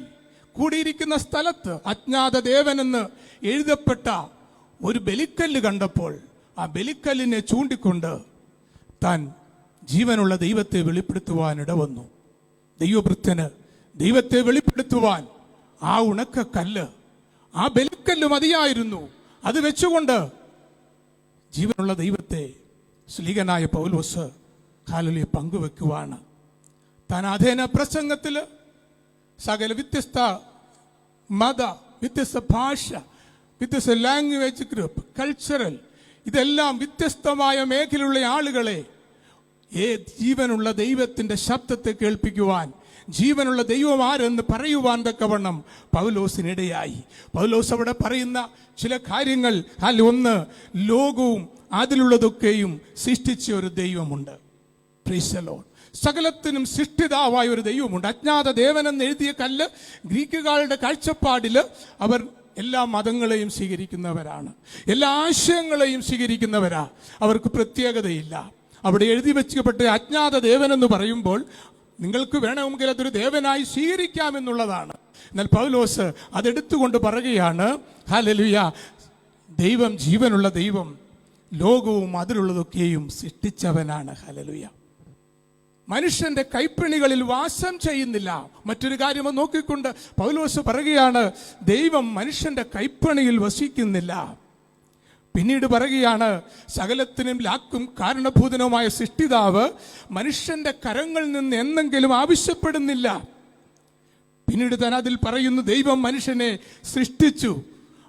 കൂടിയിരിക്കുന്ന സ്ഥലത്ത് അജ്ഞാത ദേവനെന്ന് എഴുതപ്പെട്ട ഒരു ബലിക്കല്ല് കണ്ടപ്പോൾ ആ ബലിക്കല്ലിനെ ചൂണ്ടിക്കൊണ്ട് താൻ ജീവനുള്ള ദൈവത്തെ വെളിപ്പെടുത്തുവാൻ ഇടവന്നു. ദൈവഭൃത്യന് ദൈവത്തെ വെളിപ്പെടുത്തുവാൻ ആ ഉണക്കക്കല്ല്, ആ ബലിക്കല്ല് മതിയായിരുന്നു. അത് വെച്ചുകൊണ്ട് ജീവനുള്ള ദൈവത്തെ സ്ലീഹനായ പൗലോസ് ഹല്ലേലൂയ പങ്കുവെക്കുവാണ്. താൻ അഥേന പ്രസംഗത്തിൽ സകല വ്യത്യസ്ത മത, വ്യത്യസ്ത ഭാഷ, വ്യത്യസ്ത ലാംഗ്വേജ് ഗ്രൂപ്പ്, കൾച്ചറൽ, ഇതെല്ലാം വ്യത്യസ്തമായ മേഖലയിലുള്ള ആളുകളെ ജീവനുള്ള ദൈവത്തിൻ്റെ ശബ്ദത്തെ കേൾപ്പിക്കുവാൻ, ജീവനുള്ള ദൈവം ആരെന്ന് പറയുവാൻ തക്കവണ്ണം പൗലോസിനിടയായി. പൗലോസ് അവിടെ പറയുന്ന ചില കാര്യങ്ങൾ, ഒന്ന്, ലോകവും അതിലുള്ളതൊക്കെയും സൃഷ്ടിച്ച ഒരു ദൈവമുണ്ട്. Praise the Lord. സകലത്തിനും സൃഷ്ടിതാവായ ഒരു ദൈവമുണ്ട്. അജ്ഞാത ദേവനെന്ന് എഴുതിയ കല്ല് ഗ്രീക്കുകാരുടെ കാഴ്ചപ്പാടിൽ അവർ എല്ലാ മതങ്ങളെയും സ്വീകരിക്കുന്നവരാണ്, എല്ലാ ആശയങ്ങളെയും സ്വീകരിക്കുന്നവരാ. അവർക്ക് പ്രത്യേകതയില്ല. അവിടെ എഴുതി വെച്ചപ്പെട്ട അജ്ഞാത ദേവനെന്ന് പറയുമ്പോൾ നിങ്ങൾക്ക് വേണമെങ്കിൽ അതൊരു ദേവനായി സ്വീകരിക്കാമെന്നുള്ളതാണ്. എന്നാൽ പൗലോസ് അതെടുത്തുകൊണ്ട് പറയുകയാണ്, ഹല്ലേലൂയ, ദൈവം, ജീവനുള്ള ദൈവം ലോകവും അതിലുള്ളതൊക്കെയും സൃഷ്ടിച്ചവനാണ്. ഹല്ലേലൂയ. മനുഷ്യന്റെ കൈപ്പിണികളിൽ വാസം ചെയ്യുന്നില്ല. മറ്റൊരു കാര്യം നോക്കിക്കൊണ്ട് പൗലോസ് പറയുകയാണ്, ദൈവം മനുഷ്യന്റെ കൈപ്പിണിയിൽ വസിക്കുന്നില്ല. പിന്നീട് പറയുകയാണ്, സകലത്തിനും ലാക്കും കാരണഭൂതനുമായ സൃഷ്ടിതാവ് മനുഷ്യന്റെ കരങ്ങളിൽ നിന്ന് എന്തെങ്കിലും ആവശ്യപ്പെടുന്നില്ല. പിന്നീട് താൻ അതിൽ പറയുന്നു, ദൈവം മനുഷ്യനെ സൃഷ്ടിച്ചു,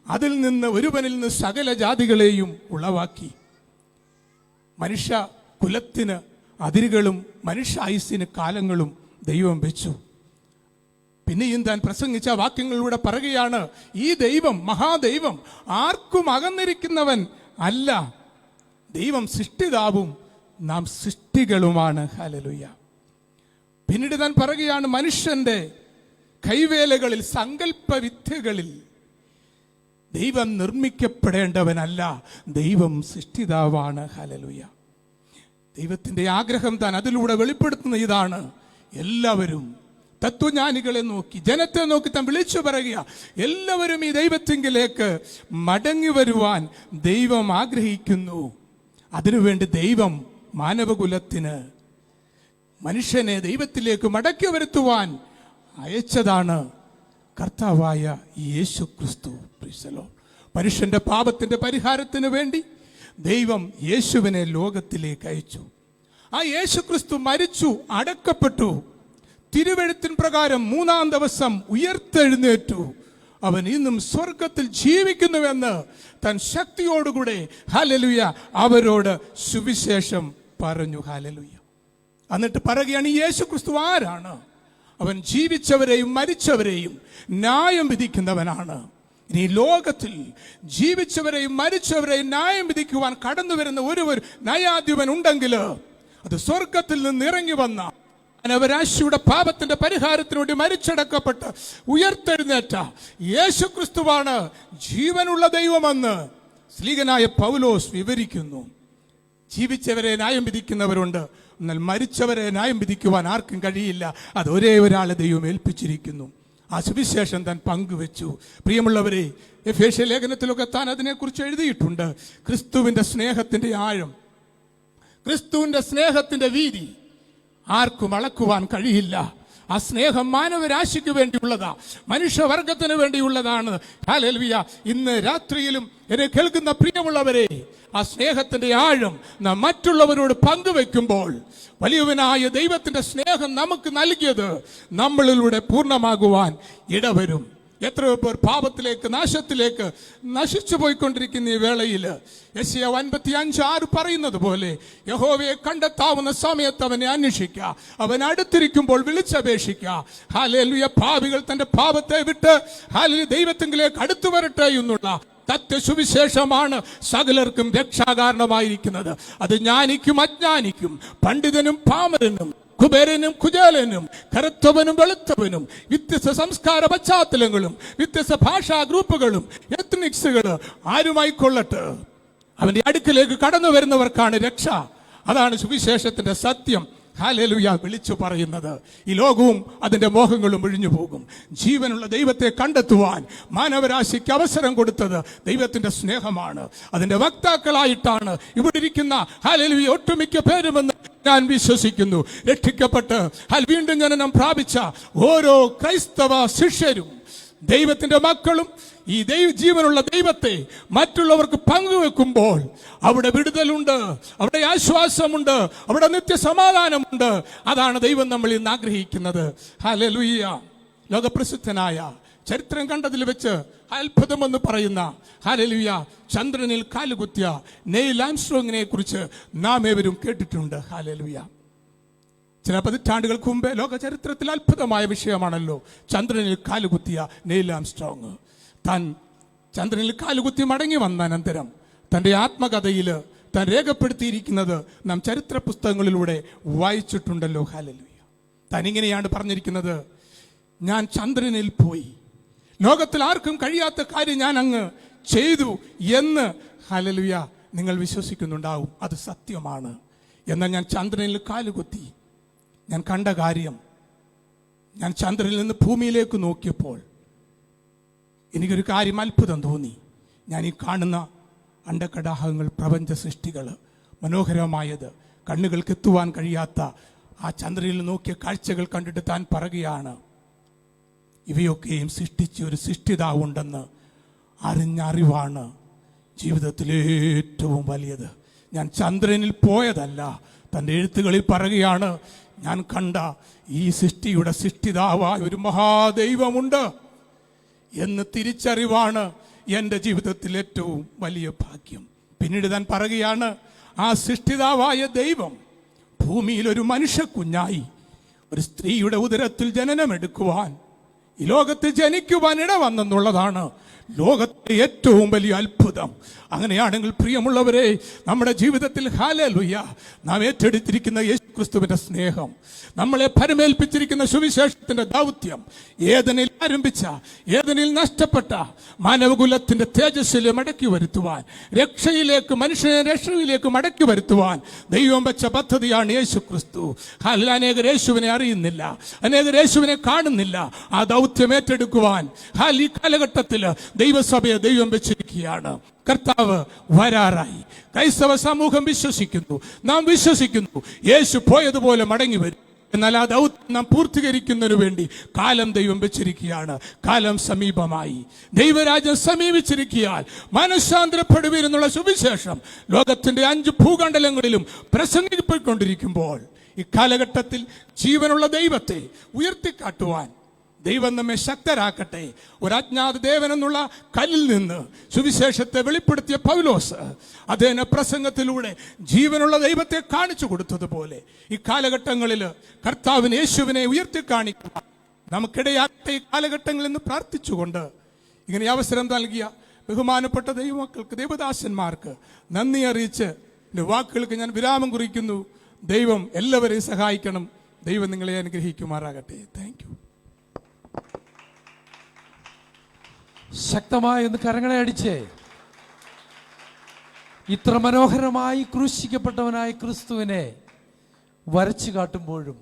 അതിൽ നിന്ന് ഒരുവനിൽ നിന്ന് സകല ജാതികളെയും ഉളവാക്കി. മനുഷ്യ കുലത്തിന് അതിരുകളും മനുഷ്യായുസ്സിന് കാലങ്ങളും ദൈവം വെച്ചു. പിന്നെയും താൻ പ്രസംഗിച്ച വാക്യങ്ങളിലൂടെ പറയുകയാണ്, ഈ ദൈവം, മഹാദൈവം ആർക്കും അകന്നിരിക്കുന്നവൻ അല്ല. ദൈവം സൃഷ്ടിതാവും നാം സൃഷ്ടികളുമാണ്. ഹല്ലേലൂയ. പിന്നീട് താൻ പറയുകയാണ്, മനുഷ്യന്റെ കൈവേലകളിൽ, സങ്കല്പ വിദ്യകളിൽ ദൈവം നിർമ്മിക്കപ്പെടേണ്ടവനല്ല, ദൈവം സൃഷ്ടിതാവാണ്. ഹല്ലേലൂയ. ദൈവത്തിന്റെ ആഗ്രഹം താൻ അതിലൂടെ വെളിപ്പെടുത്തുന്ന ഇതാണ്. എല്ലാവരും തത്വജ്ഞാനികളെ നോക്കി, ജനത്തെ നോക്കി താൻ വിളിച്ചു പറയുക, എല്ലാവരും ഈ ദൈവത്തിങ്കിലേക്ക് മടങ്ങി വരുവാൻ ദൈവം ആഗ്രഹിക്കുന്നു. അതിനുവേണ്ടി ദൈവം മാനവകുലത്തിന് മനുഷ്യനെ ദൈവത്തിലേക്ക് മടക്കി വരുത്തുവാൻ അയച്ചതാണ് കർത്താവായ യേശു ക്രിസ്തു. മനുഷ്യന്റെ പാപത്തിന്റെ പരിഹാരത്തിന് വേണ്ടി ദൈവം യേശുവിനെ ലോകത്തിലേക്ക് അയച്ചു. ആ യേശു ക്രിസ്തു മരിച്ചു, അടക്കപ്പെട്ടു, തിരുവെഴുത്തിൻ പ്രകാരം 3-ാം ദിവസം ഉയർത്തെഴുന്നേറ്റു. അവൻ ഇന്നും സ്വർഗത്തിൽ ജീവിക്കുന്നുവെന്ന് തൻ ശക്തിയോടുകൂടെ ഹല്ലേലൂയ അവരോട് സുവിശേഷം പറഞ്ഞു. ഹല്ലേലൂയ. എന്നിട്ട് പറയുകയാണ്, ഈ യേശു ക്രിസ്തു ആരാണ്? അവൻ ജീവിച്ചവരെയും മരിച്ചവരെയും ന്യായം വിധിക്കുന്നവനാണ്. ഇനി ലോകത്തിൽ ജീവിച്ചവരെയും മരിച്ചവരെയും ന്യായം വിധിക്കുവാൻ കടന്നു വരുന്ന ഒരു ന്യായാധിപൻ ഉണ്ടെങ്കിൽ അത് സ്വർഗത്തിൽ നിന്ന് ഇറങ്ങി വന്ന അനവരാശിയുടെ പാപത്തിന്റെ പരിഹാരത്തിനു വേണ്ടി മരിച്ചടക്കപ്പെട്ട് ഉയർത്തെഴുന്നേറ്റ യേശു ക്രിസ്തുവാണ് ജീവനുള്ള ദൈവമെന്ന് ശ്ലീഹനായ പൗലോസ് വിവരിക്കുന്നു. ജീവിച്ചവരെ ന്യായം വിധിക്കുന്നവരുണ്ട്, എന്നാൽ മരിച്ചവരെ ന്യായം വിധിക്കുവാൻ ആർക്കും കഴിയില്ല. അത് ഒരേ ഒരാളെ ദൈവം ഏൽപ്പിച്ചിരിക്കുന്നു. ആ സുവിശേഷം താൻ പങ്കുവെച്ചു. പ്രിയമുള്ളവരെ, എഫേസ്യ ലേഖനത്തിലൊക്കെ താൻ അതിനെക്കുറിച്ച് എഴുതിയിട്ടുണ്ട്. ക്രിസ്തുവിന്റെ സ്നേഹത്തിന്റെ ആഴം, ക്രിസ്തുവിന്റെ സ്നേഹത്തിന്റെ വീതി ആർക്കും അളക്കുവാൻ കഴിയില്ല. ആ സ്നേഹം മാനവരാശിക്ക് വേണ്ടിയുള്ളതാ, മനുഷ്യവർഗത്തിന് വേണ്ടിയുള്ളതാണ്. ഹല്ലേലൂയ. ഇന്ന് രാത്രിയിലും എന്നെ കേൾക്കുന്ന പ്രിയമുള്ളവരെ, ആ സ്നേഹത്തിന്റെ ആഴം നാം മറ്റുള്ളവരോട് പങ്കുവെക്കുമ്പോൾ വലിയവനായ ദൈവത്തിന്റെ സ്നേഹം നമുക്ക് നൽകിയത് നമ്മളിലൂടെ പൂർണ്ണമാകുവാൻ ഇടവരും. എത്രയോ പേർ പാപത്തിലേക്ക്, നാശത്തിലേക്ക് നശിച്ചു പോയിക്കൊണ്ടിരിക്കുന്ന ഈ വേളയിൽ യെശയ്യാ 55:6 പറയുന്നത് പോലെ യഹോവയെ കണ്ടെത്താവുന്ന സമയത്ത് അവനെ അന്വേഷിക്കുക, അവൻ അടുത്തിരിക്കുമ്പോൾ വിളിച്ചപേക്ഷിക്കുക. ഹല്ലേലൂയ. പാപികൾ തന്റെ പാപത്തെ വിട്ട് ഹല്ലേലൂയ ദൈവത്തിലേക്ക് അടുത്തു വരട്ടെ എന്നുള്ള തത്വസുവിശേഷമാണ് സകലർക്കും രക്ഷാകാരണമായിരിക്കുന്നത്. അത് ജ്ഞാനിക്കും അജ്ഞാനിക്കും, പണ്ഡിതനും പാമരനും, കുബേരനും കുചേലനും, കറുത്തവനും വെളുത്തവനും, വ്യത്യസ്ത സംസ്കാര പശ്ചാത്തലങ്ങളും വ്യത്യസ്ത ഭാഷാ ഗ്രൂപ്പുകളും എത്നിക്സുകൾ ആരുമായിക്കൊള്ളട്ടെ, അവന്റെ അടുക്കിലേക്ക് കടന്നു വരുന്നവർക്കാണ് രക്ഷ. അതാണ് സുവിശേഷത്തിന്റെ സത്യം. ഹല്ലേലൂയ വിളിച്ചു പറയുന്നത്. ഈ ലോകവും അതിന്റെ മോഹങ്ങളും ഒഴിഞ്ഞു പോകും. ജീവനുള്ള ദൈവത്തെ കണ്ടെത്തുവാൻ മാനവരാശിക്ക് അവസരം കൊടുത്തത് ദൈവത്തിന്റെ സ്നേഹമാണ്. അതിന്റെ വക്താക്കളായിട്ടാണ് ഇവിടെ ഇരിക്കുന്ന ഹല്ലേലൂയ ഒട്ടുമിക്ക പേരുമെന്ന് ഞാൻ വിശ്വസിക്കുന്നു. രക്ഷിക്കപ്പെട്ട് വീണ്ടും ജനനം പ്രാപിച്ച ഓരോ ക്രൈസ്തവ ശിഷ്യരും ദൈവത്തിന്റെ മക്കളും ഈ ജീവനുള്ള ദൈവത്തെ മറ്റുള്ളവർക്ക് പങ്കുവെക്കുമ്പോൾ അവിടെ വിടുതലുണ്ട്, അവിടെ ആശ്വാസമുണ്ട്, അവിടെ നിത്യസമാധാനമുണ്ട്. അതാണ് ദൈവം നമ്മൾ ഇന്ന് ആഗ്രഹിക്കുന്നത്. ഹല്ലേലൂയ. ലോകപ്രസിദ്ധനായ ചരിത്രം കണ്ടതിൽ വെച്ച് അത്ഭുതമെന്ന് പറയുന്ന ഹല്ലേലൂയ ചന്ദ്രനിൽ കാലുകുത്തിയ നെയിൽ ആംസ്ട്രോങ്ങിനെ കുറിച്ച് നാം ഏവരും കേട്ടിട്ടുണ്ട്. ഹല്ലേലൂയ. ചില പതിറ്റാണ്ടുകൾക്ക് മുമ്പേ ലോക ചരിത്രത്തിൽ അത്ഭുതമായ വിഷയമാണല്ലോ ചന്ദ്രനിൽ കാലുകുത്തിയ നെയിൽ ആംസ്ട്രോങ്. താൻ ചന്ദ്രനിൽ കാലുകുത്തി മടങ്ങി വന്ന അനന്തരം തൻ്റെ ആത്മകഥയിൽ താൻ രേഖപ്പെടുത്തിയിരിക്കുന്നത് നാം ചരിത്ര പുസ്തകങ്ങളിലൂടെ വായിച്ചിട്ടുണ്ടല്ലോ. ഹല്ലേലൂയ. താൻ ഇങ്ങനെയാണ് പറഞ്ഞിരിക്കുന്നത്, ഞാൻ ചന്ദ്രനിൽ പോയി, ലോകത്തിൽ ആർക്കും കഴിയാത്ത കാര്യം ഞാൻ അങ്ങ് ചെയ്തു എന്ന്. ഹല്ലേലൂയ. നിങ്ങൾ വിശ്വസിക്കുന്നുണ്ടാവും, അത് സത്യമാണ്. എന്നാൽ ഞാൻ ചന്ദ്രനിൽ കാലുകുത്തി, ഞാൻ കണ്ട കാര്യം, ഞാൻ ചന്ദ്രനിൽ നിന്ന് ഭൂമിയിലേക്ക് നോക്കിയപ്പോൾ എനിക്കൊരു കാര്യം അത്ഭുതം തോന്നി. ഞാൻ ഈ കാണുന്ന അണ്ടകടാഹങ്ങൾ, പ്രപഞ്ച സൃഷ്ടികൾ, മനോഹരമായത്, കണ്ണുകൾക്ക് എത്തുവാൻ കഴിയാത്ത ആ ചന്ദ്രനിൽ നോക്കിയ കാഴ്ചകൾ കണ്ടിട്ട് താൻ പറയുകയാണ്, ഇവയൊക്കെയും സൃഷ്ടിച്ച ഒരു സൃഷ്ടിതാവുണ്ടെന്ന് അറിഞ്ഞ അറിവാണ് ജീവിതത്തിലെ ഏറ്റവും വലിയത്. ഞാൻ ചന്ദ്രനിൽ പോയതല്ല. തൻ്റെ എഴുത്തുകളിൽ പറയുകയാണ്, ഞാൻ കണ്ട ഈ സൃഷ്ടിയുടെ സൃഷ്ടിതാവായ ഒരു മഹാദൈവമുണ്ട് എന്ന് തിരിച്ചറിവാണ് എൻ്റെ ജീവിതത്തിൽ ഏറ്റവും വലിയ ഭാഗ്യം. പിന്നീട് താൻ പറയുകയാണ്, ആ സൃഷ്ടിതാവായ ദൈവം ഭൂമിയിൽ ഒരു മനുഷ്യ കുഞ്ഞായി ഒരു സ്ത്രീയുടെ ഉദരത്തിൽ ജനനമെടുക്കുവാൻ ഈ ലോകത്ത് ജനിക്കുവാൻ ഇടവന്നെന്നുള്ളതാണ് ലോകത്തെ ഏറ്റവും വലിയ അത്ഭുതം. അങ്ങനെയാണെങ്കിൽ പ്രിയമുള്ളവരെ, നമ്മുടെ ജീവിതത്തിൽ ഹല്ലേലൂയ നാം ഏറ്റെടുത്തിരിക്കുന്ന യേശുക്രിസ്തുവിന്റെ സ്നേഹം, നമ്മളെ പരമേൽപ്പിച്ചിരിക്കുന്ന സുവിശേഷത്തിന്റെ ദൗത്യം, ഏദനിൽ ആരംഭിച്ച, ഏദനിൽ നഷ്ടപ്പെട്ട മാനവകുലത്തിന്റെ തേജസ്സിലെ മടക്കി വരുത്തുവാൻ, രക്ഷയിലേക്ക്, മനുഷ്യനെ രക്ഷയിലേക്ക് മടക്കി വരുത്തുവാൻ ദൈവം വെച്ച പദ്ധതിയാണ് യേശുക്രിസ്തു. അനേകർ യേശുവിനെ അറിയുന്നില്ല, അനേകർ യേശുവിനെ കാണുന്നില്ല. ആ ദൗത്യം ഏറ്റെടുക്കുവാൻ ഈ കാലഘട്ടത്തിൽ ദൈവസഭയെ ദൈവം വെച്ചിരിക്കുകയാണ്. കർത്താവ് വരാറായി. ക്രൈസ്തവ സമൂഹം വിശ്വസിക്കുന്നു, നാം വിശ്വസിക്കുന്നു, യേശു പോയതുപോലെ മടങ്ങി വരും. എന്നാൽ ആ ദൗത്യം നാം പൂർത്തീകരിക്കുന്നതിനു വേണ്ടി കാലം ദൈവം വെച്ചിരിക്കുകയാണ്. കാലം സമീപമായി, ദൈവരാജ്യം സമീപിച്ചിരിക്കാൻ മനഃശാന്തരപ്പെടുവീരെന്നുള്ള സുവിശേഷം ലോകത്തിന്റെ 5 ഭൂഖണ്ഡലങ്ങളിലും പ്രസംഗിക്കപ്പെട്ടുകൊണ്ടിരിക്കുമ്പോൾ ഈ കാലഘട്ടത്തിൽ ജീവനുള്ള ദൈവത്തെ ഉയർത്തിക്കാട്ടുവാൻ ദൈവം നമ്മെ ശക്തരാക്കട്ടെ. ഒരു അജ്ഞാത ദേവൻ എന്നുള്ള കല്ലിൽ നിന്ന് സുവിശേഷത്തെ വെളിപ്പെടുത്തിയ പൗലോസ് അദ്ദേഹം പ്രസംഗത്തിലൂടെ ജീവനുള്ള ദൈവത്തെ കാണിച്ചു കൊടുത്തതുപോലെ ഈ കാലഘട്ടങ്ങളിൽ കർത്താവിന് യേശുവിനെ ഉയർത്തി കാണിക്കുക നമുക്കിടയാകട്ടെ. ഈ കാലഘട്ടങ്ങളിൽ നിന്ന് പ്രാർത്ഥിച്ചുകൊണ്ട് ഇങ്ങനെ അവസരം നൽകിയ ബഹുമാനപ്പെട്ട ദൈവമക്കൾക്ക്, ദൈവദാസന്മാർക്ക് നന്ദി അറിയിച്ച് എൻ്റെ വാക്കുകൾക്ക് ഞാൻ വിരാമം കുറിക്കുന്നു. ദൈവം എല്ലാവരെയും സഹായിക്കണം. ദൈവം നിങ്ങളെ അനുഗ്രഹിക്കുമാറാകട്ടെ. Thank you. ശക്തമായി ഒന്ന് കരങ്ങളെ അടിച്ചേ. ഇത്ര മനോഹരമായി ക്രൂശിക്കപ്പെട്ടവനായ ക്രിസ്തുവിനെ വരച്ചു കാട്ടുമ്പോഴും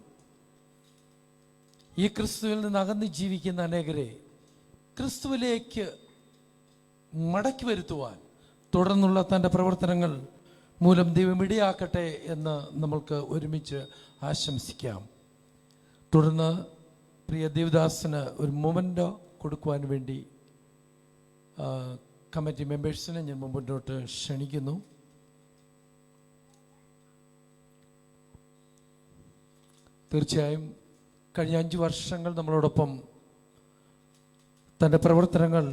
ഈ ക്രിസ്തുവിൽ നിന്ന് അകന്ന് ജീവിക്കുന്ന അനേകരെ ക്രിസ്തുവിലേക്ക് മടക്കി വരുത്തുവാൻ തുടർന്നുള്ള തൻ്റെ പ്രവർത്തനങ്ങൾ മൂലം ദൈവം ഇടയാക്കട്ടെ എന്ന് നമ്മൾക്ക് ഒരുമിച്ച് ആശംസിക്കാം. തുടർന്ന് പ്രിയ ദേവദാസന് ഒരു മൊമെൻ്റ് കൊടുക്കുവാൻ വേണ്ടി കമ്മിറ്റി മെമ്പേഴ്സിനെ ഞാൻ മുമ്പോട്ട് ക്ഷണിക്കുന്നു. തീർച്ചയായും കഴിഞ്ഞ 5 വർഷങ്ങൾ നമ്മളോടൊപ്പം തൻ്റെ പ്രവർത്തനങ്ങൾ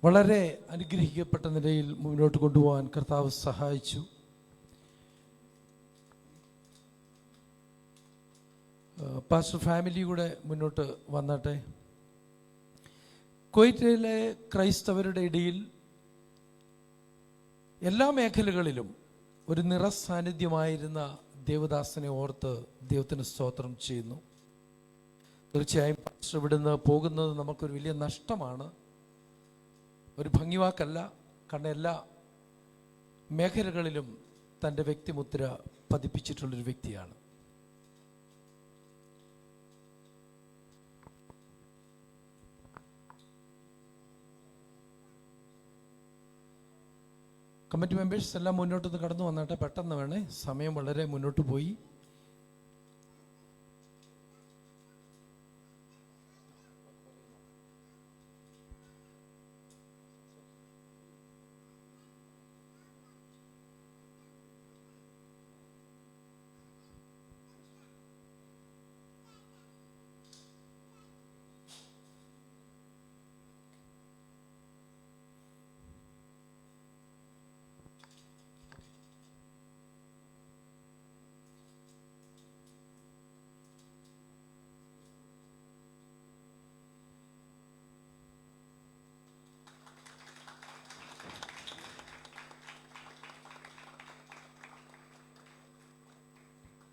വളരെ അനുഗ്രഹിക്കപ്പെട്ട നിലയിൽ മുന്നോട്ട് കൊണ്ടുപോകാൻ കർത്താവ് സഹായിച്ചു. പാസ്റ്റർ ഫാമിലി കൂടെ മുന്നോട്ട് വന്നട്ടെ. കുവൈറ്റിലെ ക്രൈസ്തവരുടെ ഇടയിൽ എല്ലാ മേഖലകളിലും ഒരു നിറസാന്നിധ്യമായിരുന്ന ദേവദാസനെ ഓർത്ത് ദൈവത്തിന് സ്തോത്രം ചെയ്യുന്നു. തീർച്ചയായും പാസ്റ്റർ ഇവിടുന്ന് പോകുന്നത് നമുക്കൊരു വലിയ നഷ്ടമാണ്. ഒരു ഭംഗിവാക്കല്ല, കാരണം എല്ലാ മേഖലകളിലും തൻ്റെ വ്യക്തിമുദ്ര പതിപ്പിച്ചിട്ടുള്ളൊരു വ്യക്തിയാണ്. കമ്മിറ്റി മെമ്പേഴ്സ് എല്ലാം മുന്നോട്ട് കടന്നു വന്നാട്ടെ. പെട്ടെന്ന് വേണേ, സമയം വളരെ മുന്നോട്ട് പോയി.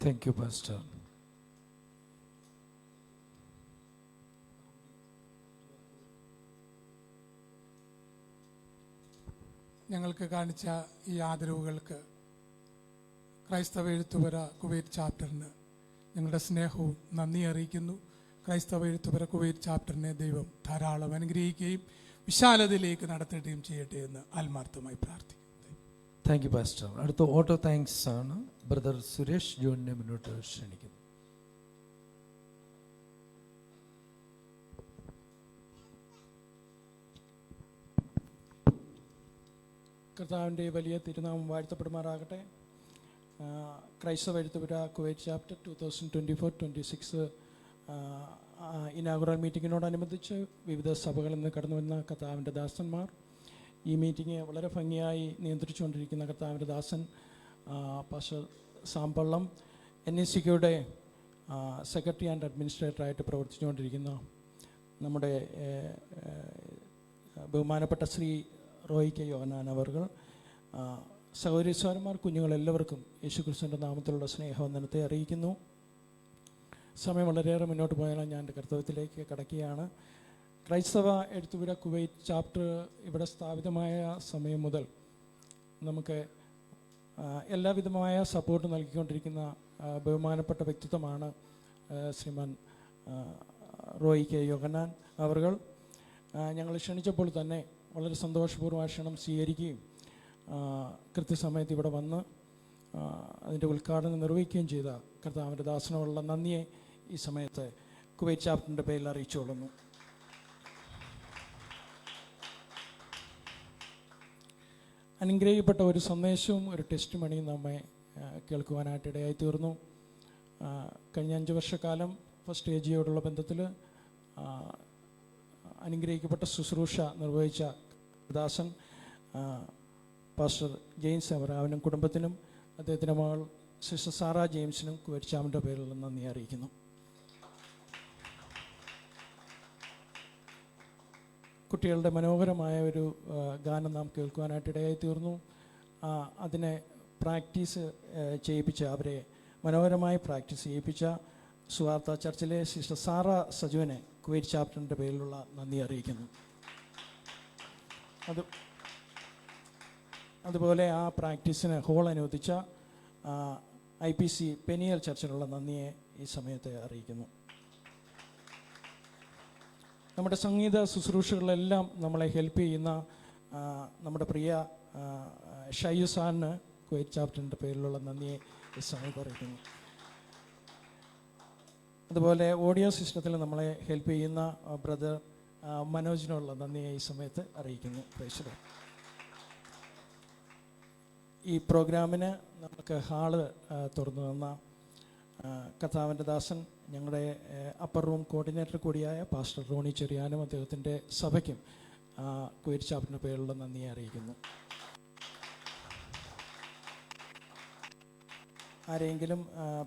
Thank you pastor. ഞങ്ങൾക്ക് കാണിച്ച ഈ ആദരവുകൾക്ക് ക്രൈസ്തവ എഴുത്തുപുര കുവൈറ്റ് ചാപ്റ്ററിന് ഞങ്ങളുടെ സ്നേഹവും നന്ദി അറിയിക്കുന്നു. ക്രൈസ്തവ എഴുത്തുപുര കുവൈറ്റ് ചാപ്റ്ററിനെ ദൈവം ധാരാളം അനുഗ്രഹിക്കുകയും വിശാലതയിലേക്ക് നടത്തുകയും ചെയ്യട്ടെ എന്ന് ആത്മാർത്ഥമായി പ്രാർത്ഥിക്കുന്നു. Thank you pastor. അടുത്ത ഓട്ടോ താങ്ക്സ് ആണ്. ബ്രദർ സുരേഷ് ജോണിനെ മുന്നോട്ട് ക്ഷണിക്കുന്നു. കർത്താവിൻ്റെ വലിയ തിരുനാമം വാഴ്ത്തപ്പെടുമാറാകട്ടെ. ക്രൈസ്തവ എഴുത്തുപുര കുവൈറ്റ് ചാപ്റ്റർ 2024-26 ഇനാഗുറൽ മീറ്റിങ്ങിനോടനുബന്ധിച്ച് വിവിധ സഭകളിൽ നിന്ന് കടന്നു വന്ന കർത്താവിൻ്റെ ദാസന്മാർ, ഈ മീറ്റിംഗ് വളരെ ഭംഗിയായി നിയന്ത്രിച്ചുകൊണ്ടിരിക്കുന്ന കർത്താവിൻ്റെ ദാസൻ പാസ്റ്റർ സാമ്പള്ളം, NSCKയുടെ സെക്രട്ടറി ആൻഡ് അഡ്മിനിസ്ട്രേറ്ററായിട്ട് പ്രവർത്തിച്ചുകൊണ്ടിരിക്കുന്ന നമ്മുടെ ബഹുമാനപ്പെട്ട ശ്രീ റോയ് കെ യോഹന്നാൻ അവർകൾ, സഹോദരീസ്വരന്മാർ, കുഞ്ഞുങ്ങളെല്ലാവർക്കും യേശുക്രിസ്തുവിൻ്റെ നാമത്തിലുള്ള സ്നേഹവന്ദനത്തെ അറിയിക്കുന്നു. സമയം വളരെയേറെ മുന്നോട്ട് പോയാലും ഞാൻ എൻ്റെ കർത്തവ്യത്തിലേക്ക് കടക്കുകയാണ്. ക്രൈസ്തവ എഴുത്തുപുര കുവൈറ്റ് ചാപ്റ്റർ ഇവിടെ സ്ഥാപിതമായ സമയം മുതൽ നമുക്ക് എല്ലാവിധമായ സപ്പോർട്ട് നൽകിക്കൊണ്ടിരിക്കുന്ന ബഹുമാനപ്പെട്ട വ്യക്തിത്വമാണ് ശ്രീമാൻ റോയ് കെ യോഹന്നാൻ അവർകൾ. ഞങ്ങൾ ക്ഷണിച്ചപ്പോൾ തന്നെ വളരെ സന്തോഷപൂർവ്വം ക്ഷണം സ്വീകരിക്കുകയും കൃത്യസമയത്ത് ഇവിടെ വന്ന് അതിൻ്റെ ഉദ്ഘാടനം നിർവഹിക്കുകയും ചെയ്ത കർത്താവിൻ്റെ ദാസനോടുള്ള നന്ദിയെ ഈ സമയത്ത് കുവൈറ്റ് ചാപ്റ്ററിൻ്റെ പേരിൽ അറിയിച്ചുകൊള്ളുന്നു. അനുഗ്രഹിക്കപ്പെട്ട ഒരു സന്ദേശവും ഒരു ടെസ്റ്റ് മണിയും നമ്മെ കേൾക്കുവാനായിട്ട് ഇടയായി തീർന്നു. കഴിഞ്ഞ 5 വർഷക്കാലം ഫസ്റ്റ് AGയോടുള്ള ബന്ധത്തിൽ അനുഗ്രഹിക്കപ്പെട്ട ശുശ്രൂഷ നിർവഹിച്ച ദാസൻ പാസ്റ്റർ ജെയിംസ് അവനും കുടുംബത്തിനും അദ്ദേഹത്തിൻ്റെ മകൾ സിസ്റ്റർ സാറ ജെയിംസിനും കുവൈറ്റ് ചാപ്റ്ററിൻ്റെ പേരിൽ നന്ദി അറിയിക്കുന്നു. കുട്ടികളുടെ മനോഹരമായ ഒരു ഗാനം നാം കേൾക്കുവാനായിട്ട് ഇടയായി തീർന്നു. അതിനെ പ്രാക്ടീസ് ചെയ്യിപ്പിച്ച, അവരെ മനോഹരമായി പ്രാക്ടീസ് ചെയ്യിപ്പിച്ച സുവാർത്ത ചർച്ചിലെ സിസ്റ്റർ സാറ സജുവിനെ കുവൈറ്റ് ചാപ്റ്ററിൻ്റെ പേരിലുള്ള നന്ദി അറിയിക്കുന്നു. അതുപോലെ ആ പ്രാക്ടീസിന് ഹോൾ അനുവദിച്ച IPC പെനിയൽ ചർച്ചിലുള്ള നന്ദിയെ ഈ സമയത്ത് അറിയിക്കുന്നു. നമ്മുടെ സംഗീത ശുശ്രൂഷകളിലെല്ലാം നമ്മളെ ഹെൽപ്പ് ചെയ്യുന്ന നമ്മുടെ പ്രിയ ഷൈയു സാറിന് കുവൈറ്റ് ചാപ്റ്ററിൻ്റെ പേരിലുള്ള നന്ദിയെ ഈ സമയത്ത് അറിയിക്കുന്നു. അതുപോലെ ഓഡിയോ സിസ്റ്റത്തിൽ നമ്മളെ ഹെൽപ്പ് ചെയ്യുന്ന ബ്രദർ മനോജിനുള്ള നന്ദിയെ ഈ സമയത്ത് അറിയിക്കുന്നു. പ്രേക്ഷകർ, ഈ പ്രോഗ്രാമിന് നമുക്ക് ഹാള് തുറന്നു തന്ന കർത്താവിൻ്റെ ദാസൻ, ഞങ്ങളുടെ അപ്പർ റൂം കോർഡിനേറ്റർ കൂടിയായ പാസ്റ്റർ റോണി ചെറിയാനും അദ്ദേഹത്തിൻ്റെ സഭയ്ക്കും കുവൈറ്റ് ചാപ്റ്ററിൻ്റെ പേരിലുള്ള നന്ദിയെ അറിയിക്കുന്നു. ആരെങ്കിലും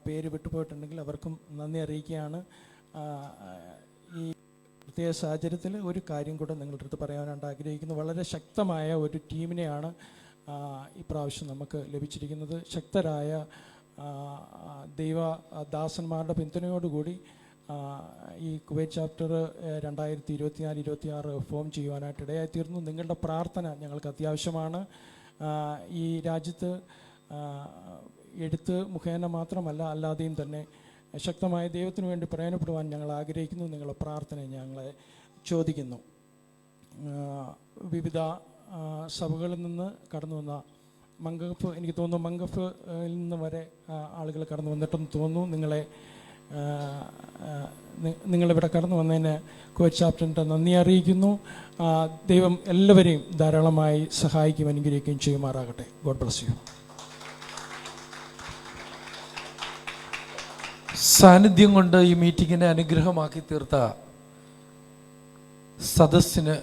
പേര് വിട്ടുപോയിട്ടുണ്ടെങ്കിൽ അവർക്കും നന്ദി അറിയിക്കുകയാണ്. ഈ പ്രത്യേക സാഹചര്യത്തിൽ ഒരു കാര്യം കൂടെ നിങ്ങളുടെ അടുത്ത് പറയാനായിട്ട് ആഗ്രഹിക്കുന്നു. വളരെ ശക്തമായ ഒരു ടീമിനെയാണ് ഇപ്രാവശ്യം നമുക്ക് ലഭിച്ചിരിക്കുന്നത്. ശക്തരായ ദൈവദാസന്മാരുടെ പിന്തുണയോടുകൂടി ഈ കുവൈറ്റ് ചാപ്റ്റർ 2024-26 ഫോം ചെയ്യുവാനായിട്ട് ഇടയായിത്തീർന്നു. നിങ്ങളുടെ പ്രാർത്ഥന ഞങ്ങൾക്ക് അത്യാവശ്യമാണ്. ഈ രാജ്യത്ത് എഴുത്ത് മുഖേന മാത്രമല്ല, അല്ലാതെയും തന്നെ ശക്തമായ ദൈവത്തിന് വേണ്ടി പ്രയോജനപ്പെടുവാൻ ഞങ്ങൾ ആഗ്രഹിക്കുന്നു. നിങ്ങളുടെ പ്രാർത്ഥന ഞങ്ങളെ ചോദിക്കുന്നു. വിവിധ സഭകളിൽ നിന്ന് കടന്നു വന്ന മംഗഫ്, എനിക്ക് തോന്നുന്നു മംഗഫിൽ നിന്ന് വരെ ആളുകൾ കടന്നു വന്നിട്ടെന്ന് തോന്നുന്നു. നിങ്ങളിവിടെ കടന്നു വന്നതിന് കുവൈറ്റ് ചാപ്റ്ററിൻ്റെ നന്ദി അറിയിക്കുന്നു. ദൈവം എല്ലാവരെയും ധാരാളമായി സഹായിക്കുകയും അനുഗ്രഹിക്കുകയും ചെയ്യുമാറാകട്ടെ. God bless U. സാന്നിധ്യം കൊണ്ട് ഈ മീറ്റിങ്ങിനെ അനുഗ്രഹമാക്കി തീർത്ത സദസ്സിന്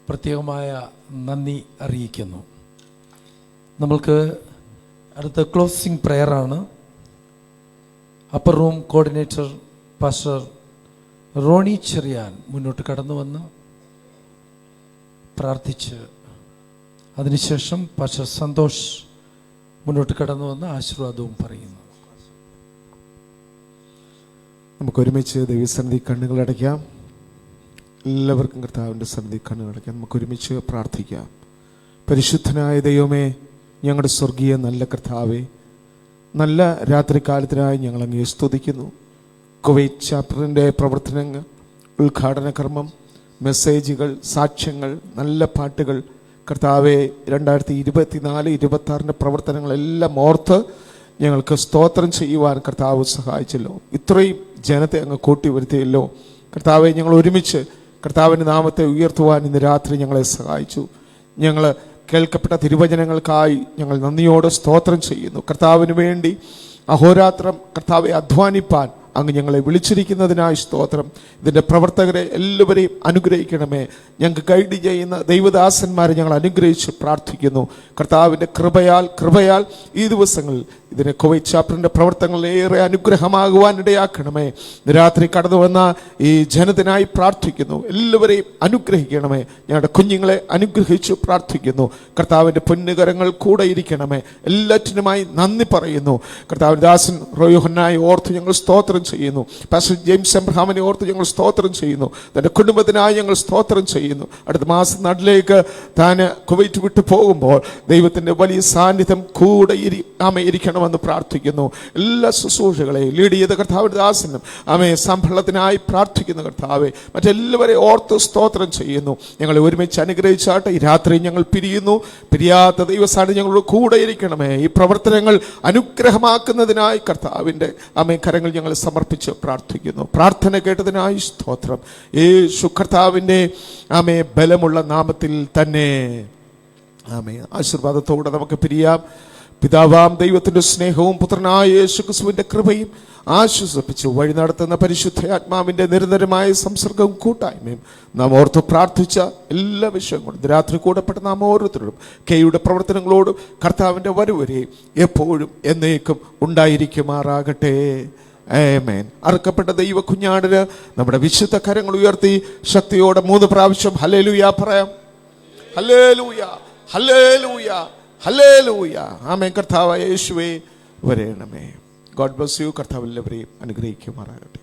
പ്രത്യേകമായ നന്ദി അറിയിക്കുന്നു. നമ്മൾക്ക് അടുത്ത ക്ലോസിംഗ് പ്രെയറാണ്. Upper room coordinator pastor Rony Cherian മുന്നോട്ട് കടന്നു വന്ന് പ്രാർത്ഥിച്ച്, അതിനുശേഷം പാസ്റ്റർ സന്തോഷ് മുന്നോട്ട് കടന്നു വന്ന് ആശീർവാദവും പറയുന്നു. നമുക്കൊരുമിച്ച് ദൈവസന്നിധി കണ്ണുകളടയ്ക്കാം. എല്ലാവർക്കും കർത്താവിൻ്റെ സന്നിധി കണ്ണുകളടയ്ക്കാം. നമുക്കൊരുമിച്ച് പ്രാർത്ഥിക്കാം. പരിശുദ്ധനായ ദൈവമേ, ഞങ്ങളുടെ സ്വർഗീയ നല്ല കർത്താവേ, നല്ല രാത്രികാലത്തിനായി ഞങ്ങൾ അങ്ങേ സ്തുതിക്കുന്നു. കുവൈറ്റ് ചാപ്റ്ററിൻ്റെ പ്രവർത്തനങ്ങൾ, ഉദ്ഘാടന കർമ്മം, മെസ്സേജുകൾ, സാക്ഷ്യങ്ങൾ, നല്ല പാട്ടുകൾ, കർത്താവെ 2024-26 പ്രവർത്തനങ്ങളെല്ലാം ഓർത്ത് ഞങ്ങൾക്ക് സ്തോത്രം ചെയ്യുവാൻ കർത്താവ് സഹായിച്ചല്ലോ. ഇത്രയും ജനത്തെ അങ്ങ് കൂട്ടി വരുത്തിയല്ലോ കർത്താവെ. ഞങ്ങൾ ഒരുമിച്ച് കർത്താവിൻ്റെ നാമത്തെ ഉയർത്തുവാൻ ഇന്ന് രാത്രി ഞങ്ങളെ സഹായിച്ചു. ഞങ്ങൾ കേൾക്കപ്പെട്ട തിരുവചനങ്ങൾക്കായി ഞങ്ങൾ നന്ദിയോടെ സ്തോത്രം ചെയ്യുന്നു. കർത്താവിന് വേണ്ടി അഹോരാത്രം കർത്താവെ അധ്വാനിപ്പാൻ അങ്ങ് ഞങ്ങളെ വിളിച്ചിരിക്കുന്നതിനായി സ്തോത്രം. ഇതിൻ്റെ പ്രവർത്തകരെ എല്ലാവരെയും അനുഗ്രഹിക്കണമേ. ഞങ്ങൾക്ക് ഗൈഡ് ചെയ്യുന്ന ദൈവദാസന്മാരെ ഞങ്ങൾ അനുഗ്രഹിച്ച് പ്രാർത്ഥിക്കുന്നു. കർത്താവിൻ്റെ കൃപയാൽ ഈ ദിവസങ്ങളിൽ ഇതിനെ കുവൈറ്റ് ചാപ്റ്ററിൻ്റെ പ്രവർത്തനങ്ങൾ ഏറെ അനുഗ്രഹമാകുവാൻ ഇടയാക്കണമേ. രാത്രി കടന്നു വന്ന ഈ ജനത്തിനായി പ്രാർത്ഥിക്കുന്നു. എല്ലാവരെയും അനുഗ്രഹിക്കണമേ. ഞങ്ങളുടെ കുഞ്ഞുങ്ങളെ അനുഗ്രഹിച്ചു പ്രാർത്ഥിക്കുന്നു. കർത്താവിൻ്റെ പൊന്നുകരങ്ങൾ കൂടെ ഇരിക്കണമേ. എല്ലാറ്റിനുമായി നന്ദി പറയുന്നു. കർത്താവിൻ്റെ ദാസൻ റോയോഹനായി ഓർത്ത് ഞങ്ങൾ സ്തോത്രം ചെയ്യുന്നു. പാസ്റ്റർ ജെയിംസ് എബ്രഹാമിനെ ഓർത്ത് ഞങ്ങൾ സ്തോത്രം ചെയ്യുന്നു. തൻ്റെ കുടുംബത്തിനായി ഞങ്ങൾ സ്തോത്രം ചെയ്യുന്നു. അടുത്ത മാസം നാട്ടിലേക്ക് താൻ കുവൈറ്റ് വിട്ടു പോകുമ്പോൾ ദൈവത്തിൻ്റെ വലിയ സാന്നിധ്യം കൂടെ ഇരിക്കണമെന്ന് പ്രാർത്ഥിക്കുന്നു. എല്ലാ ശുശ്രൂഷകളെയും ലീഡ് ചെയ്ത കർത്താവിൻ്റെ ദാസനും സംഭളത്തിനായി പ്രാർത്ഥിക്കുന്ന കർത്താവെ മറ്റെല്ലാവരെയും ഓർത്ത് സ്തോത്രം ചെയ്യുന്നു. ഞങ്ങളെ ഒരുമിച്ച് അനുഗ്രഹിച്ചാട്ടെ. ഈ രാത്രി ഞങ്ങൾ പിരിയാത്ത ദൈവസാന്നിധ്യം ഞങ്ങളുടെ കൂടെ ഇരിക്കണമേ. ഈ പ്രവർത്തനങ്ങൾ അനുഗ്രഹമാക്കുന്നതിനായി കർത്താവിൻ്റെ കരങ്ങൾ ഞങ്ങൾ സമർപ്പിച്ച് പ്രാർത്ഥിക്കുന്നു. പ്രാർത്ഥന കേട്ടതിനായി സ്തോത്രം. യേശു കർത്താവിൻ്റെ ബലമുള്ള നാമത്തിൽ തന്നെ ആശീർവാദത്തോടെ നമുക്ക് പിരിയാം. പിതാവാം ദൈവത്തിൻ്റെ സ്നേഹവും പുത്രനായ യേശുക്രിസ്തുവിൻ്റെ കൃപയും ആശ്വസിപ്പിച്ചു വഴി നടത്തുന്ന പരിശുദ്ധ ആത്മാവിൻ്റെ നിരന്തരമായ സംസർഗവും കൂട്ടായ്മയും നാം ഓർത്ത് പ്രാർത്ഥിച്ച എല്ലാ വിഷയങ്ങളും രാത്രി കൂടപ്പെട്ട നാം ഓരോരുത്തരോടും കെയുടെ പ്രവർത്തനങ്ങളോടും കർത്താവിൻ്റെ വരവരെയും എപ്പോഴും എന്നേക്കും ഉണ്ടായിരിക്കുമാറാകട്ടെ. ആമേൻ. അറുക്കപ്പെട്ട ദൈവ കുഞ്ഞാടിന് നമ്മുടെ വിശുദ്ധ കരങ്ങൾ ഉയർത്തി ശക്തിയോടെ 3 പ്രാവശ്യം ഹല്ലേലൂയ പറയാം. ഹല്ലേലൂയ, ഹല്ലേലൂയ, ഹല്ലേലൂയ. ആമേൻ. കർത്താവായ യേശുവേ വരേണമേ. God bless you. കർത്താവ് എല്ലാവരെയും അനുഗ്രഹിക്കുമാറാകട്ടെ.